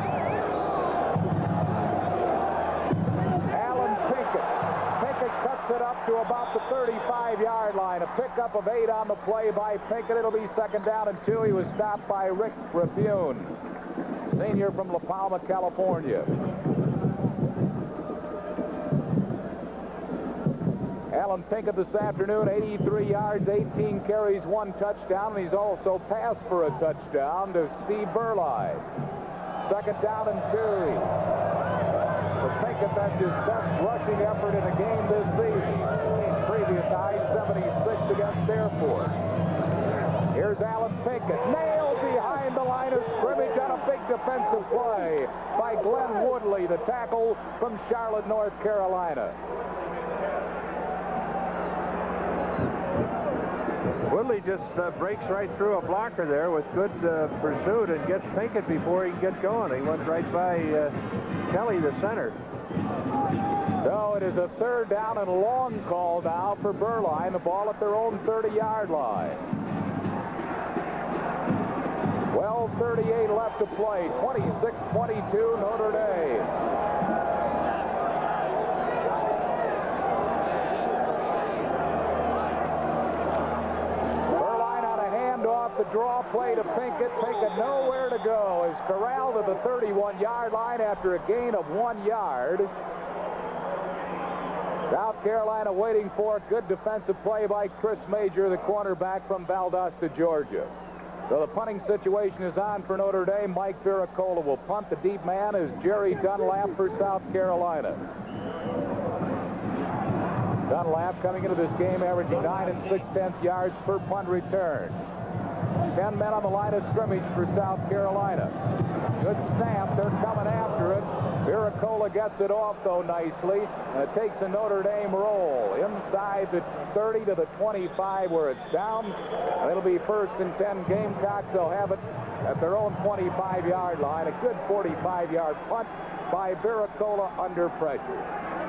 Alan Pinkett. Cuts it up to about the 35-yard line. A pickup of 8 on the play by Pinkett. It'll be second down and 2. He was stopped by Rick Rapune, senior from La Palma, California. Alan Pinkett this afternoon, 83 yards, 18 carries, 1 touchdown, and he's also passed for a touchdown to Steve Berline. Second down and 2. For Pinkett, that's his best rushing effort in a game this season. Previous high, 76 against Air Force. Here's Alan Pinkett, nailed behind the line of scrimmage on a big defensive play by Glenn Woodley, the tackle from Charlotte, North Carolina. Woodley just breaks right through a blocker there with good pursuit and gets Pinkett before he can get going. He went right by Kelly, the center. So it is a 3rd down and long call now for Berline. The ball at their own 30-yard line. 12:38 left to play. 26-22 Notre Dame. Berline on a handoff, the draw play to Pinkett. Pinkett nowhere to go. Is corralled at the 31-yard line after a gain of 1 yard. South Carolina waiting for a good defensive play by Chris Major, the cornerback from Valdosta, Georgia. So the punting situation is on for Notre Dame. Mike Viracola will punt. The deep man is Jerry Dunlap for South Carolina. Dunlap coming into this game averaging 9 6/10 yards per punt return. 10 men on the line of scrimmage for South Carolina. Good snap. They're coming after it. Viracola gets it off, though, nicely. And it takes a Notre Dame roll inside the 30 to the 25 where it's down. And it'll be 1st and 10 Gamecocks. They'll have it at their own 25-yard line. A good 45-yard punt by Viracola under pressure.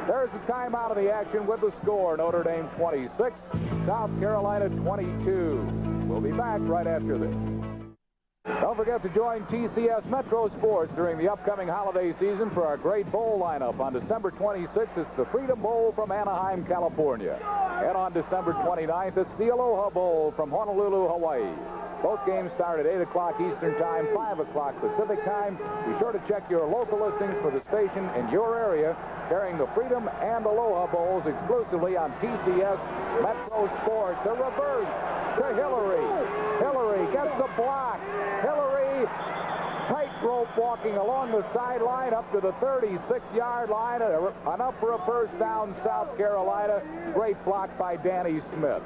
There's the timeout of the action with the score. Notre Dame 26, South Carolina 22. We'll be back right after this. Don't forget to join TCS Metro Sports during the upcoming holiday season for our great bowl lineup. On December 26th, it's the Freedom Bowl from Anaheim, California. And on December 29th, it's the Aloha Bowl from Honolulu, Hawaii. Both games start at 8 o'clock Eastern Time, 5 o'clock Pacific Time. Be sure to check your local listings for the station in your area carrying the Freedom and Aloha Bowls exclusively on TCS Metro Sports. A reverse to Hillary. Hillary gets a block. Hillary tightrope walking along the sideline up to the 36-yard line. Enough for a first down, South Carolina. Great block by Danny Smith.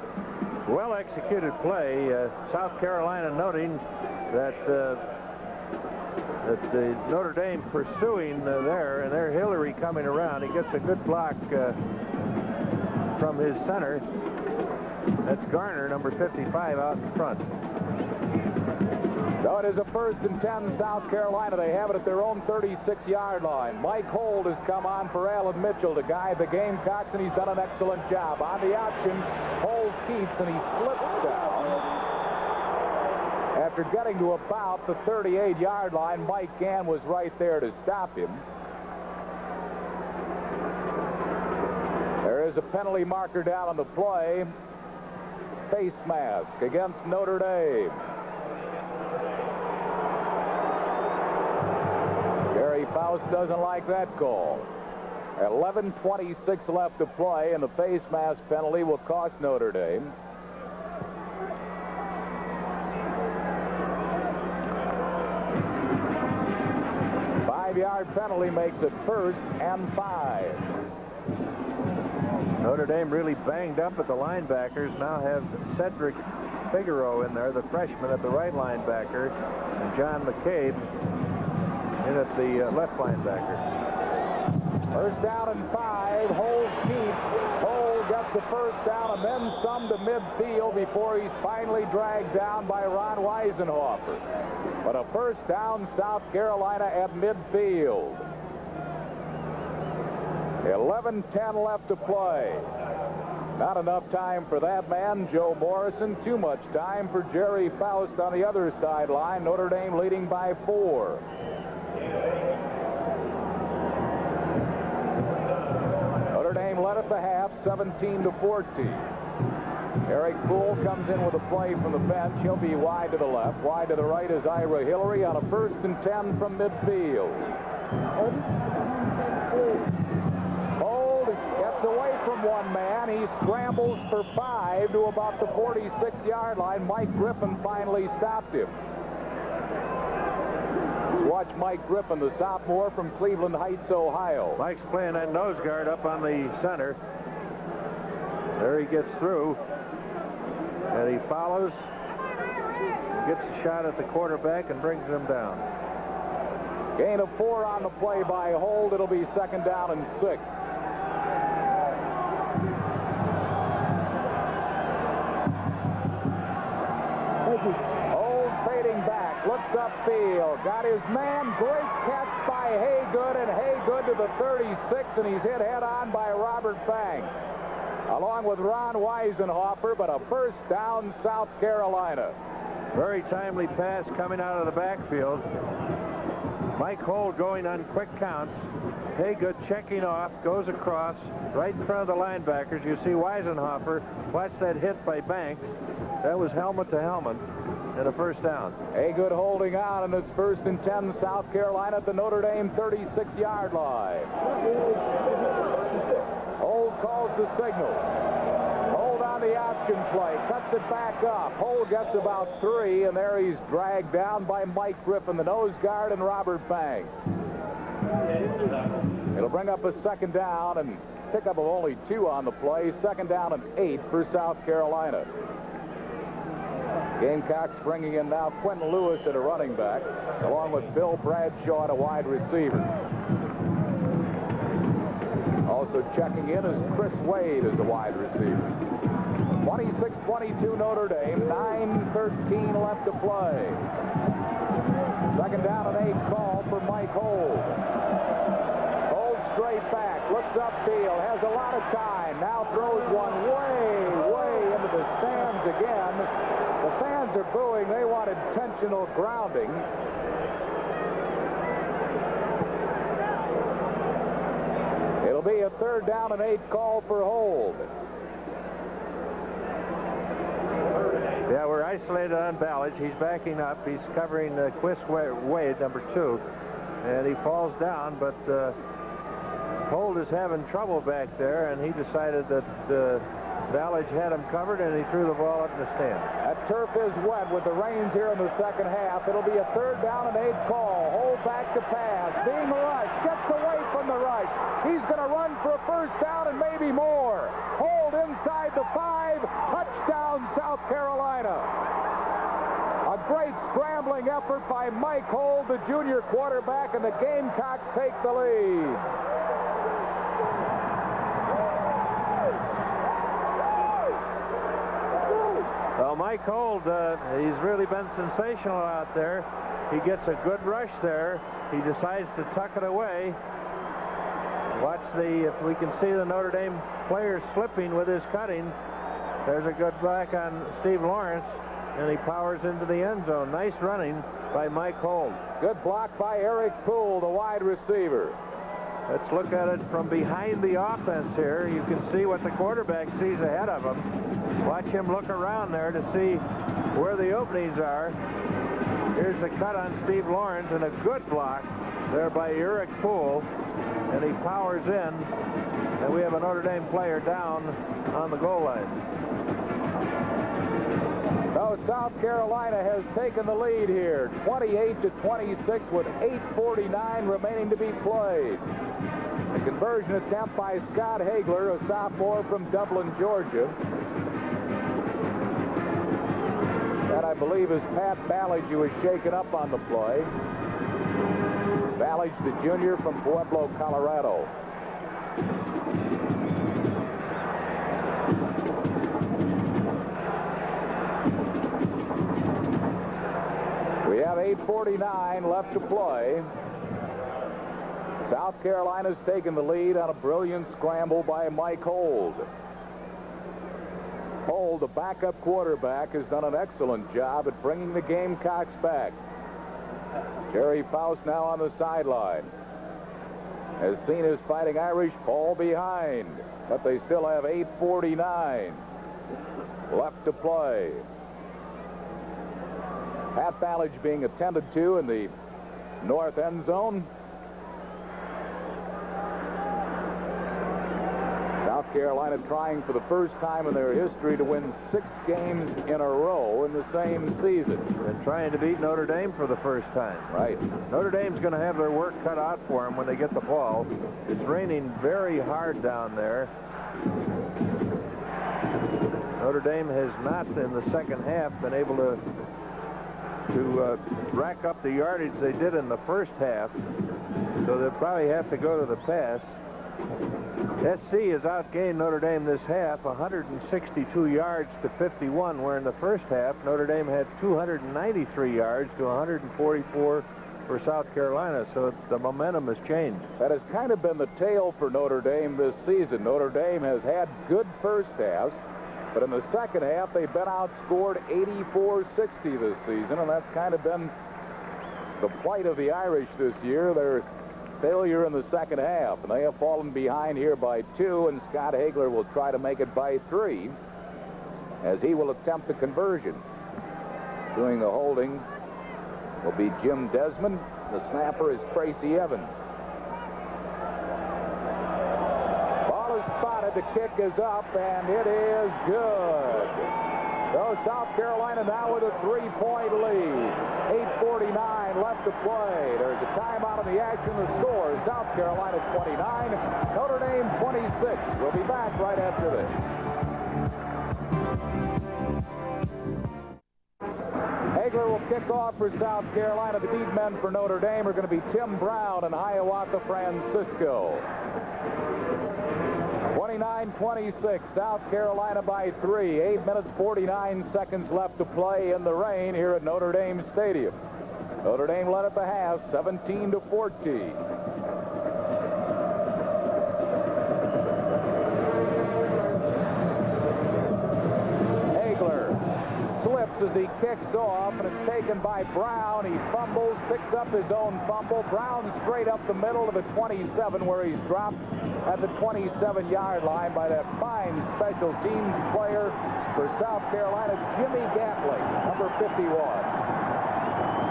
Well-executed play. South Carolina noting that the Notre Dame pursuing there, and there Hillary coming around. He gets a good block from his center. That's Garner, number 55, out in front. So it is a 1st and 10 South Carolina. They have it at their own 36-yard line. Mike Holt has come on for Alan Mitchell to guide the Gamecocks, and he's done an excellent job. On the option, Holt keeps, and he slips down. After getting to about the 38-yard line, Mike Gann was right there to stop him. There is a penalty marker down on the play. Face mask against Notre Dame. Gary Faust doesn't like that call. 11:26 left to play, and the face mask penalty will cost Notre Dame. Five-yard penalty makes it 1st and 5. Notre Dame really banged up at the linebackers. Now have Cedric Figaro in there, the freshman at the right linebacker, and John McCabe in at the left linebacker. 1st down and 5. Hold keeps. Hold gets the 1st down and then some to midfield before he's finally dragged down by Ron Weisenhofer. But a 1st down, South Carolina at midfield. 11:10 left to play. Not enough time for that man, Joe Morrison. Too much time for Jerry Faust on the other sideline. Notre Dame leading by 4. Notre Dame led at the half, 17-14. Eric Poole comes in with a play from the bench. He'll be wide to the left. Wide to the right is Ira Hillary on a 1st and 10 from midfield. Hold gets away from one man. He scrambles for 5 to about the 46-yard line. Mike Griffin finally stopped him. Watch Mike Griffin, the sophomore from Cleveland Heights, Ohio. Mike's playing that nose guard up on the center. There he gets through. And he follows. Gets a shot at the quarterback and brings him down. Gain of 4 on the play by Hold. It'll be 2nd down and 6. Hold fading back, looks upfield, got his man, great catch by Haygood, and Haygood to the 36, and he's hit head-on by Robert Banks, along with Ron Weisenhofer, but a first down, South Carolina. Very timely pass coming out of the backfield. Mike Hold going on quick counts. Haygood checking off, goes across, right in front of the linebackers. You see Weisenhofer. Watch that hit by Banks. That was helmet to helmet and a first down. Haygood holding on, and it's 1st and 10, South Carolina at the Notre Dame 36-yard line. Hold calls the signal. Hold on the option play, cuts it back up. Hold gets about 3, and there he's dragged down by Mike Griffin, the nose guard, and Robert Banks. It'll bring up a 2nd down and pickup of only 2 on the play. 2nd down and 8 for South Carolina. Gamecocks bringing in now Quentin Lewis at a running back, along with Bill Bradshaw at a wide receiver. Also checking in is Chris Wade as a wide receiver. 26-22 Notre Dame, 9:13 left to play. 2nd down and 8 call for Mike Hold. Hold straight back, looks upfield, has a lot of time, now throws one way into the stands again. The fans are booing. They want intentional grounding. It'll be a 3rd down and 8 call for Hold. Yeah, we're isolated on Ballage. He's backing up. He's covering Chris Wade, number 2. And he falls down, but Hold is having trouble back there, and he decided that Ballage had him covered, and he threw the ball up in the stand. That turf is wet with the rains here in the 2nd half. It'll be a 3rd down and 8 call. Hold back to pass. Being rushed. Gets away from the rush. He's going to run for a first down and maybe more. Hold inside the 5. Touchdown, South Carolina. A great scrambling effort by Mike Hold, the junior quarterback, and the Gamecocks take the lead. Well, Mike Hold, he's really been sensational out there. He gets a good rush there. He decides to tuck it away. Watch if we can see the Notre Dame player slipping with his cutting. There's a good block on Steve Lawrence, and he powers into the end zone. Nice running by Mike Hold. Good block by Eric Poole, the wide receiver. Let's look at it from behind the offense here. You can see what the quarterback sees ahead of him. Watch him look around there to see where the openings are. Here's the cut on Steve Lawrence, and a good block there by Eric Poole. And he powers in, and we have a Notre Dame player down on the goal line. So South Carolina has taken the lead here, 28-26 with 8:49 remaining to be played. A conversion attempt by Scott Hagler, a sophomore from Dublin, Georgia. That, I believe, is Pat Ballage, who was shaken up on the play. Ballage, the junior from Pueblo, Colorado. We have 8:49 left to play. South Carolina's taken the lead on a brilliant scramble by Mike Hold. Hold, the backup quarterback, has done an excellent job at bringing the Gamecocks back. Jerry Faust now on the sideline. Has seen his Fighting Irish fall behind, but they still have 8:49 left to play. Pat Ballage being attended to in the north end zone. South Carolina trying for the first time in their history to win 6 games in a row in the same season. And trying to beat Notre Dame for the first time. Right. Notre Dame's going to have their work cut out for them when they get the ball. It's raining very hard down there. Notre Dame has not, in the second half, been able to rack up the yardage they did in the first half, so they'll probably have to go to the pass. SC has outgained Notre Dame this half 162 yards to 51, where in the first half Notre Dame had 293 yards to 144 for South Carolina, so the momentum has changed. That has kind of been the tale for Notre Dame this season. Notre Dame has had good first halves, but in the second half, they've been outscored 84-60 this season, and that's kind of been the plight of the Irish this year. Their failure in the second half, and they have fallen behind here by 2, and Scott Hagler will try to make it by 3 as he will attempt the conversion. Doing the holding will be Jim Desmond. The snapper is Tracy Evans. The kick is up, and it is good. So South Carolina now with a 3-point lead. 8:49 left to play. There's a timeout in the action. The score is South Carolina 29, Notre Dame 26. We'll be back right after this. Hagler will kick off for South Carolina. The deep men for Notre Dame are going to be Tim Brown and Hiawatha Francisco. 29-26, South Carolina by 3. 8 minutes, 49 seconds left to play in the rain here at Notre Dame Stadium. Notre Dame led at the half, 17-14. As he kicks off, and it's taken by Brown. He fumbles, picks up his own fumble. Brown straight up the middle of the 27, where he's dropped at the 27-yard line by that fine special teams player for South Carolina, Jimmy Gatling, number 51.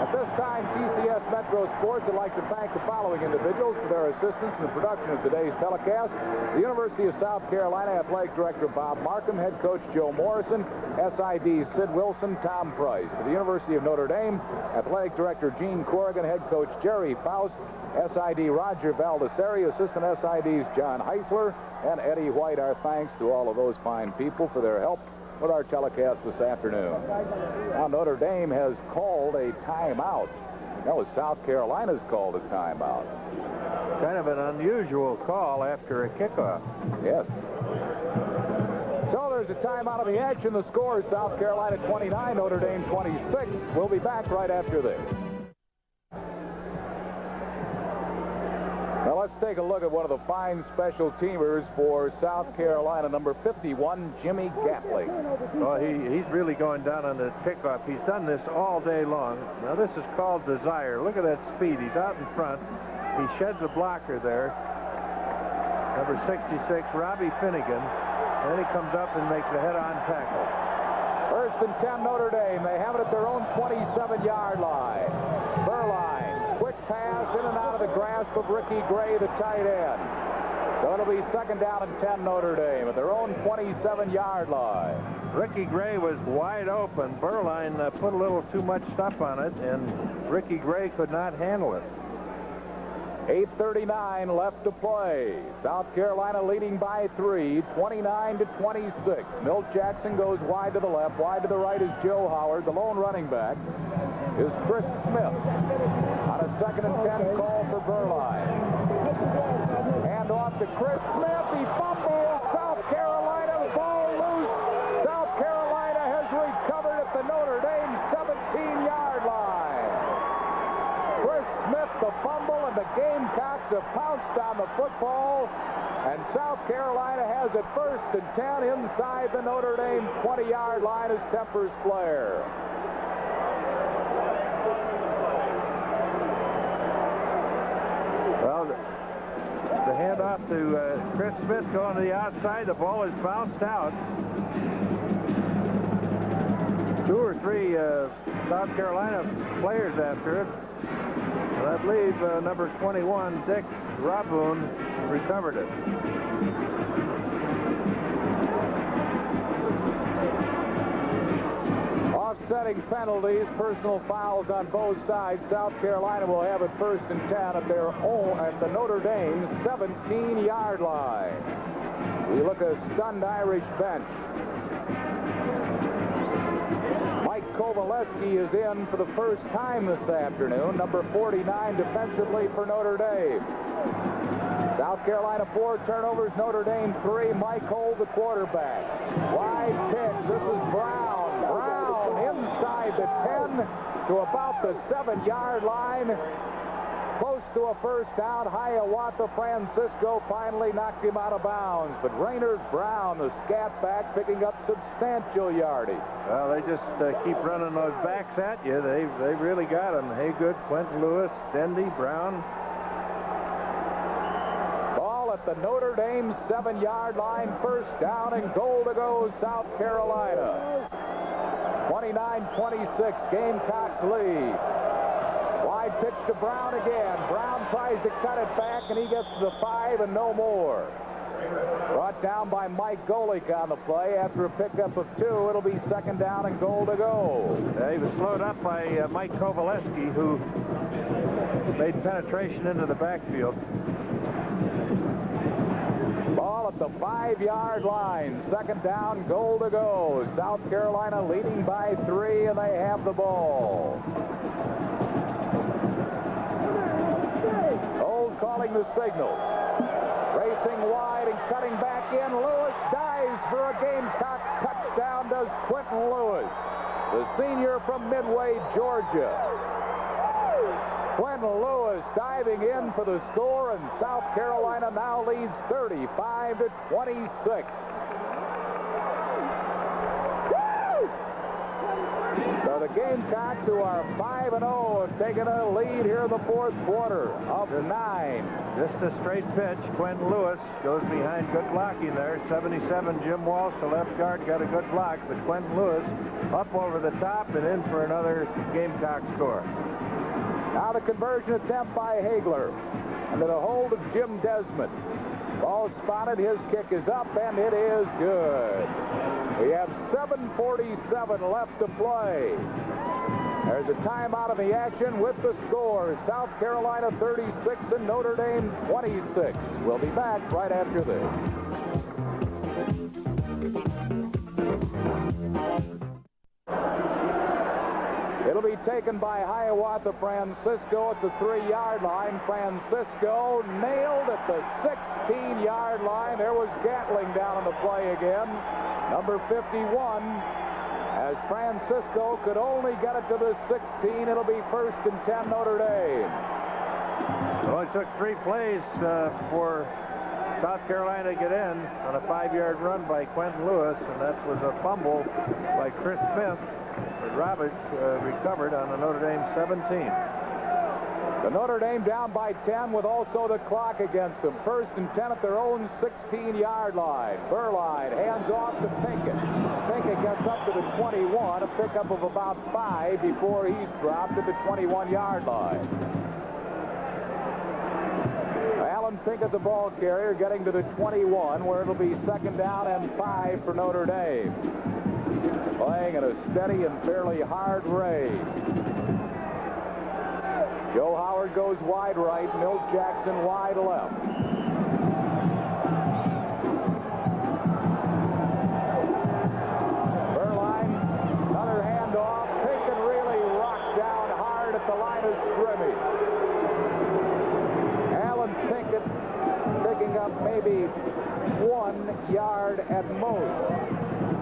At this time, TCS Metro Sports would like to thank the following individuals for their assistance in the production of today's telecast. The University of South Carolina Athletic Director Bob Markham, Head Coach Joe Morrison, SID Sid Wilson, Tom Price. For the University of Notre Dame, Athletic Director Gene Corrigan, Head Coach Jerry Faust, SID Roger Baldessari, Assistant SIDs John Heisler and Eddie White. Our thanks to all of those fine people for their help with our telecast this afternoon. Now Notre Dame has called a timeout. No, South Carolina's called a timeout. Kind of an unusual call after a kickoff. Yes. So there's a timeout of the action. The score is South Carolina 29, Notre Dame 26. We'll be back right after this. Now let's take a look at one of the fine special teamers for South Carolina, number 51, Jimmy Gatling. Well, he's really going down on the kickoff. He's done this all day long. Now this is called desire. Look at that speed. He's out in front. He sheds a blocker there. Number 66, Robbie Finnegan. And then he comes up and makes a head-on tackle. First and 10, Notre Dame. They have it at their own 27-yard line. Burline. Quick pass in and out of the grasp of Ricky Gray, the tight end. So it'll be second down and 10, Notre Dame at their own 27-yard line. Ricky Gray was wide open. Burline put a little too much stuff on it, and Ricky Gray could not handle it. 8:39 left to play. South Carolina leading by 3, 29-26. Milt Jackson goes wide to the left. Wide to the right is Joe Howard. The lone running back is Chris Smith. On a second and 10 call for Burline. Hand off to Chris Smith. He fumbles. South Carolina, the ball loose. South Carolina has recovered at the Notre Dame 17-yard line. Chris Smith, the fumble, and the Gamecocks have pounced on the football. And South Carolina has it first and 10 inside the Notre Dame 20-yard line as tempers flare. Well, the handoff to Chris Smith going to the outside. The ball is bounced out. 2 or 3 South Carolina players after it. And I believe number 21, Dick Raboon, recovered it. game-setting penalties, personal fouls on both sides. South Carolina will have it 1st and 10 at their own at the Notre Dame 17-yard line. We look at a stunned Irish bench. Mike Kovaleski is in for the first time this afternoon, number 49 defensively for Notre Dame. South Carolina 4 turnovers, Notre Dame 3. Mike Holt, the quarterback. Wide pitch. This is Brown. Brown inside the 10 to about the 7-yard line. Close to a first down. Hiawatha Francisco finally knocked him out of bounds. But Raynard Brown, the scat back, picking up substantial yardage. Well, they just keep running those backs at you. They've really got them. Haygood, Quentin Lewis, Dendy, Brown. At the Notre Dame 7-yard line, first down and goal to go, South Carolina. 29-26, Gamecocks lead. Wide pitch to Brown again. Brown tries to cut it back, and he gets to the 5 and no more. Brought down by Mike Golick on the play. After a pickup of 2, it'll be 2nd down and goal to go. He was slowed up by Mike Kovaleski, who made penetration into the backfield. Ball at the 5-yard line. 2nd down, goal to go. South Carolina leading by 3, and they have the ball. Old calling the signal. Racing wide and cutting back in. Lewis dives for a Gamecock touchdown, does Quentin Lewis, the senior from Midway, Georgia. Quentin Lewis diving in for the score, and South Carolina now leads 35-26. So the Gamecocks, who are 5-0, have taken a lead here in the 4th quarter of 9. Just a straight pitch. Quentin Lewis goes behind, good blocking there. 77, Jim Walsh, the left guard, got a good block, but Quentin Lewis up over the top and in for another Gamecock score. Now the conversion attempt by Hagler. Under the hold of Jim Desmond. Ball spotted. His kick is up, and it is good. We have 7:47 left to play. There's a timeout of the action with the score. South Carolina 36 and Notre Dame 26. We'll be back right after this. It'll be taken by Hiawatha Francisco at the 3-yard line. Francisco nailed at the 16-yard line. There was Gatling down on the play again. Number 51. As Francisco could only get it to the 16, it'll be 1st and 10 Notre Dame. Well, it took 3 plays for South Carolina to get in on a 5-yard run by Quentin Lewis, and that was a fumble by Chris Smith. But Roberts recovered on the Notre Dame 17. The Notre Dame down by 10 with also the clock against them. 1st and 10 at their own 16-yard line. Burline hands off to Pinkett. Pinkett gets up to the 21, a pickup of about 5 before he's dropped at the 21-yard line. Alan Pinkett, the ball carrier, getting to the 21, where it'll be 2nd down and 5 for Notre Dame. Playing at a steady and fairly hard rate. Joe Howard goes wide right, Milt Jackson wide left. Burline, another handoff. Pinkett really rocked down hard at the line of scrimmage. Alan Pinkett picking up maybe 1 yard at most.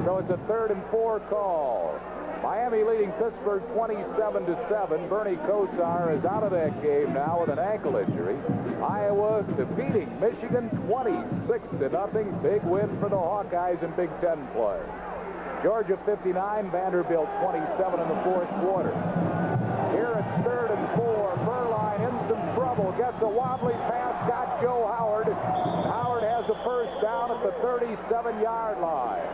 So it's a 3rd and 4 call. Miami leading Pittsburgh 27-7. Bernie Kosar is out of that game now with an ankle injury. Iowa defeating Michigan 26-0. Big win for the Hawkeyes in Big Ten play. Georgia 59, Vanderbilt 27 in the 4th quarter. Here it's 3rd and 4. Burline in some trouble. Gets a wobbly pass. Got Joe Howard. Howard has a 1st down at the 37-yard line.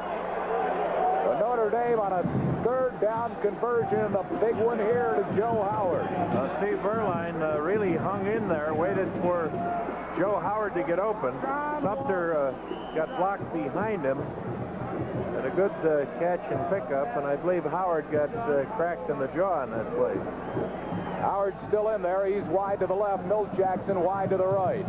Notre Dame on a 3rd down conversion, and a big one here to Joe Howard. Steve Burline really hung in there, waited for Joe Howard to get open. Sumter got blocked behind him, And a good catch and pickup, and I believe Howard got cracked in the jaw on that play. Howard's still in there. He's wide to the left. Milt Jackson wide to the right.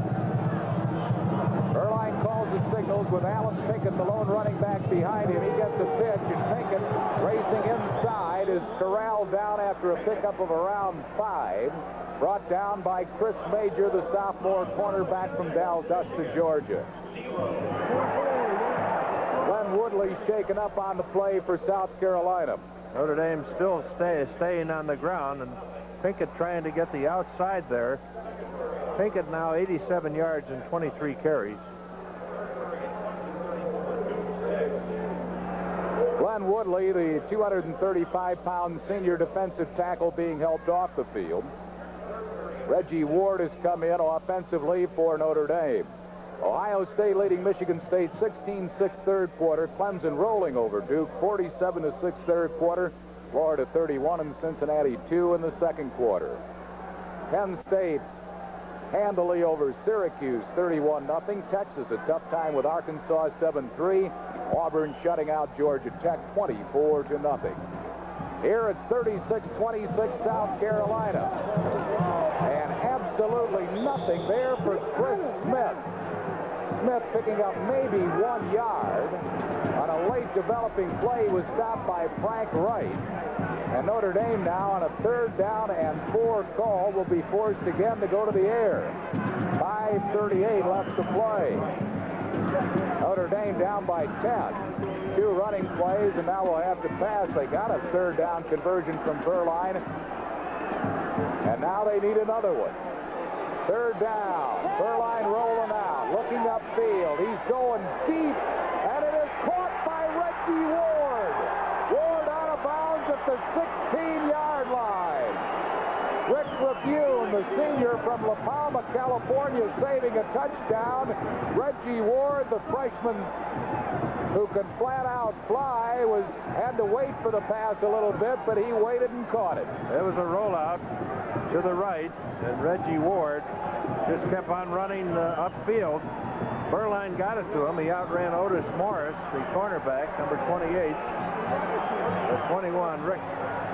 Erline calls the signals with Alan Pinkett, the lone running back, behind him. He gets a pitch, and Pinkett, racing inside, is corralled down after a pickup of around 5. Brought down by Chris Major, the sophomore cornerback from Valdosta, Georgia. Glenn Woodley shaken up on the play for South Carolina. Notre Dame still staying on the ground, and Pinkett trying to get the outside there. Pinkett now 87 yards and 23 carries. Glenn Woodley, the 235-pound senior defensive tackle, being helped off the field. Reggie Ward has come in offensively for Notre Dame. Ohio State leading Michigan State 16-6 third quarter. Clemson rolling over Duke 47-6 third quarter. Florida 31 and Cincinnati 2 in the second quarter. Penn State handily over Syracuse 31-0. Texas a tough time with Arkansas 7-3. Auburn shutting out Georgia Tech 24-0. Here it's 36-26 South Carolina. And absolutely nothing there for Chris Smith. Smith picking up maybe 1 yard on a late developing play. Was stopped by Frank Wright. And Notre Dame now on a 3rd down and 4 call will be forced again to go to the air. 5:38 left to play. Notre Dame down by 10. 2 running plays, and now we'll have to pass. They got a 3rd down conversion from Berline. And now they need another one. 3rd down. Berline rolling out, looking upfield. He's going deep, and it is caught by Reggie Ward. Ward out of bounds at the 16-yard line. Rick Rapune, the senior from La Palma, California, saving a touchdown. Reggie Ward, the freshman who can flat out fly, had to wait for the pass a little bit, but he waited and caught it. There was a rollout to the right, and Reggie Ward just kept on running upfield. Berline got it to him. He outran Otis Morris, the cornerback, number 28. At 21, Rick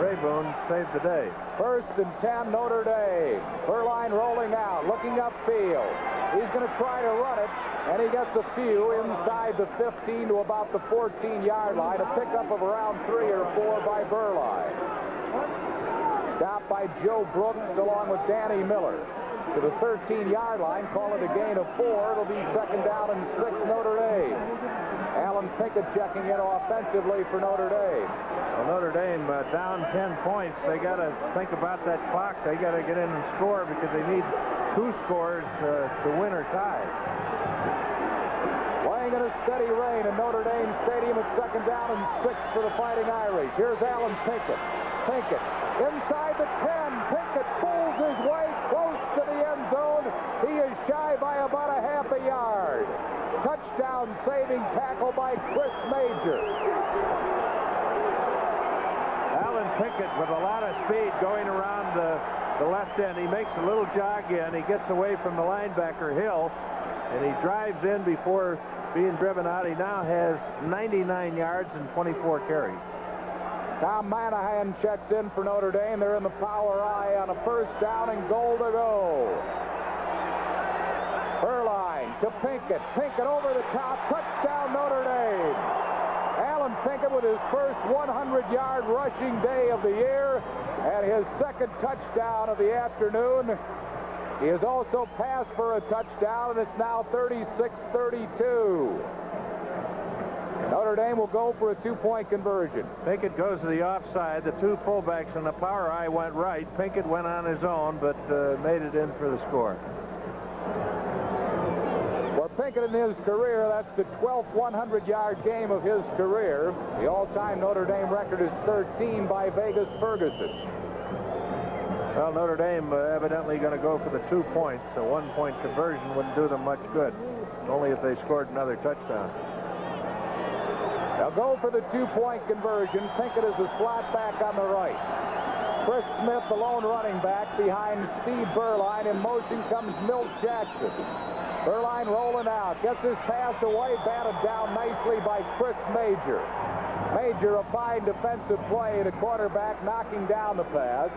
Rayboon saved the day. 1st and 10, Notre Dame. Berline rolling out, looking upfield. He's going to try to run it, and he gets a few inside the 15 to about the 14-yard line. A pickup of around 3 or 4 by Berline. Stopped by Joe Brooks along with Danny Miller. To the 13-yard line, call it a gain of 4. It'll be 2nd down and 6, Notre Dame. Alan Pinkett checking in offensively for Notre Dame. Well, Notre Dame down 10 points. They got to think about that clock. They got to get in and score because they need 2 scores to win or tie. Playing in a steady rain in Notre Dame Stadium at 2nd down and 6 for the Fighting Irish. Here's Alan Pinkett. Pinkett inside the 10. Pinkett pulls his way close to the end zone. He is shy by about a half a yard. Touchdown saving tackle by Chris Major. Alan Pinkett with a lot of speed going around the left end. He makes a little jog in. He gets away from the linebacker Hill, and he drives in before being driven out. He now has 99 yards and 24 carries. Tom Manahan checks in for Notre Dame. They're in the power I on a 1st down and goal to go. Berline to Pinkett. Pinkett over the top. Touchdown Notre Dame. Alan Pinkett with his first 100-yard rushing day of the year and his 2nd touchdown of the afternoon. He has also passed for a touchdown, and it's now 36-32. Notre Dame will go for a 2-point conversion. Pinkett goes to the offside. The 2 fullbacks in the power I went right. Pinkett went on his own, but made it in for the score. For Pinkett in his career, that's the 12th 100-yard game of his career. The all-time Notre Dame record is 13 by Vegas Ferguson. Well, Notre Dame evidently going to go for the 2 points. A 1-point conversion wouldn't do them much good, only if they scored another touchdown. They'll go for the 2-point conversion. Pinkett is a slot back on the right. Chris Smith, the lone running back, behind Steve Berline. In motion comes Milt Jackson. Berline rolling out. Gets his pass away. Batted down nicely by Chris Major. Major, a fine defensive play. The quarterback knocking down the pass.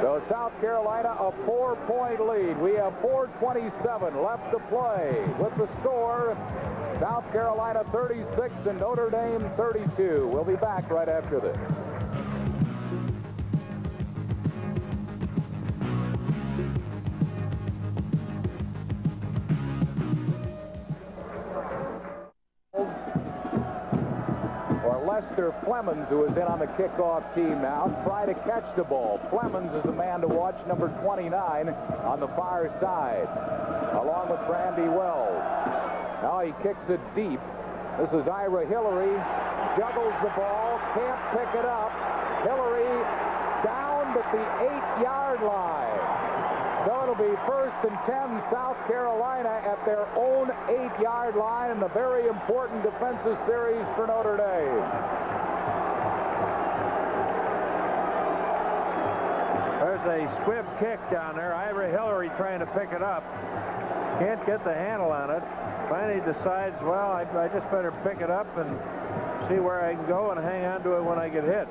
So South Carolina a 4-point lead. We have 4:27 left to play. With the score, South Carolina 36 and Notre Dame 32. We'll be back right after this. Lester Flemons, who is in on the kickoff team now, try to catch the ball. Flemons is the man to watch, number 29 on the far side, along with Randy Wells. Now he kicks it deep. This is Ira Hillary, juggles the ball, can't pick it up. Hillary down at the 8-yard line. So it'll be 1st and 10, South Carolina at their own 8-yard line in a very important defensive series for Notre Dame. There's a squib kick down there. Ira Hillary trying to pick it up. Can't get the handle on it. Finally decides, well, I just better pick it up and see where I can go and hang on to it when I get hit.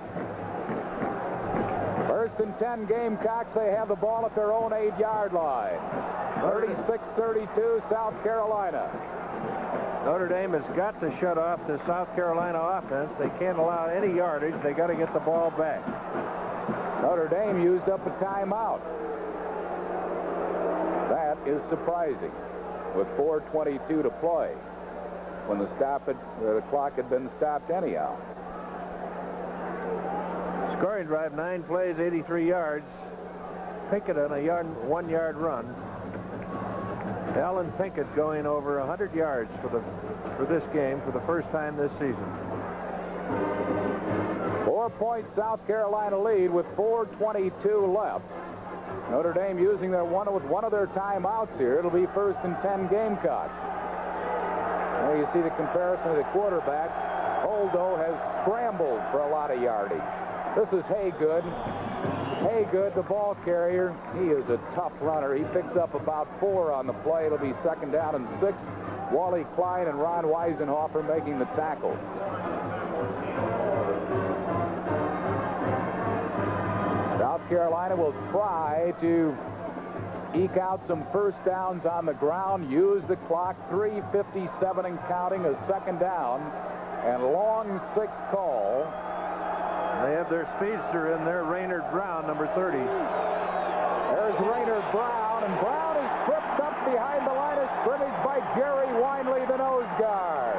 1st and 10 Gamecocks. They have the ball at their own 8-yard line. 36-32 South Carolina. Notre Dame has got to shut off the South Carolina offense. They can't allow any yardage. They got to get the ball back. Notre Dame used up a timeout. That is surprising with 4:22 to play when the clock had been stopped anyhow. Scoring drive, 9 plays, 83 yards. Pinkett on a 1-yard run. Alan Pinkett going over 100 yards for this game for the first time this season. 4-point South Carolina lead with 4:22 left. Notre Dame using one of their timeouts here. It'll be 1st and 10 Gamecocks. There you see the comparison of the quarterbacks. Holdo has scrambled for a lot of yardage. This is Haygood. Haygood, the ball carrier. He is a tough runner. He picks up about 4 on the play. It'll be 2nd down and 6. Wally Klein and Ron Weisenhofer making the tackle. South Carolina will try to eke out some first downs on the ground, use the clock, 3:57 and counting, a 2nd down, and long 6 call. They have their speedster in there, Raynard Brown, number 30. There's Raynard Brown, and Brown is tripped up behind the line of scrimmage by Jerry Winley, the nose guard.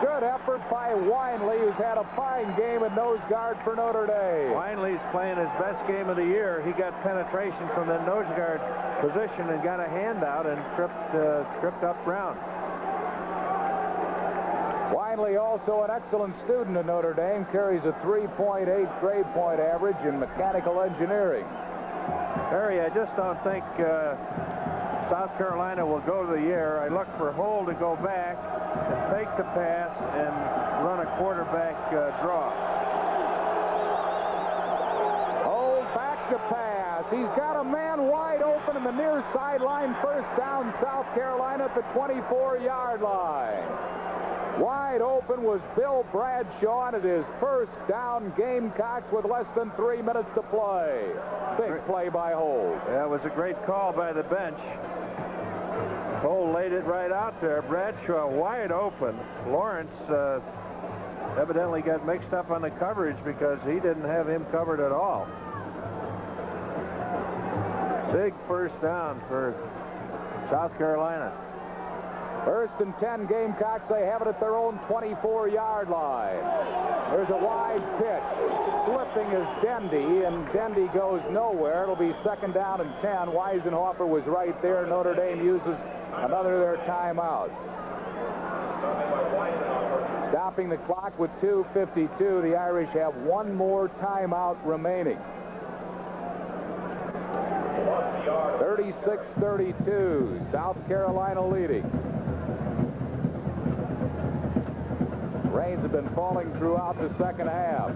Good effort by Winley, who's had a fine game at nose guard for Notre Dame. Winley's playing his best game of the year. He got penetration from the nose guard position and got a handout and tripped up Brown. Winley, also an excellent student at Notre Dame, carries a 3.8 grade point average in mechanical engineering. Harry, I just don't think South Carolina will go to the air. I look for Hull to go back and fake the pass and run a quarterback draw. Hull back to pass. He's got a man wide open in the near sideline. 1st down, South Carolina at the 24-yard line. Wide open was Bill Bradshaw, and it is 1st down Gamecocks with less than 3 minutes to play. Big play by Hull. That was a great call by the bench. Hull laid it right out there. Bradshaw wide open. Lawrence evidently got mixed up on the coverage because he didn't have him covered at all. Big 1st down for South Carolina. 1st and 10 Gamecocks. They have it at their own 24-yard line. There's a wide pitch. Slipping is Dendy, and Dendy goes nowhere. It'll be 2nd down and 10. Weisenhofer was right there. Notre Dame uses another of their timeouts. Stopping the clock with 2:52. The Irish have one more timeout remaining. 36-32. South Carolina leading. Rains have been falling throughout the 2nd half.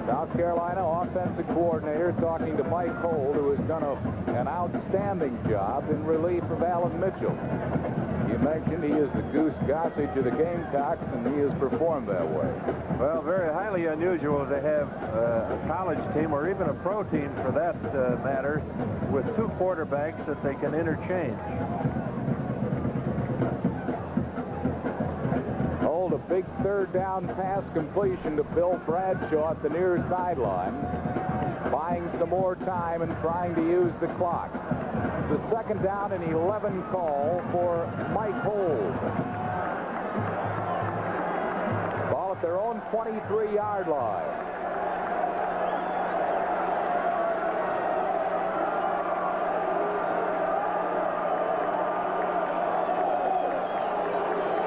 South Carolina offensive coordinator talking to Mike Holt, who has done an outstanding job in relief of Alan Mitchell. You mentioned he is the Goose Gossage of the Gamecocks, and he has performed that way. Well, very highly unusual to have a college team, or even a pro team for that matter, with two quarterbacks that they can interchange. Hold a big third down pass completion to Bill Bradshaw at the near sideline, buying some more time and trying to use the clock. It's a second down and 11 call for Mike Holt. Ball at their own 23-yard line.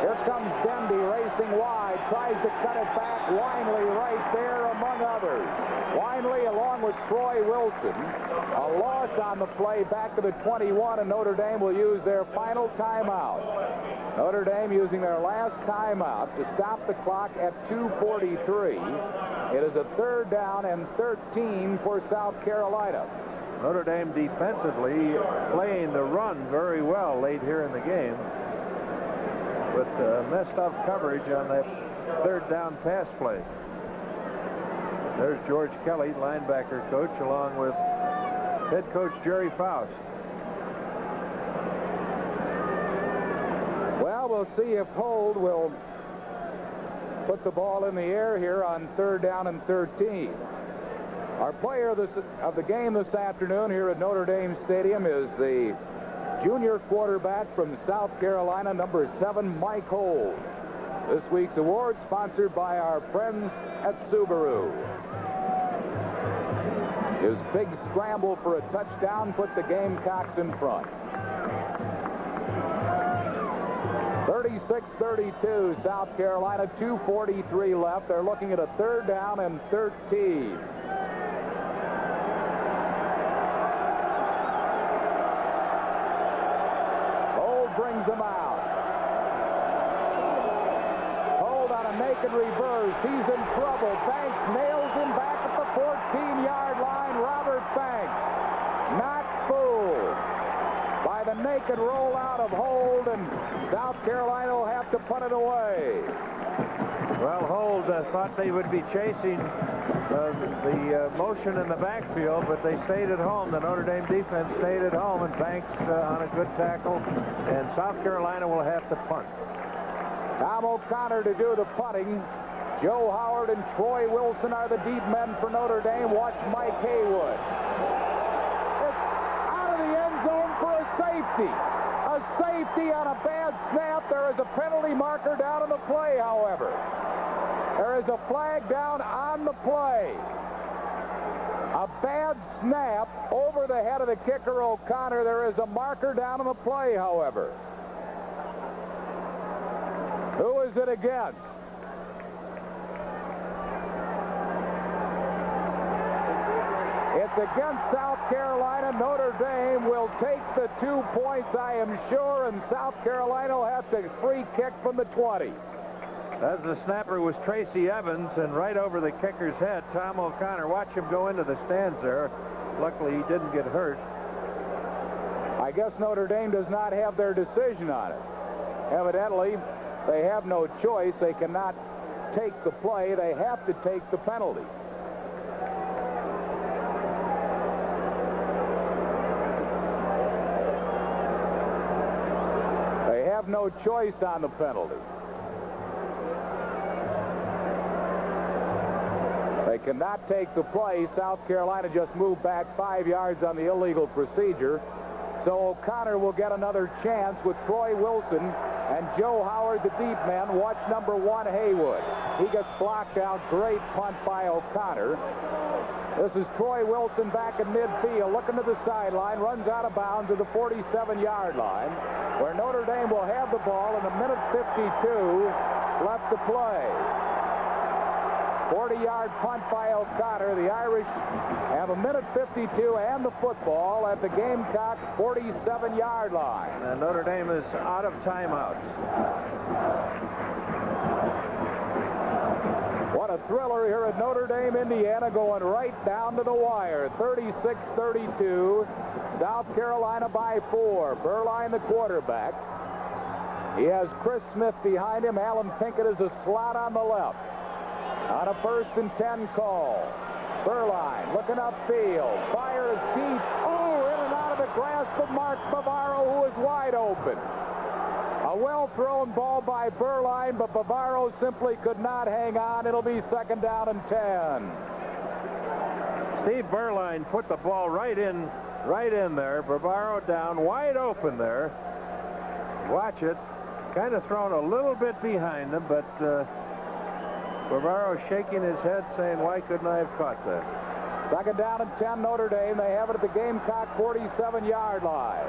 Here comes Dendy racing wide, tries to cut it back. Winley right there among others. Winley along with Troy Wilson. A loss on the play back to the 21, and Notre Dame will use their final timeout. Notre Dame using their last timeout to stop the clock at 2:43. It is a third down and 13 for South Carolina. Notre Dame defensively playing the run very well late here in the game, with messed up coverage on that third down pass play. There's George Kelly, linebacker coach, along with head coach Jerry Faust. Well, we'll see if Hold will put the ball in the air here on third down and 13. Our player of the game this afternoon here at Notre Dame Stadium is the junior quarterback from South Carolina, number 7, Mike Hold. This week's award sponsored by our friends at Subaru. His big scramble for a touchdown put the Gamecocks in front. 36-32, South Carolina, 2:43 left. They're looking at a third down and 13. Hold brings them out. Hold on a naked reverse. He's in trouble. Banks nails him back at the 14-yard line. Robert Banks not fooled by the naked rollout of Hold, and South Carolina will have to punt it away. Well, Hold thought they would be chasing the motion in the backfield, but they stayed at home. The Notre Dame defense stayed at home, and Banks on a good tackle, and South Carolina will have to punt. Tom O'Connor to do the punting. Joe Howard and Troy Wilson are the deep men for Notre Dame. Watch Mike Haywood. It's out of the end zone for a safety. A safety on a bad snap. There is a penalty marker down on the play, however. There is a flag down on the play. A bad snap over the head of the kicker, O'Connor. There is a marker down on the play, however. Who is it against? It's against South Carolina. Notre Dame will take the 2 points, I am sure, and South Carolina will have to free kick from the 20. As the snapper was Tracy Evans, and right over the kicker's head, Tom O'Connor. Watch him go into the stands there. Luckily, he didn't get hurt. I guess Notre Dame does not have their decision on it. Evidently, they have no choice. They cannot take the play. They have to take the penalty. They have no choice on the penalty. They cannot take the play. South Carolina just moved back 5 yards on the illegal procedure. So O'Connor will get another chance with Troy Wilson and Joe Howard, the deep men. Watch number 1, Haywood. He gets blocked out. Great punt by O'Connor. This is Troy Wilson back in midfield, looking to the sideline, runs out of bounds to the 47-yard line, where Notre Dame will have the ball in 1:52 left to play. 40-yard punt by O'Connor. The Irish have 1:52 and the football at the Gamecock 47-yard line. And Notre Dame is out of timeouts. What what a thriller here at Notre Dame, Indiana, going right down to the wire. 36-32. South Carolina by 4. Berline, the quarterback. He has Chris Smith behind him. Alan Pinkett is a slot on the left. On a 1st and 10 call. Berline looking upfield. Fires deep. Oh, in and out of the grasp of Mark Bavaro, who is wide open. A well-thrown ball by Berline, but Bavaro simply could not hang on. It'll be 2nd down and 10. Steve Berline put the ball right in there. Bavaro down, wide open there. Watch it. Kind of thrown a little bit behind him, but Bavaro shaking his head saying, why couldn't I have caught that? 2nd down and 10, Notre Dame. They have it at the Gamecock 47-yard line.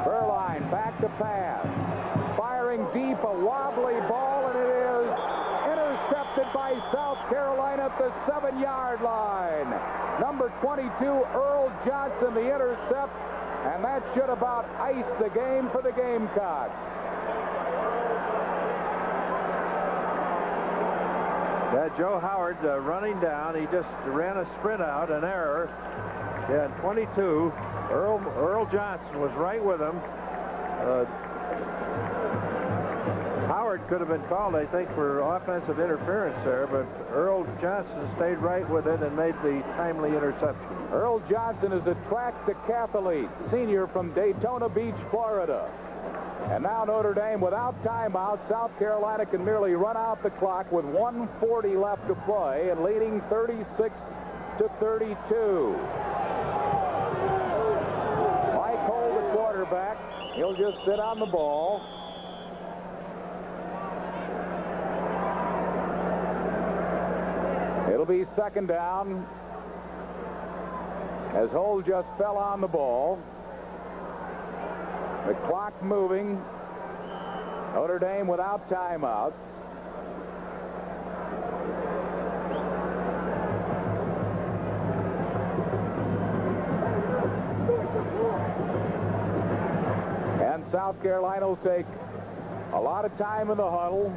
Berline back to pass. Firing deep, a wobbly ball, and it is intercepted by South Carolina at the 7-yard line. Number 22, Earl Johnson, the intercept, and that should about ice the game for the Gamecocks. Yeah, Joe Howard running down. He just ran a sprint out, an error. Yeah, 22. Earl Johnson was right with him. Howard could have been called, I think, for offensive interference there, but Earl Johnson stayed right with it and made the timely interception. Earl Johnson is a track decathlete, senior from Daytona Beach, Florida. And now Notre Dame without timeout. South Carolina can merely run out the clock with 1:40 left to play and leading 36-32. Mike Hull, the quarterback. He'll just sit on the ball. It'll be 2nd down as Hull just fell on the ball. The clock moving. Notre Dame without timeouts. And South Carolina will take a lot of time in the huddle.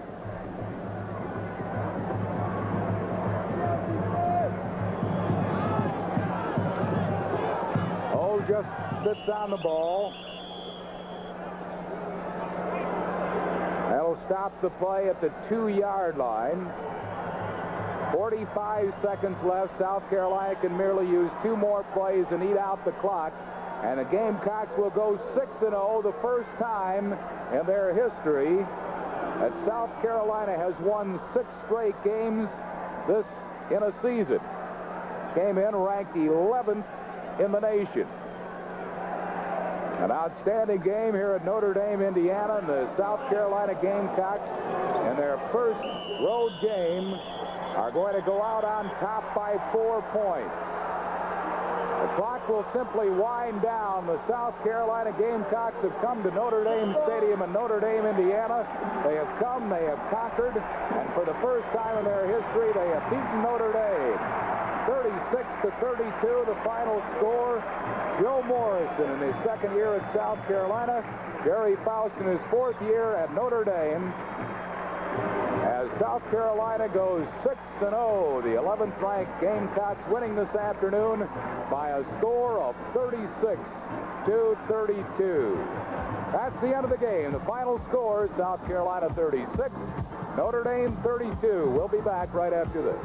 Hull just sits on the ball. That'll stop the play at the 2-yard line. 45 seconds left. South Carolina can merely use 2 more plays and eat out the clock. And the Gamecocks will go 6-0, the first time in their history that South Carolina has won 6 straight games this in a season. Came in ranked 11th in the nation. An outstanding game here at Notre Dame, Indiana, and the South Carolina Gamecocks in their first road game are going to go out on top by 4 points. The clock will simply wind down. The South Carolina Gamecocks have come to Notre Dame Stadium in Notre Dame, Indiana. They have come, they have conquered, and for the first time in their history, they have beaten Notre Dame. 36-32, the final score. Joe Morrison in his 2nd year at South Carolina. Jerry Faust in his 4th year at Notre Dame. As South Carolina goes 6-0, the 11th ranked Gamecocks winning this afternoon by a score of 36-32. That's the end of the game. The final score is South Carolina 36, Notre Dame 32. We'll be back right after this.